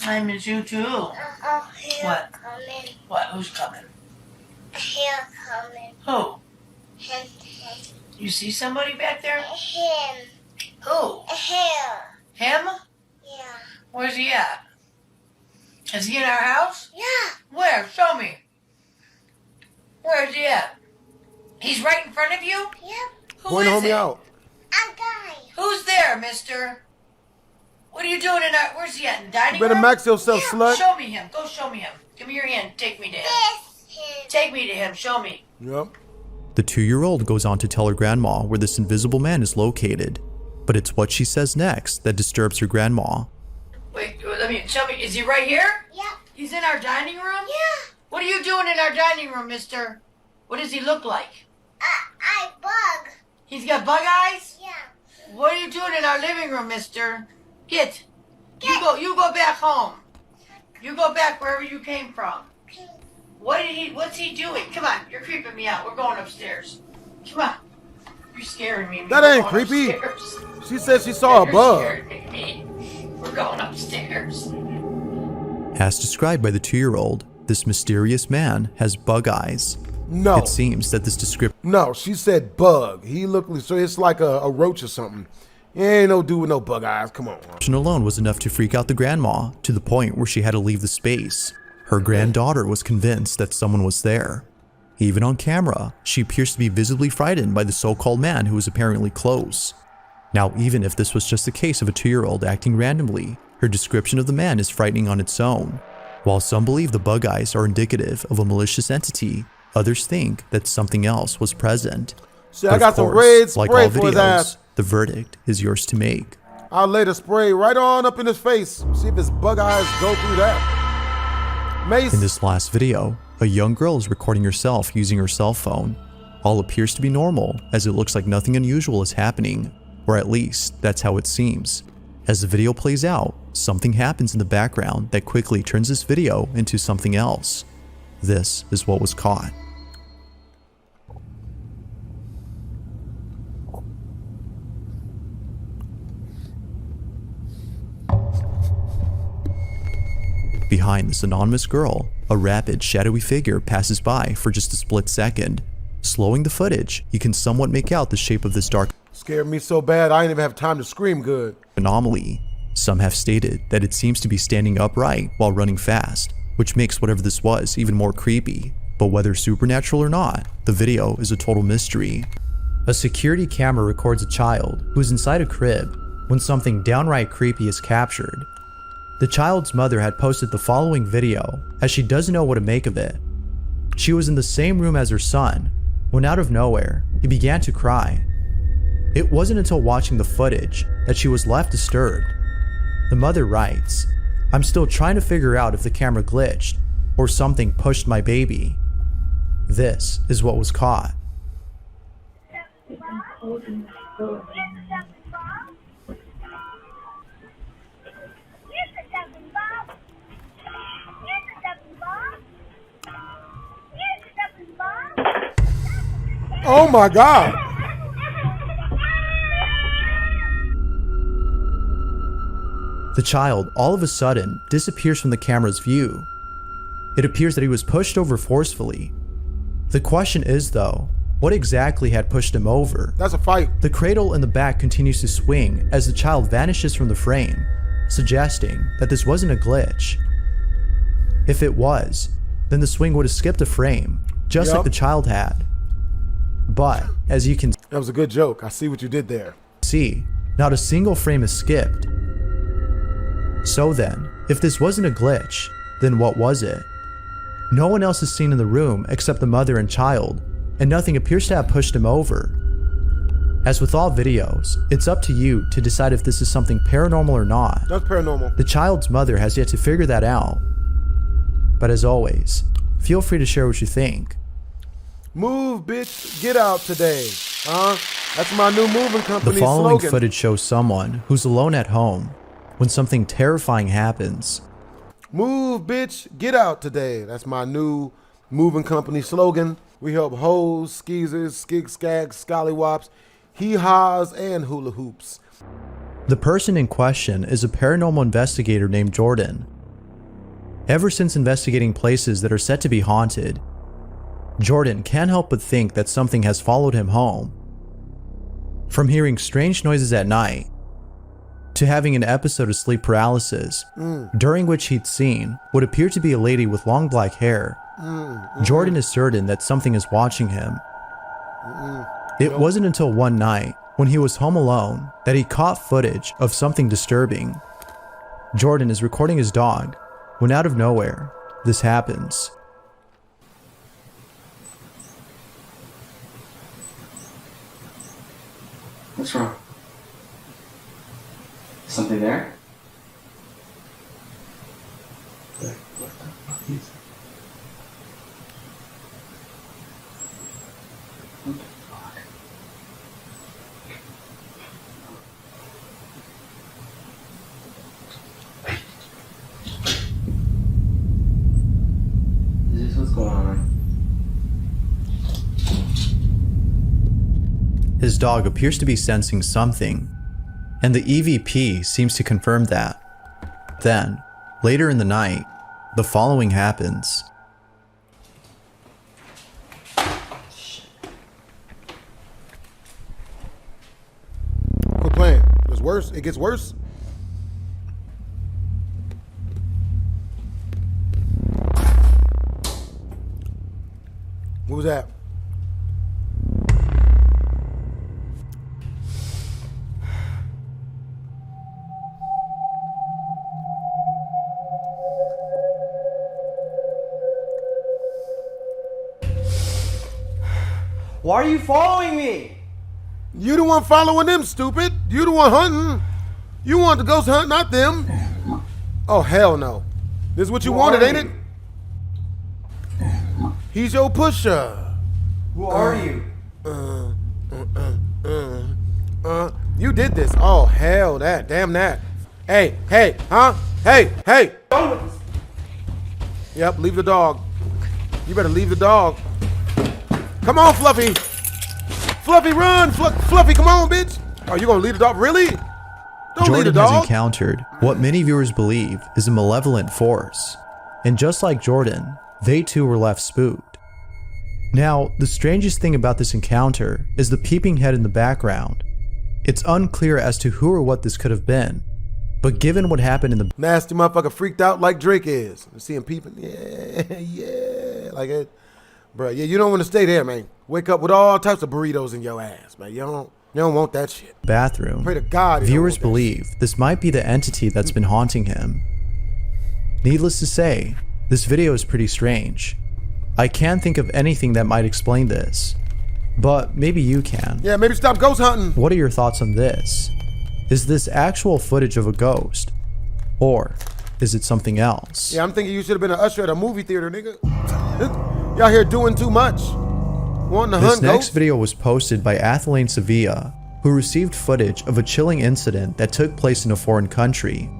I miss you too. What? Coming. What? Who's coming? Here coming. Who? Him. You see somebody back there? Him. Who? Here. Him? Yeah. Where's he at? Is he in our house? Yeah. Where? Show me. Where is he at? He's right in front of you? Yep. Who Point is homie it? out. A guy. Who's there, mister? What are you doing in our... Where's he at? In the dining You better room? max yourself, slut. Show me him. Go show me him. Give me your hand. Take me to him. Take me to him. Show me. Yep. The 2-year-old goes on to tell her grandma where this invisible man is located, but it's what she says next that disturbs her grandma. Wait, let me... Show me. Is he right here? Yep. He's in our dining room? Yeah. What are you doing in our dining room, mister? What does he look like? I bug. He's got bug eyes? Yeah. What are you doing in our living room, mister? Get. You go back home. You go back wherever you came from. What's he doing? Come on, you're creeping me out. We're going upstairs. Come on. You're scaring me. That We're ain't going creepy. upstairs. She said she saw a You're bug. scaring me. We're going upstairs. As described by the 2-year-old, this mysterious man has bug eyes. No. It seems that this description... No, she said bug. He looked, so it's like a roach or something. He ain't no dude with no bug eyes. Come on. alone was enough to freak out the grandma to the point where she had to leave the space. Her granddaughter was convinced that someone was there. Even on camera, she appears to be visibly frightened by the so-called man who was apparently close. Now, even if this was just a case of a 2-year-old acting randomly, her description of the man is frightening on its own. While some believe the bug eyes are indicative of a malicious entity, others think that something else was present. See, But I got of some course, red spray like all for his videos, ass. the verdict is yours to make. I'll lay the spray right on up in his face. See if his bug eyes go through that. Mace. In this last video, a young girl is recording herself using her cell phone. All appears to be normal, as it looks like nothing unusual is happening, or at least that's how it seems. As the video plays out, something happens in the background that quickly turns this video into something else. This is what was caught. Behind this anonymous girl, a rapid, shadowy figure passes by for just a split second. Slowing the footage, you can somewhat make out the shape of this dark Scared me so bad I didn't even have time to scream good. anomaly. Some have stated that it seems to be standing upright while running fast, which makes whatever this was even more creepy. But whether supernatural or not, the video is a total mystery. A security camera records a child who is inside a crib when something downright creepy is captured. The child's mother had posted the following video, as she doesn't know what to make of it. She was in the same room as her son, when out of nowhere, he began to cry. It wasn't until watching the footage that she was left disturbed. The mother writes, "I'm still trying to figure out if the camera glitched, or something pushed my baby." This is what was caught. Oh my God. The child, all of a sudden, disappears from the camera's view. It appears that he was pushed over forcefully. The question is, though, what exactly had pushed him over? That's a fight. The cradle in the back continues to swing as the child vanishes from the frame, suggesting that this wasn't a glitch. If it was, then the swing would have skipped a frame, just like the child had. But, as you can That was a good joke. I see what you did there. see, not a single frame is skipped. So then, if this wasn't a glitch, then what was it? No one else is seen in the room except the mother and child, and nothing appears to have pushed him over. As with all videos, it's up to you to decide if this is something paranormal or not. That's paranormal. The child's mother has yet to figure that out. But as always, feel free to share what you think. Move, bitch, get out today. That's my new moving company The following slogan. footage shows someone who's alone at home when something terrifying happens. Move, bitch, get out today. That's my new moving company slogan. We help hoes, skeezers, skig skags, scallywops, hee-haws, and hula hoops. The person in question is a paranormal investigator named Jordan. Ever since investigating places that are said to be haunted, Jordan can't help but think that something has followed him home. From hearing strange noises at night, to having an episode of sleep paralysis, during which he'd seen what appeared to be a lady with long black hair, Jordan is certain that something is watching him. It wasn't until one night, when he was home alone, that he caught footage of something disturbing. Jordan is recording his dog, when out of nowhere, this happens. What's wrong? Something there? What the fuck is it? What the fuck? Is this what's going on? His dog appears to be sensing something, and the EVP seems to confirm that. Then, later in the night, the following happens. Quit playing. It's worse. It gets worse. What was that? Why are you following me? You the one following them, stupid. You the one hunting. You want the ghost hunt, not them. Oh, hell no. This is what you wanted, ain't it? He's your pusher. Who are you? You did this. Oh, hell that. Damn that. Hey, hey, huh? Hey, hey. Yep, leave the dog. You better leave the dog. Come on, Fluffy. Fluffy, run. Fluffy, come on, bitch. Oh, you gonna leave the dog? Really? Don't leave the Jordan has dog. encountered what many viewers believe is a malevolent force. And just like Jordan, they too were left spooked. Now, the strangest thing about this encounter is the peeping head in the background. It's unclear as to who or what this could have been, but given what happened in the Nasty motherfucker freaked out like Drake is. You see him peeping? Yeah, yeah. Like it. Bruh, yeah, you don't want to stay there, man. Wake up with all types of burritos in your ass, man. You don't want that shit. bathroom, Pray to God. viewers believe this might be the entity that's been haunting him. Needless to say, this video is pretty strange. I can't think of anything that might explain this, but maybe you can. Yeah, maybe stop ghost hunting. What are your thoughts on this? Is this actual footage of a ghost? Or is it something else? Yeah, I'm thinking you should have been an usher at a movie theater, nigga. Y'all here doing too much. Wanting to This hunt next ghosts? video was posted by Athelane Sevilla, who received footage of a chilling incident that took place in a foreign country.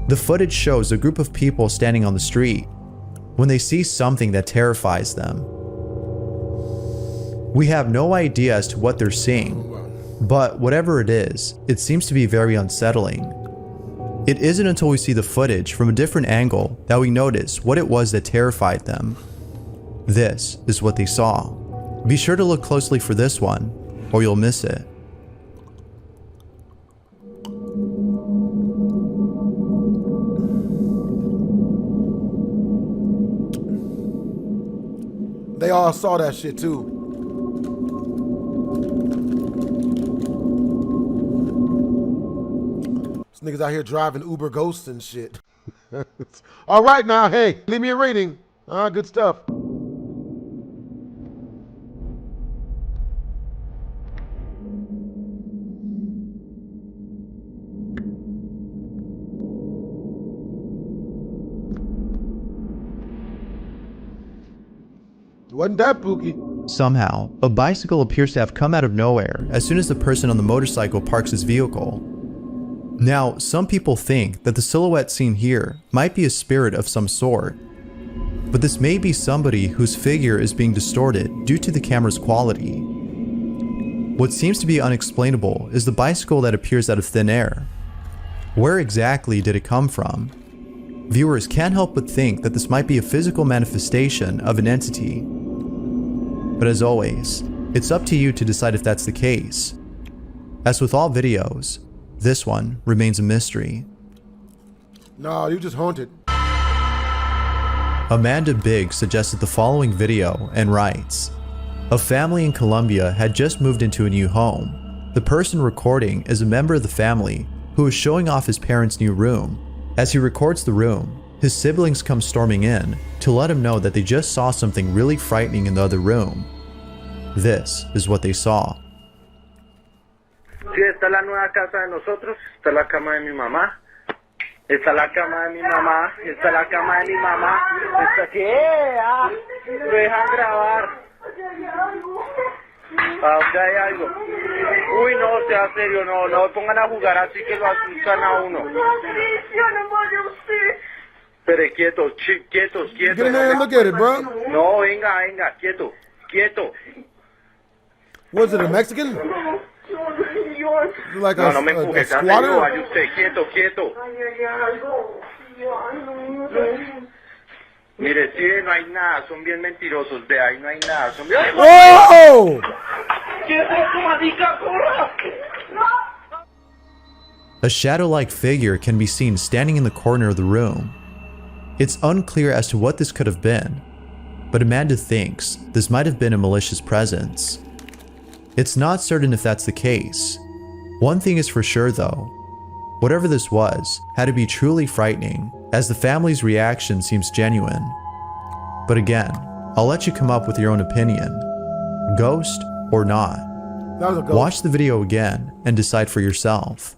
The footage shows a group of people standing on the street when they see something that terrifies them. We have no idea as to what they're seeing, but whatever it is, it seems to be very unsettling. It isn't until we see the footage from a different angle that we notice what it was that terrified them. This is what they saw. Be sure to look closely for this one, or you'll miss it. They all saw that shit too. These niggas out here driving Uber ghosts and shit. All right now, hey, leave me a rating. Good stuff. Wasn't that spooky? Somehow, a bicycle appears to have come out of nowhere as soon as the person on the motorcycle parks his vehicle. Now, some people think that the silhouette seen here might be a spirit of some sort, but this may be somebody whose figure is being distorted due to the camera's quality. What seems to be unexplainable is the bicycle that appears out of thin air. Where exactly did it come from? Viewers can't help but think that this might be a physical manifestation of an entity. But as always, it's up to you to decide if that's the case. As with all videos, this one remains a mystery. No, you just haunted. Amanda Biggs suggested the following video and writes, "A family in Colombia had just moved into a new home. The person recording is a member of the family who is showing off his parents' new room. As he records the room, his siblings come storming in to let him know that they just saw something really frightening in the other room. This is what they saw." Sí, esta es la nueva casa de nosotros, esta es la cama de mi mamá, esta es la cama de mi mamá, esta es la cama de mi mamá, esta que lo dejan grabar. ¿Dónde hay algo? Uy, no, sea serio, no pongan a jugar así que lo asustan a uno. Pero quietos, quietos. Get in there and look at it, bro. No, venga, quieto. Was it a Mexican? Like no me empuje, a squatter? Vaya usted, quieto. Mire, sí, no hay nada, son bien mentirosos, de ahí no hay nada, son bien... ¡Oh! ¿Qué es eso, marica, corra? A shadow-like figure can be seen standing in the corner of the room. It's unclear as to what this could have been, but Amanda thinks this might have been a malicious presence. It's not certain if that's the case. One thing is for sure though, whatever this was had to be truly frightening, as the family's reaction seems genuine. But again, I'll let you come up with your own opinion. Ghost or not. That was a ghost. Watch the video again and decide for yourself.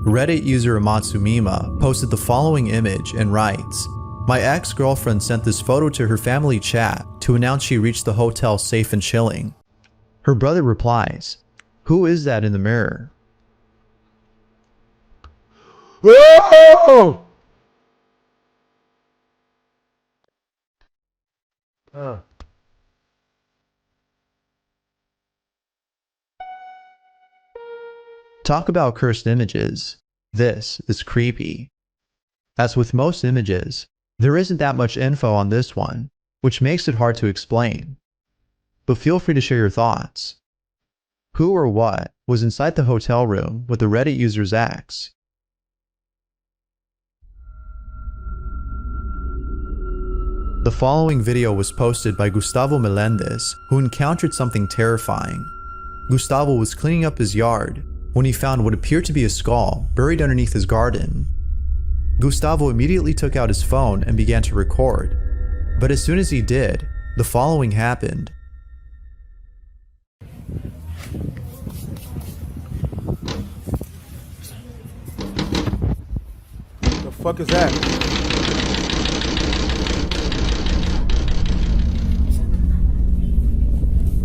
Reddit user Amatsumima posted the following image and writes, "My ex-girlfriend sent this photo to her family chat to announce she reached the hotel safe and chilling." Her brother replies, "Who is that in the mirror?" Oh! Talk about cursed images. This is creepy. As with most images, there isn't that much info on this one, which makes it hard to explain. But feel free to share your thoughts. Who or what was inside the hotel room with the Reddit user's ex? The following video was posted by Gustavo Melendez, who encountered something terrifying. Gustavo was cleaning up his yard when he found what appeared to be a skull buried underneath his garden. Gustavo immediately took out his phone and began to record, but as soon as he did, the following happened. The fuck is that?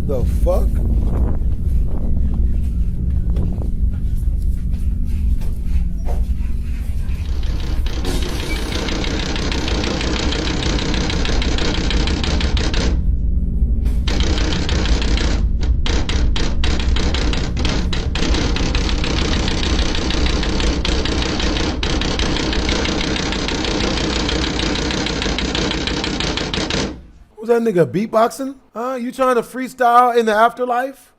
The fuck? Was that nigga beatboxing? Huh? You trying to freestyle in the afterlife?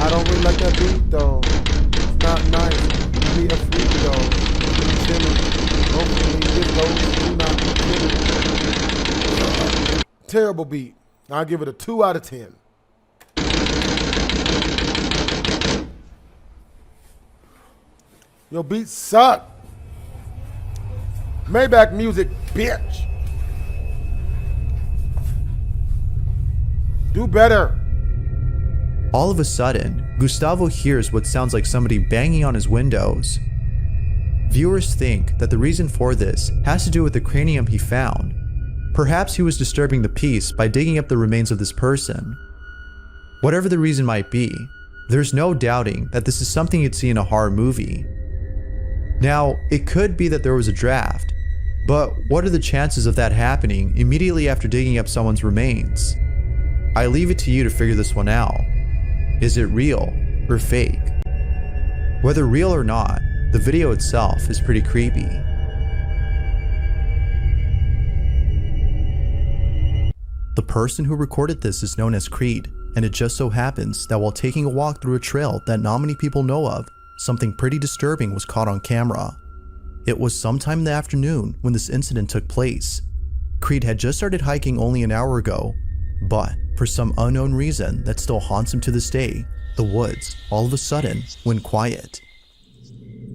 I don't really like that beat though. It's not nice. Be a freak though. Hopefully this goes do not be terrible beat. I'll give it a 2 out of 10. Your beats suck. Maybach music, bitch. Do better. All of a sudden, Gustavo hears what sounds like somebody banging on his windows. Viewers think that the reason for this has to do with the cranium he found. Perhaps he was disturbing the peace by digging up the remains of this person. Whatever the reason might be, there's no doubting that this is something you'd see in a horror movie. Now, it could be that there was a draft, but what are the chances of that happening immediately after digging up someone's remains? I leave it to you to figure this one out. Is it real or fake? Whether real or not, the video itself is pretty creepy. The person who recorded this is known as Creed, and it just so happens that while taking a walk through a trail that not many people know of, something pretty disturbing was caught on camera. It was sometime in the afternoon when this incident took place. Creed had just started hiking only an hour ago, but for some unknown reason that still haunts him to this day, the woods all of a sudden went quiet.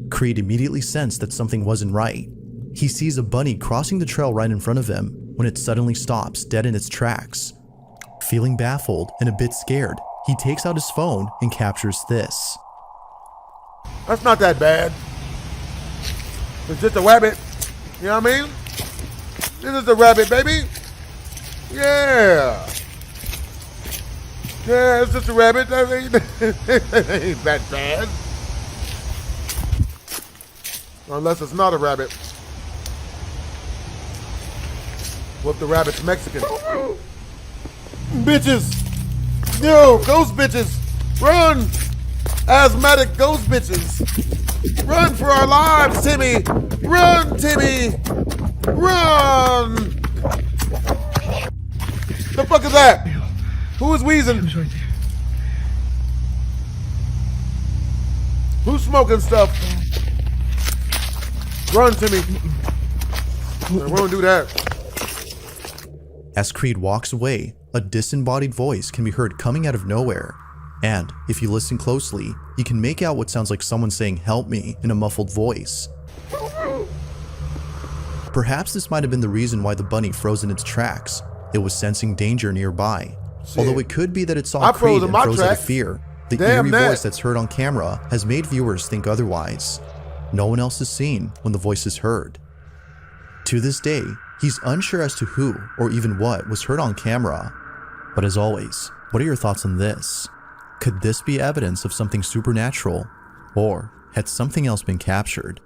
Creed immediately sensed that something wasn't right. He sees a bunny crossing the trail right in front of him when it suddenly stops dead in its tracks. Feeling baffled and a bit scared, he takes out his phone and captures this. That's not that bad. It's just a rabbit. You know what I mean? This is a rabbit, baby. Yeah. Yeah, it's just a rabbit. That ain't that bad. Unless it's not a rabbit. What if the rabbit's Mexican? Bitches! Yo, ghost bitches! Run! Asthmatic ghost bitches! Run for our lives, Timmy! Run, Timmy! Run! The fuck is that? Who is wheezing? Who's smoking stuff? Run, Timmy! We won't do that. As Creed walks away, a disembodied voice can be heard coming out of nowhere. And if you listen closely, you can make out what sounds like someone saying "help me" in a muffled voice. Perhaps this might have been the reason why the bunny froze in its tracks. It was sensing danger nearby. Although it could be that it saw Creed and froze out of fear. The eerie voice that's heard on camera has made viewers think otherwise. No one else is seen when the voice is heard. To this day, he's unsure as to who or even what was heard on camera. But as always, what are your thoughts on this? Could this be evidence of something supernatural? Or had something else been captured?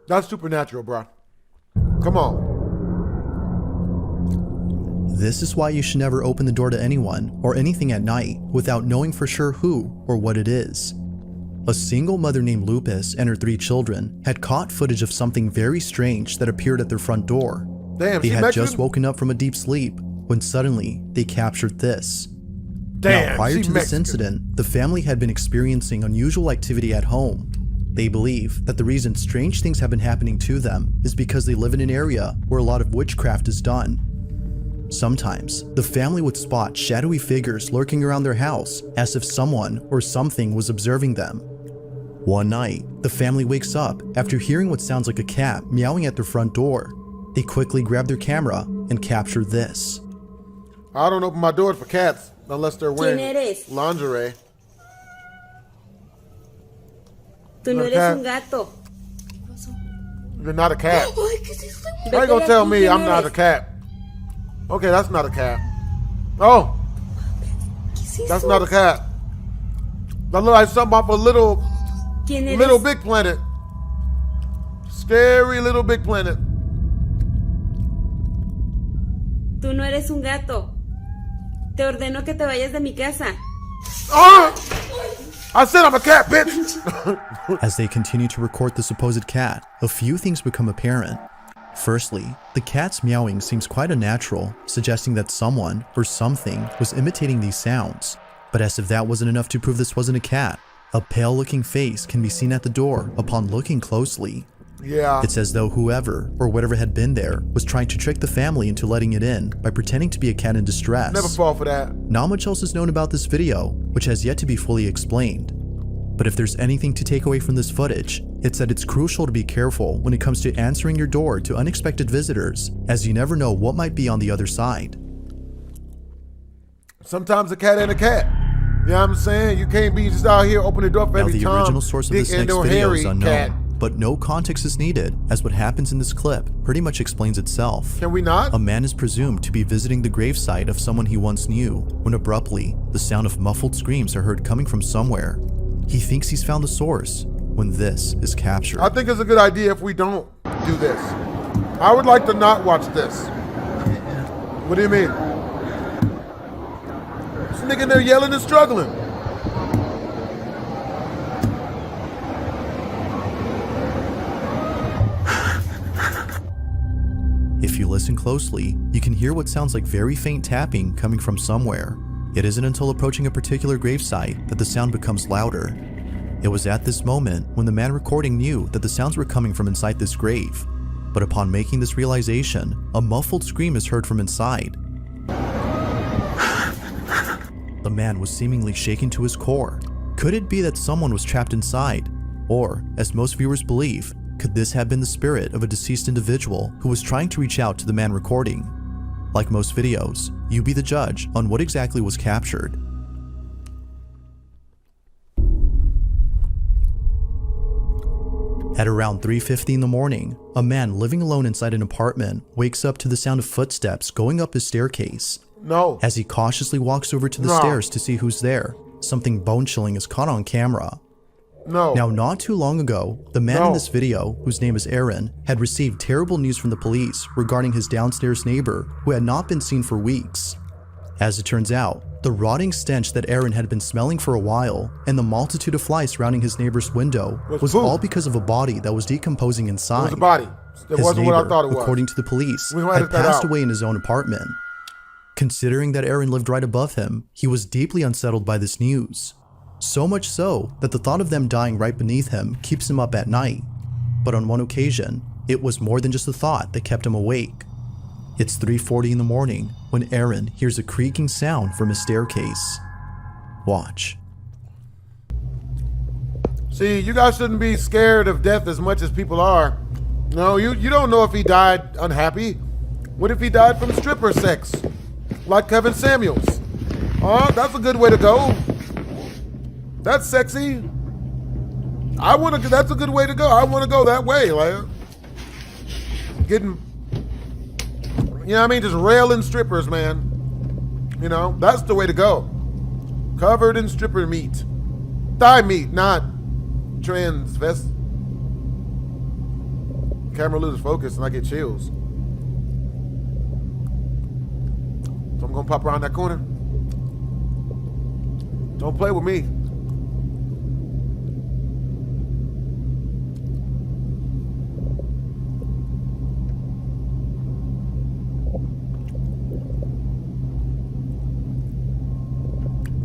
That's supernatural, bro. Come on. This is why you should never open the door to anyone or anything at night without knowing for sure who or what it is. A single mother named Lupus and her 3 children had caught footage of something very strange that appeared at their front door. Damn, they had just woken up from a deep sleep when suddenly they captured this. Damn, now, prior to this incident, the family had been experiencing unusual activity at home. They believe that the reason strange things have been happening to them is because they live in an area where a lot of witchcraft is done. Sometimes, the family would spot shadowy figures lurking around their house as if someone or something was observing them. One night, the family wakes up after hearing what sounds like a cat meowing at their front door. They quickly grab their camera and capture this. I don't open my doors for cats unless they're wearing lingerie. Tú no eres un gato. You're not a cat. How you gonna tell me I'm not a cat? Okay, that's not a cat. Oh, that's not a cat. That looks like something off a Little Big Planet. Scary Little Big Planet. Tú no eres un gato. Te ordeno que te vayas de mi casa. I said I'm a cat, bitch! As they continue to record the supposed cat, a few things become apparent. Firstly, the cat's meowing seems quite unnatural, suggesting that someone or something was imitating these sounds. But as if that wasn't enough to prove this wasn't a cat, a pale-looking face can be seen at the door upon looking closely. Yeah. It's as though whoever or whatever had been there was trying to trick the family into letting it in by pretending to be a cat in distress. Never fall for that. Not much else is known about this video, which has yet to be fully explained. But if there's anything to take away from this footage, It said it's crucial to be careful when it comes to answering your door to unexpected visitors, as you never know what might be on the other side. Sometimes a cat ain't a cat. You know what I'm saying? You can't be just out here opening the door for every time. Now, the original source of this Dick next and video Harry is unknown, cat. but no context is needed, as what happens in this clip pretty much explains itself. Can we not? A man is presumed to be visiting the gravesite of someone he once knew, when abruptly, the sound of muffled screams are heard coming from somewhere. He thinks he's found the source, when this is captured. I think it's a good idea if we don't do this. I would like to not watch this. What do you mean? This nigga in there yelling and struggling. If you listen closely, you can hear what sounds like very faint tapping coming from somewhere. It isn't until approaching a particular gravesite that the sound becomes louder. It was at this moment when the man recording knew that the sounds were coming from inside this grave. But upon making this realization, a muffled scream is heard from inside. The man was seemingly shaken to his core. Could it be that someone was trapped inside? Or, as most viewers believe, could this have been the spirit of a deceased individual who was trying to reach out to the man recording? Like most videos, you be the judge on what exactly was captured. At around 3:50 in the morning, a man living alone inside an apartment wakes up to the sound of footsteps going up his staircase. No. As he cautiously walks over to the stairs to see who's there, something bone-chilling is caught on camera. No. Now, not too long ago, the man in this video, whose name is Aaron, had received terrible news from the police regarding his downstairs neighbor, who had not been seen for weeks. As it turns out, the rotting stench that Aaron had been smelling for a while, and the multitude of flies surrounding his neighbor's window, was all because of a body that was decomposing inside. It was a body. It His wasn't neighbor, what I thought it was. according to the police, We gonna had edit that passed out. away in his own apartment. Considering that Aaron lived right above him, he was deeply unsettled by this news. So much so that the thought of them dying right beneath him keeps him up at night. But on one occasion, it was more than just a thought that kept him awake. It's 3:40 in the morning when Aaron hears a creaking sound from his staircase. Watch. See, you guys shouldn't be scared of death as much as people are. No, you don't know if he died unhappy. What if he died from stripper sex? Like Kevin Samuels. Oh, that's a good way to go. That's sexy. That's a good way to go. I want to go that way. Like, getting, you know what I mean? Just railing strippers, man. You know, that's the way to go. Covered in stripper meat. Thigh meat, not transvest. Camera loses focus and I get chills. So I'm gonna pop around that corner. Don't play with me.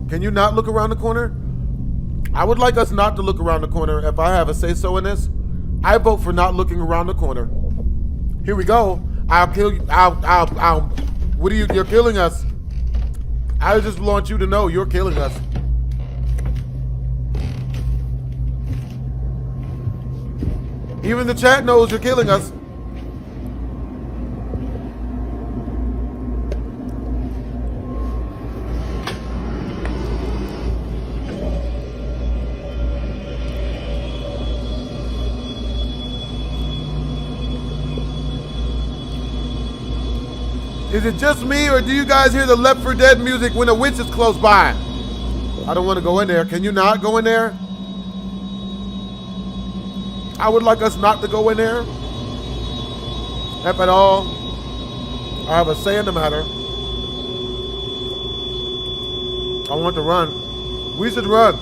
Can you not look around the corner? I would like us not to look around the corner if I have a say-so in this. I vote for not looking around the corner. Here we go. I'll kill you. What are you? You're killing us. I just want you to know you're killing us. Even the chat knows you're killing us. Is it just me, or do you guys hear the Left 4 Dead music when a witch is close by? I don't want to go in there. Can you not go in there? I would like us not to go in there. If at all. I have a say in the matter. I want to run. We should run.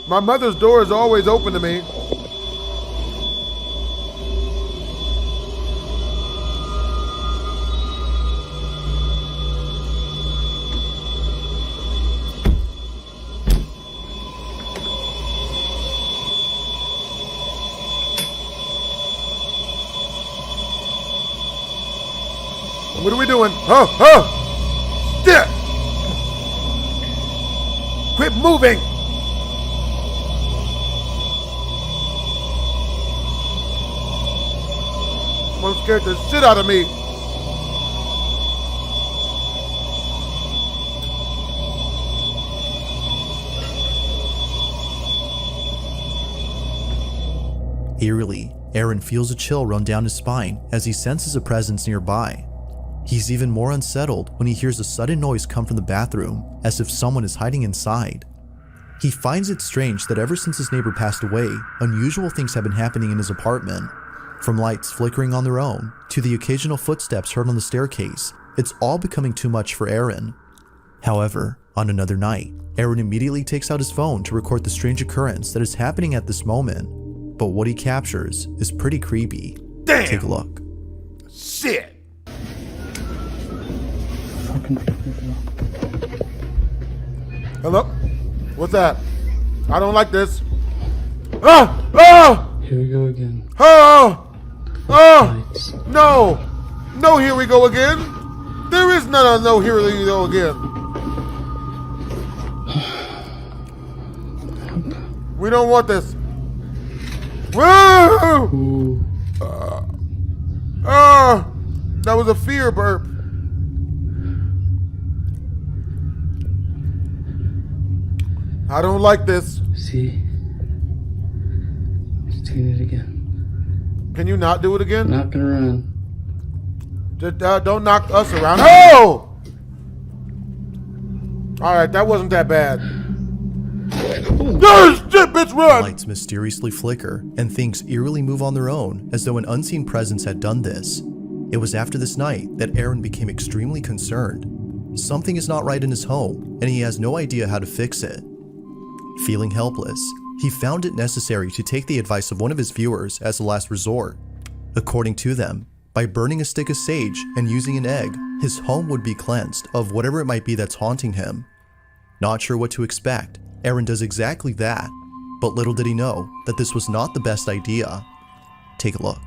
My mother's door is always open to me. What are we doing? Stick! Quit moving! Someone scared the shit out of me. Eerily, Aaron feels a chill run down his spine as he senses a presence nearby. He's even more unsettled when he hears a sudden noise come from the bathroom, as if someone is hiding inside. He finds it strange that ever since his neighbor passed away, unusual things have been happening in his apartment. From lights flickering on their own, to the occasional footsteps heard on the staircase, it's all becoming too much for Aaron. However, on another night, Aaron immediately takes out his phone to record the strange occurrence that is happening at this moment. But what he captures is pretty creepy. Damn! Take a look. Shit! Hello? What's that? I don't like this. Ah! Ah! Here we go again. Oh! Oh! No! No, here we go again. There is none of no, here we go again. We don't want this. Woo! That was a fear burp. I don't like this. See? He's doing it again. Can you not do it again? Not gonna run. Just, don't knock us around. Oh! Alright, that wasn't that bad. Oh, shit, bitch, run! Lights mysteriously flicker, and things eerily move on their own, as though an unseen presence had done this. It was after this night that Aaron became extremely concerned. Something is not right in his home, and he has no idea how to fix it. Feeling helpless, he found it necessary to take the advice of one of his viewers as a last resort. According to them, by burning a stick of sage and using an egg, his home would be cleansed of whatever it might be that's haunting him. Not sure what to expect, Aaron does exactly that, but little did he know that this was not the best idea. Take a look.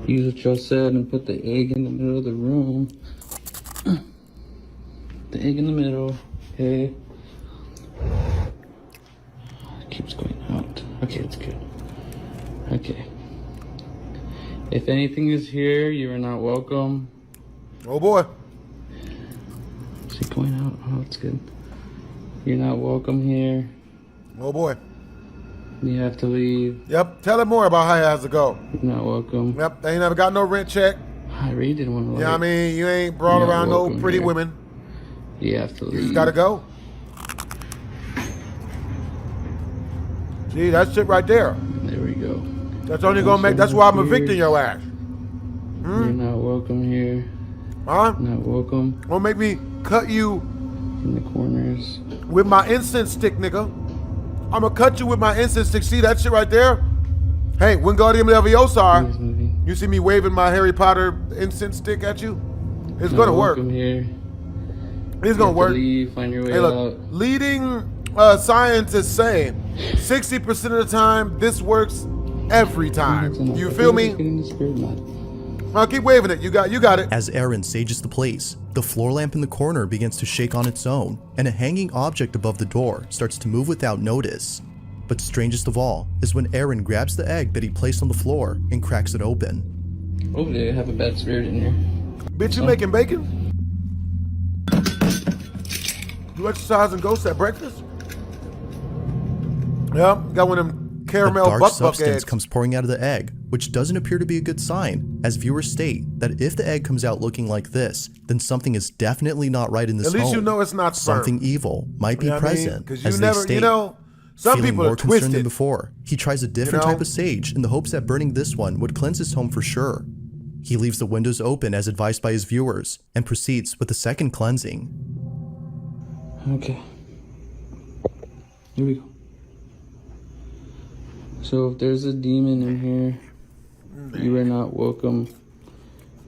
Use what y'all said and put the egg in the middle of the room. The egg in the middle, okay? It keeps going out. Okay, it's good. Okay. If anything is here, you are not welcome. Oh boy. Is it going out? Oh, it's good. You're not welcome here. Oh boy. You have to leave. Yep, tell him more about how it has to go. You're not welcome. Yep, they ain't never got no rent check. I really didn't want to. Yeah, I mean, you ain't brought around no pretty here. women. You have to leave. You just gotta go. See, that shit right there. There we go. That's only gonna make, that's why I'm evicting your ass. You're not welcome here. Huh? Not welcome. Gonna make me cut you in the corners with my incense stick, nigga. I'm gonna cut you with my incense stick. See that shit right there? Hey, Wingardium Leviosa. You see me waving my Harry Potter incense stick at you? It's gonna work. Here. It's gonna work. Leave, find your way hey, look, out. leading scientists say 60% of the time this works every time. You feel me? I'll keep waving it. You got it. As Aaron sages the place, the floor lamp in the corner begins to shake on its own, and a hanging object above the door starts to move without notice. But strangest of all is when Aaron grabs the egg that he placed on the floor and cracks it open. Oh, they have a bad spirit in here. Bitch, you making bacon? You exercising ghosts at breakfast? Yep, got one of them caramel a dark buck substance eggs. comes pouring out of the egg, which doesn't appear to be a good sign, as viewers state that if the egg comes out looking like this, then something is definitely not right in this home. At least you know it's not sperm. Something evil might be present, because as you never, they state. you know, some Feeling people more are concerned twisted. than before, he tries a different type of sage in the hopes that burning this one would cleanse his home for sure. He leaves the windows open as advised by his viewers and proceeds with the second cleansing. Okay. Here we go. So if there's a demon in here, you are not welcome.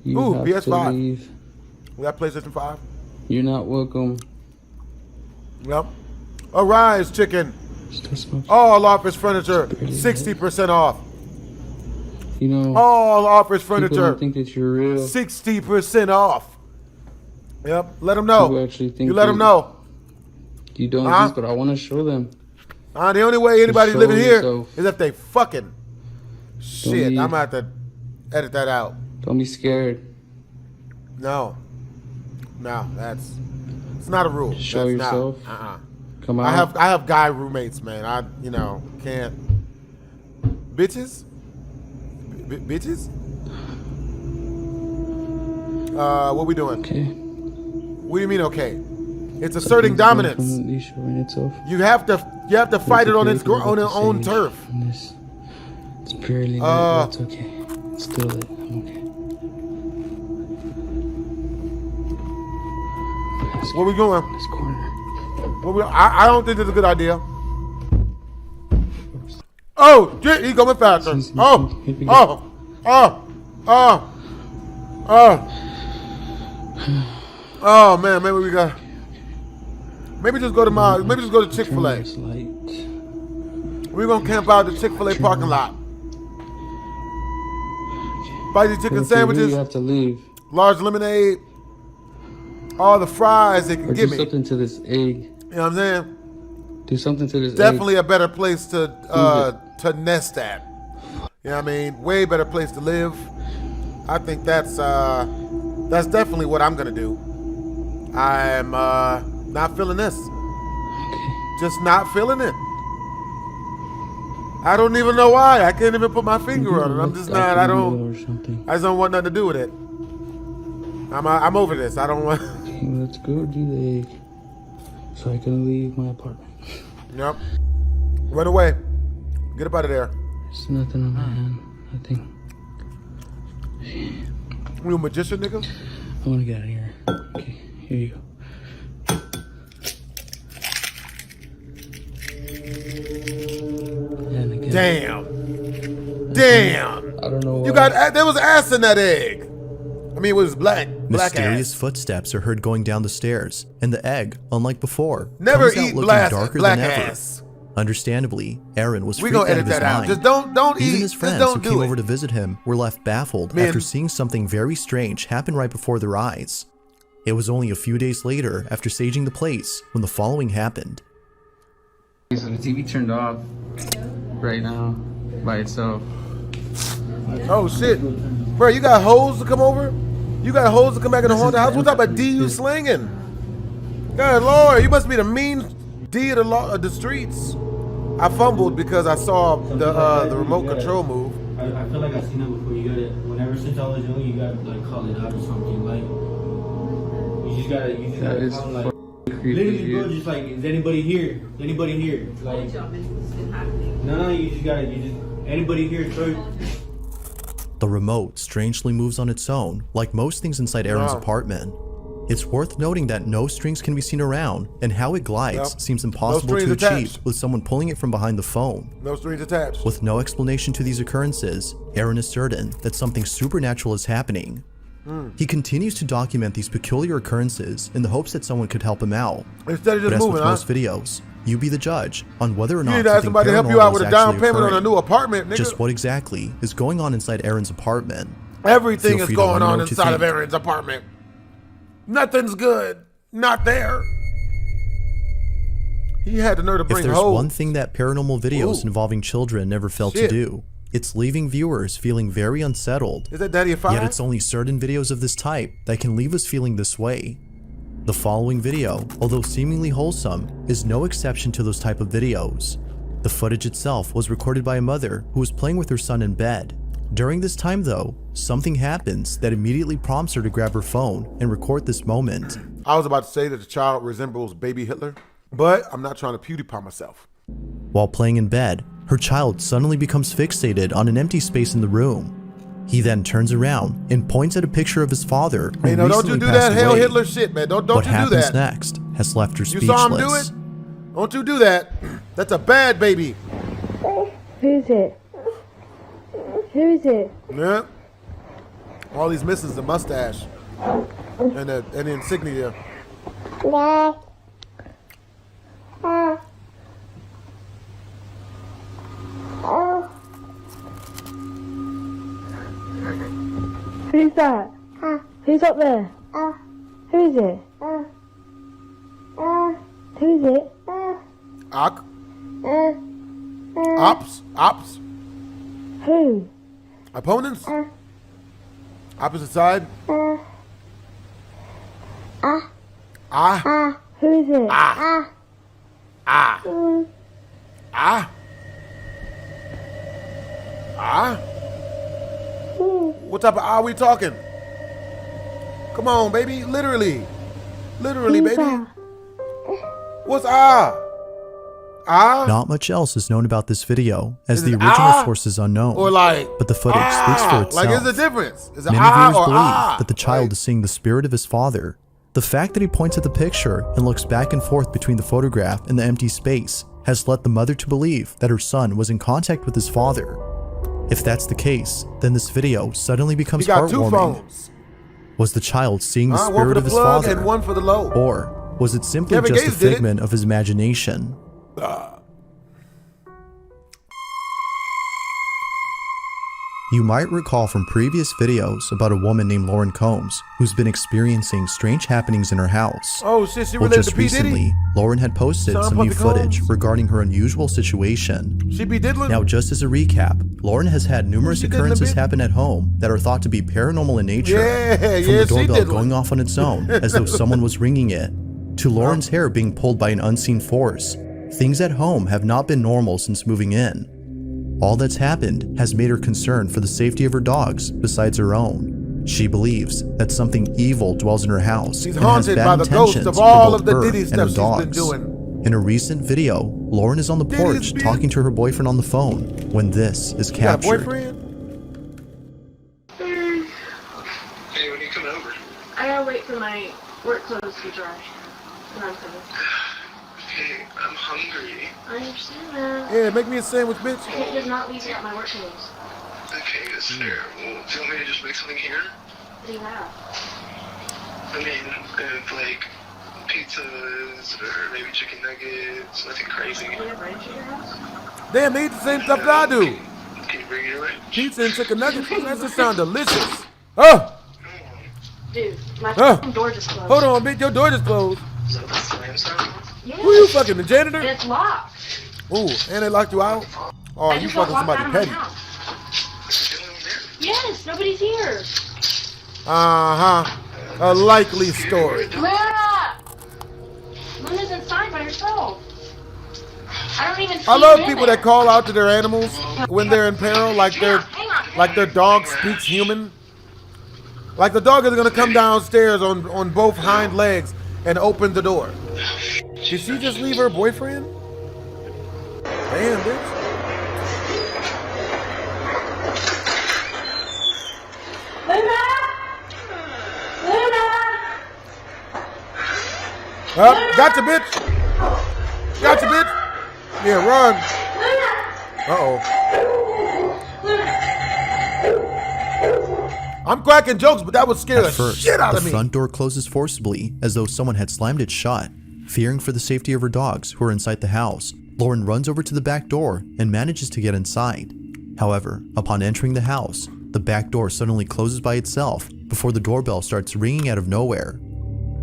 You have PS5. to leave. We got PlayStation 5. You're not welcome. Yep. Arise, chicken. All office furniture, 60% off. You know, all office people furniture, don't think that you're real. 60% off. Yep, let them know. People actually think You let them know. You don't exist, but I want to show them. The only way anybody Show living here yourself. is if they fucking Shit, I'm gonna have to edit that out. Don't be scared. No, it's not a rule. Show That's yourself. Not, Come out. I have guy roommates, man. I can't. Bitches. Bitches. What we doing? Okay. What do you mean okay? It's asserting dominance. Showing itself. You have to fight it on its own turf. It's barely lit, but it's okay. It's still lit. I'm okay. Where we going? This corner. I don't think it's a good idea. Oh, shit, he's going faster. Oh man, maybe just go to Chick-fil-A. We're gonna camp out at the Chick-fil-A parking lot. Buy these chicken sandwiches. You have to leave. Large lemonade. All the fries they can give me. Do something to this egg. You know what I'm saying? Do something to this Definitely egg. a better place to nest at. You know what I mean? Way better place to live. I think that's definitely what I'm gonna do. I'm not feeling this. Just not feeling it. I don't even know why. I can't even put my finger on it. I'm just not. I just don't want nothing to do with it. I'm over this. I don't want. Okay, let's go do the egg, so I can leave my apartment. Yep. Run away. Get up out of there. There's nothing on my hand. Nothing. You a magician, nigga? I want to get out of here. Okay, here you go. Damn. I don't know. There was ass in that egg. I mean, it was black Mysterious ass. footsteps are heard going down the stairs, and the egg, unlike before, Never comes out eat looking darker black than ever. ass. Understandably, Aaron was We freaked gonna out edit of his that out. mind. Just don't Even eat. his Just friends don't who do came it. over to visit him were left baffled Man. after seeing something very strange happen right before their eyes. It was only a few days later, after saging the place, when the following happened. So the TV turned off right now by itself. Oh shit, bro! You got hoes to come over? You got hoes to come back in the haunted house? What type of D you slinging? God Lord, you must be the mean D of the streets. I fumbled because I saw the remote control move. I feel like I've seen it before. You gotta, whenever since I was young, you gotta like call it out or something. Like you just gotta call like. Literally, bro, just like, is anybody here? Anybody here? Like, no, you just anybody here, Troy? The remote strangely moves on its own, like most things inside Aaron's apartment. It's worth noting that no strings can be seen around, and how it glides seems impossible to achieve with someone pulling it from behind the phone. No strings attached. With no explanation to these occurrences, Aaron is certain that something supernatural is happening. He continues to document these peculiar occurrences in the hopes that someone could help him out. Instead of just but as moving, with most videos, you be the judge on whether or You not need to ask something somebody to help you out paranormal with is a down actually payment on a occurring. new apartment, nigga. Just what exactly is going on inside Aaron's apartment? Everything Feel is free to going let me know on what you inside of think. Aaron's apartment. Nothing's good. Not there. He had the nerve to If bring there's hoes. one thing that paranormal videos involving children never fail to Shit. do, it's leaving viewers feeling very unsettled. Is that Daddy a Five? Yet it's only certain videos of this type that can leave us feeling this way. The following video, although seemingly wholesome, is no exception to those type of videos. The footage itself was recorded by a mother who was playing with her son in bed. During this time though, something happens that immediately prompts her to grab her phone and record this moment. I was about to say that the child resembles baby Hitler, but I'm not trying to PewDiePie myself. While playing in bed, her child suddenly becomes fixated on an empty space in the room. He then turns around and points at a picture of his father who Hey, no, don't you recently do that passed Hail away. Hitler shit, man. Don't What you do happens that. next has left her You speechless. saw him do it? Don't you do that. That's a bad baby. Who is it? Who is it? Yeah. All he's missing is the mustache and the insignia. Who's that? Who's up there? Who is it? Who is it? Ops? Who? Opponents? Opposite side? Who is it? What type of are we talking? Come on, baby. Literally, baby. What's Not much else is known about this video, as the original source is unknown. Or like, but the footage speaks for itself. Like, is the difference? Is it Many viewers or believe that the child is seeing the spirit of his father. The fact that he points at the picture and looks back and forth between the photograph and the empty space has led the mother to believe that her son was in contact with his father. If that's the case, then this video suddenly becomes heartwarming. Was the child seeing the spirit of his father? And one for the low. Or was it simply just a figment of his imagination? You might recall from previous videos about a woman named Lauren Combs who's been experiencing strange happenings in her house. Oh shit, she well, related just to P. Diddy? recently, Lauren had posted some new footage regarding her unusual situation. She be diddling? Now, just as a recap, Lauren has had numerous occurrences happen at home that are thought to be paranormal in nature. From the doorbell going off on its own, as though someone was ringing it, to Lauren's hair being pulled by an unseen force. Things at home have not been normal since moving in. All that's happened has made her concerned for the safety of her dogs besides her own. She believes that something evil dwells in her house She's and has haunted bad by the ghosts intentions of for all both of the her Diddy and stuff her she's been dogs. doing. In a recent video, Lauren is on the porch talking to her boyfriend on the phone when this is captured. Hey, when are you coming over? I gotta wait for my work clothes to dry. And I'm coming. Okay, I'm hungry. I understand that. Yeah, make me a sandwich, bitch. I can't just not leave without my work clothes. Okay, that's fair. Well, do you want me to just make something here? What do you have? I mean, like pizzas or maybe chicken nuggets, nothing crazy. Do you have ranch at your house? Damn, they eat the same stuff that I do. Can you bring it away? Pizza and chicken nuggets. That just sound delicious. Oh! Dude, my door just closed. Hold on, bitch. Your door just closed. So the slam sound? Yes. Who you fucking, the janitor? And it's locked. Ooh, and they locked you out? Oh, I you just fucking got locked somebody out of my petty. house. Yes, nobody's here. Uh-huh. A likely story. Luna! Luna's inside by herself. I don't even see I love her in people there. that call out to their animals when they're in peril, like their dog speaks human. Like the dog is gonna come downstairs on both hind legs and open the door. Did she just leave her boyfriend? Damn, bitch. Luna! Oh, gotcha, bitch. Gotcha, bitch. Yeah, run. Uh-oh. I'm cracking jokes, but that would scare the At first, shit out the of me. front door closes forcibly as though someone had slammed it shut. Fearing for the safety of her dogs who are inside the house, Lauren runs over to the back door and manages to get inside. However, upon entering the house, the back door suddenly closes by itself before the doorbell starts ringing out of nowhere.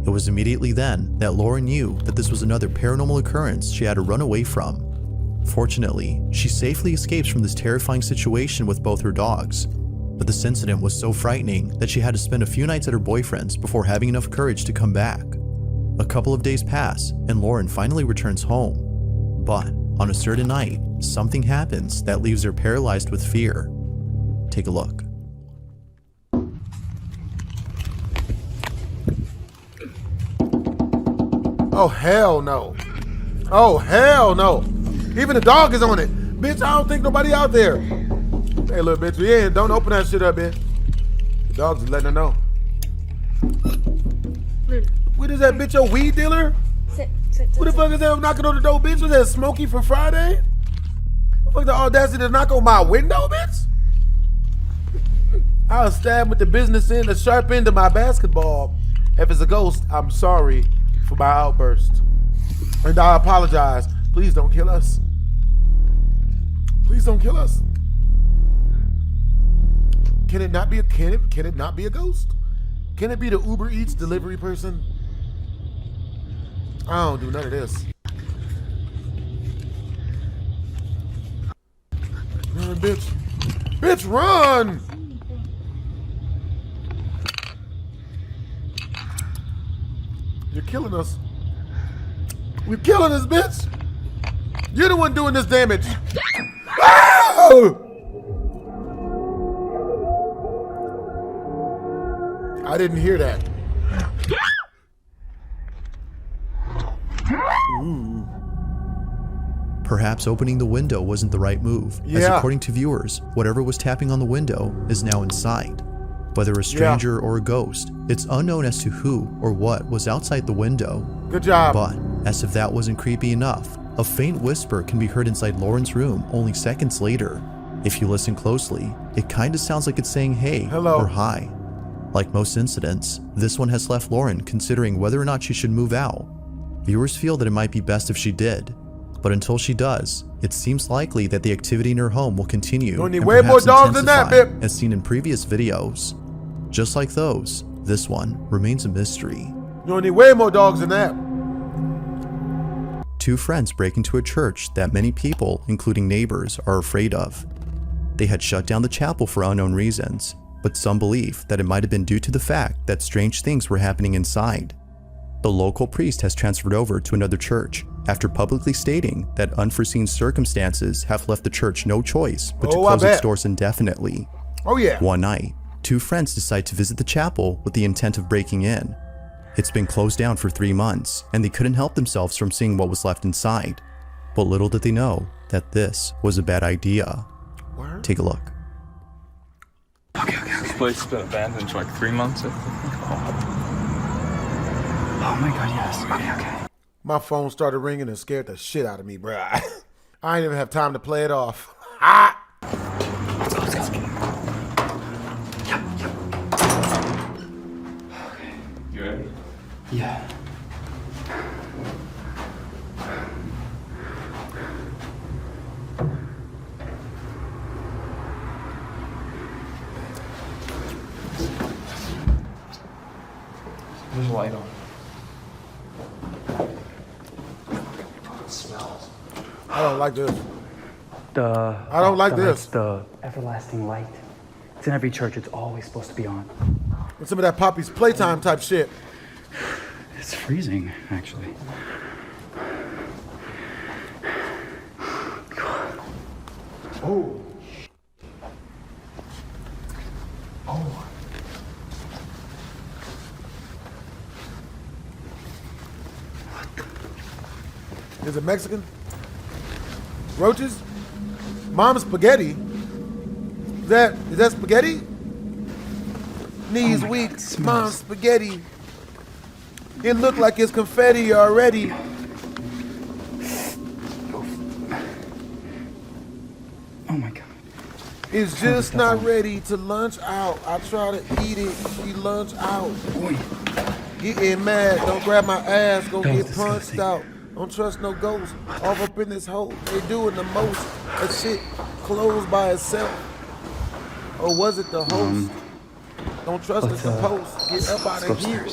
It was immediately then that Lauren knew that this was another paranormal occurrence she had to run away from. Fortunately, she safely escapes from this terrifying situation with both her dogs. But this incident was so frightening that she had to spend a few nights at her boyfriend's before having enough courage to come back. A couple of days pass and Lauren finally returns home. But on a certain night, something happens that leaves her paralyzed with fear. Take a look. Oh, hell no. Oh, hell no. Even the dog is on it. Bitch, I don't think nobody out there. Hey, little bitch, yeah, don't open that shit up, bitch. The dog's just letting her know. What is that, bitch, your weed dealer? Who the fuck is that knocking on the door, bitch? Was that Smokey from Friday? What the fuck the audacity to knock on my window, bitch? I was stabbed with the business end, the sharp end of my basketball. If it's a ghost, I'm sorry for my outburst. And I apologize. Please don't kill us. Please don't kill us. Can it not be can it not be a ghost? Can it be the Uber Eats delivery person? I don't do none of this. Man, bitch. Bitch, run! You're killing us. You're killing us, bitch! You're the one doing this damage. Oh! I didn't hear that. Ooh. Perhaps opening the window wasn't the right move, as according to viewers, whatever was tapping on the window is now inside. Whether a stranger or a ghost, it's unknown as to who or what was outside the window. Good job. But, as if that wasn't creepy enough, a faint whisper can be heard inside Lauren's room only seconds later. If you listen closely, it kinda sounds like it's saying hey or hi. Like most incidents, this one has left Lauren considering whether or not she should move out. Viewers feel that it might be best if she did, but until she does, it seems likely that the activity in her home will continue Don't need and way more perhaps dogs than that, intensify, babe. as seen in previous videos. Just like those, this one remains a mystery. You don't need way more dogs than that. Two friends break into a church that many people, including neighbors, are afraid of. They had shut down the chapel for unknown reasons, but some believe that it might have been due to the fact that strange things were happening inside. The local priest has transferred over to another church after publicly stating that unforeseen circumstances have left the church no choice but to close its doors indefinitely. Oh yeah. One night, two friends decide to visit the chapel with the intent of breaking in. It's been closed down for 3 months, and they couldn't help themselves from seeing what was left inside. But little did they know that this was a bad idea. Word? Take a look. This place has been abandoned for like 3 months, I think. Oh my god, yes. Okay. My phone started ringing and scared the shit out of me, bro. I didn't even have time to play it off. Ah! Let's go. You ready? Yeah. There's a light on. It smells. I don't like this. I don't like this. The everlasting light. It's in every church. It's always supposed to be on. With some of that Poppy's Playtime type shit. It's freezing, actually. Oh. Oh. Is it Mexican? Roaches? Mom's spaghetti? Is that spaghetti? Knees weak, mom's spaghetti. It looked like it's confetti already. Oh my god. It's just not ready to lunch out. I try to eat it, she lunch out. Getting mad, don't grab my ass, go get punched out. Don't trust no ghosts. Off up in this hole, they doing the most. That shit closed by itself. Or was it the host? Don't trust the post. Get up out of here.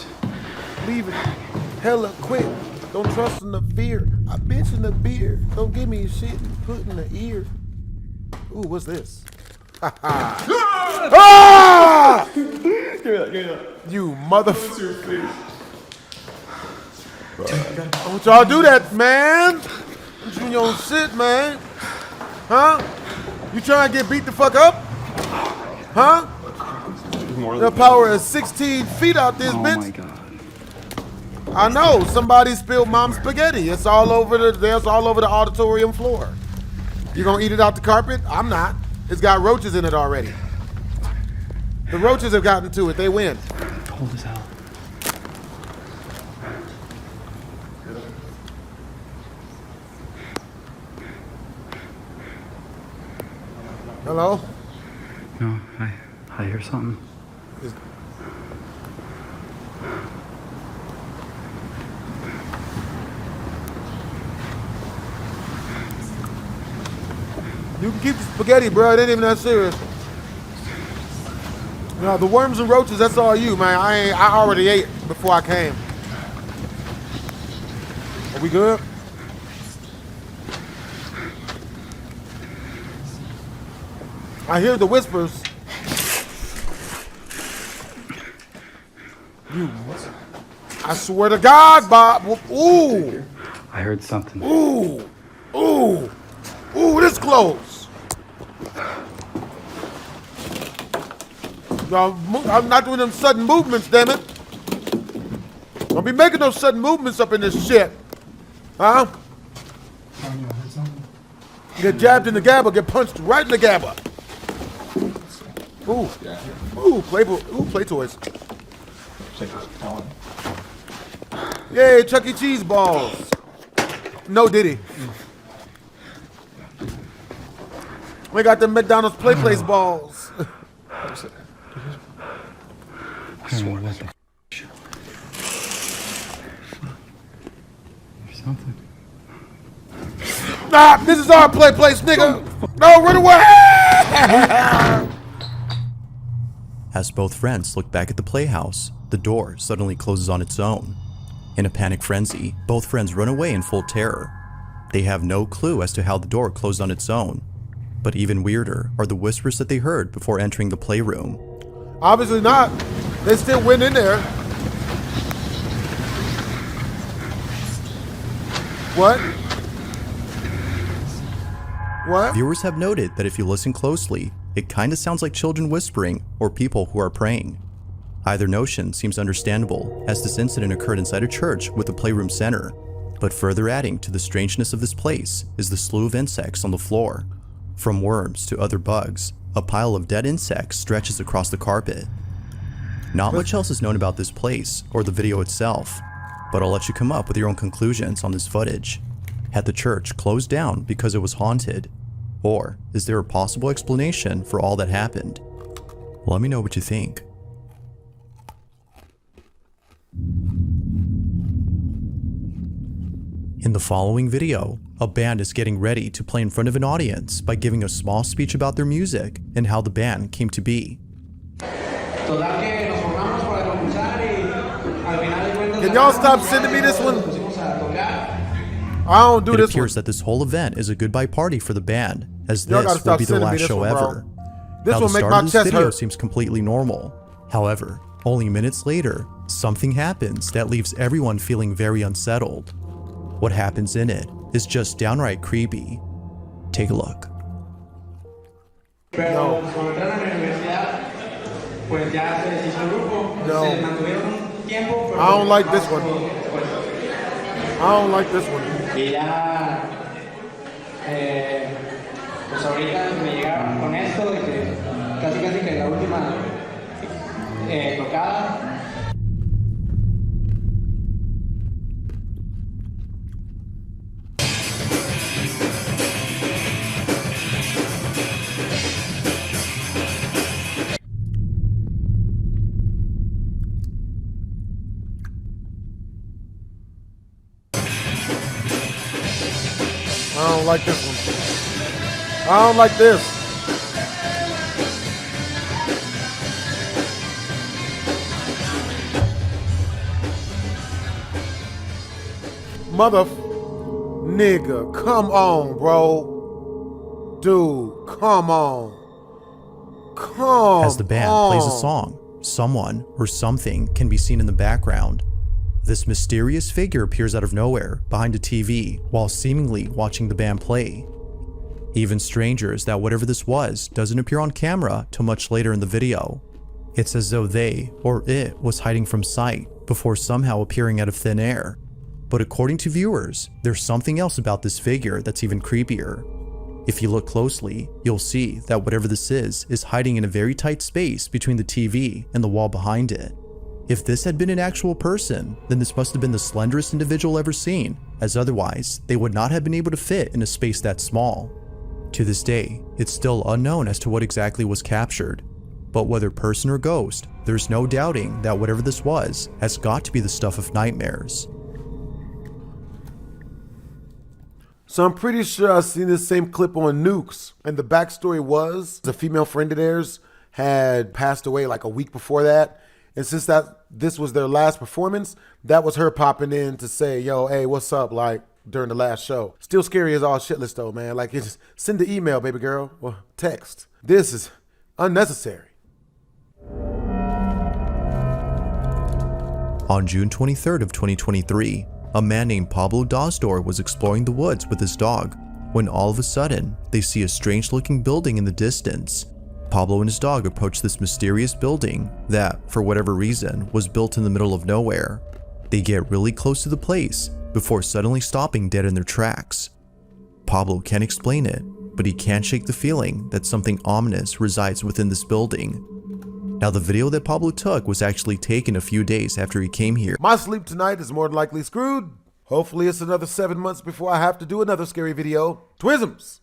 Leave it hella quick. Don't trust in the fear. I bitch in the beer. Don't give me shit and put in the ear. Ooh, what's this? Ah! Give me that. You motherfucker. Don't y'all do that, man. You doing your own shit, man. Huh? You trying to get beat the fuck up? Huh? The power is 16 feet out this bitch. Oh my god. I know. Somebody spilled mom's spaghetti. It's all over the auditorium floor. You gonna eat it out the carpet? I'm not. It's got roaches in it already. The roaches have gotten to it. They win. Cold as hell. Hello? No, I hear something. You can keep the spaghetti, bro. It ain't even that serious. No, the worms and roaches, that's all you, man. I already ate before I came. Are we good? I hear the whispers. I swear to God, Bob. Ooh. I heard something. Ooh. Ooh. Ooh, this close. No, I'm not doing them sudden movements, damn it. Don't be making those sudden movements up in this shit. Huh? Get jabbed in the gabba, get punched right in the gabba. Ooh. Ooh, play toys. Yay, Chuck E. Cheese balls. No Diddy. We got the McDonald's Play Place balls. Something. Nah, this is our play place, nigga. No, run away. As both friends look back at the playhouse, the door suddenly closes on its own. In a panic frenzy, both friends run away in full terror. They have no clue as to how the door closed on its own. But even weirder are the whispers that they heard before entering the playroom. Obviously not. They still went in there. What? What? Viewers have noted that if you listen closely, it kinda sounds like children whispering or people who are praying. Either notion seems understandable, as this incident occurred inside a church with a playroom center. But further adding to the strangeness of this place is the slew of insects on the floor. From worms to other bugs, a pile of dead insects stretches across the carpet. Not much else is known about this place or the video itself, but I'll let you come up with your own conclusions on this footage. Had the church closed down because it was haunted? Or is there a possible explanation for all that happened? Let me know what you think. In the following video, a band is getting ready to play in front of an audience by giving a small speech about their music and how the band came to be. Can y'all stop sending me this one? I don't do this one. It appears that this whole event is a goodbye party for the band, as Y'all gotta this will stop be their sending me last this show one, bro. ever. This Now, will the make start my of this chest video hurt. seems completely normal. However, only minutes later, something happens that leaves everyone feeling very unsettled. What happens in it is just downright creepy. Take a look. No. I don't like this one. I don't like this one. Pues ahorita me llegaron con esto de que casi que la última tocada. I don't like this one. I don't like this. Mother nigga, come on, bro. Dude, come on. Come As the band plays a song, someone or something can be seen in the background. This mysterious figure appears out of nowhere behind a TV while seemingly watching the band play. Even stranger is that whatever this was doesn't appear on camera till much later in the video. It's as though they or it was hiding from sight before somehow appearing out of thin air. But according to viewers, there's something else about this figure that's even creepier. If you look closely, you'll see that whatever this is hiding in a very tight space between the TV and the wall behind it. If this had been an actual person, then this must have been the slenderest individual ever seen, as otherwise, they would not have been able to fit in a space that small. To this day, it's still unknown as to what exactly was captured, but whether person or ghost, there's no doubting that whatever this was has got to be the stuff of nightmares. So I'm pretty sure I've seen this same clip on Nukes, and the backstory was the female friend of theirs had passed away like a week before that. And since this was their last performance, that was her popping in to say, yo, hey, what's up? Like, during the last show. Still scary as all shitless though, man. Like, it's just send the email, baby girl, or text. This is unnecessary. On June 23rd of 2023, a man named Pablo Dasdor was exploring the woods with his dog when all of a sudden, they see a strange looking building in the distance. Pablo and his dog approach this mysterious building that, for whatever reason, was built in the middle of nowhere. They get really close to the place before suddenly stopping dead in their tracks. Pablo can't explain it, but he can't shake the feeling that something ominous resides within this building. Now, the video that Pablo took was actually taken a few days after he came here. My sleep tonight is more than likely screwed. Hopefully it's another 7 months before I have to do another scary video. Twisms!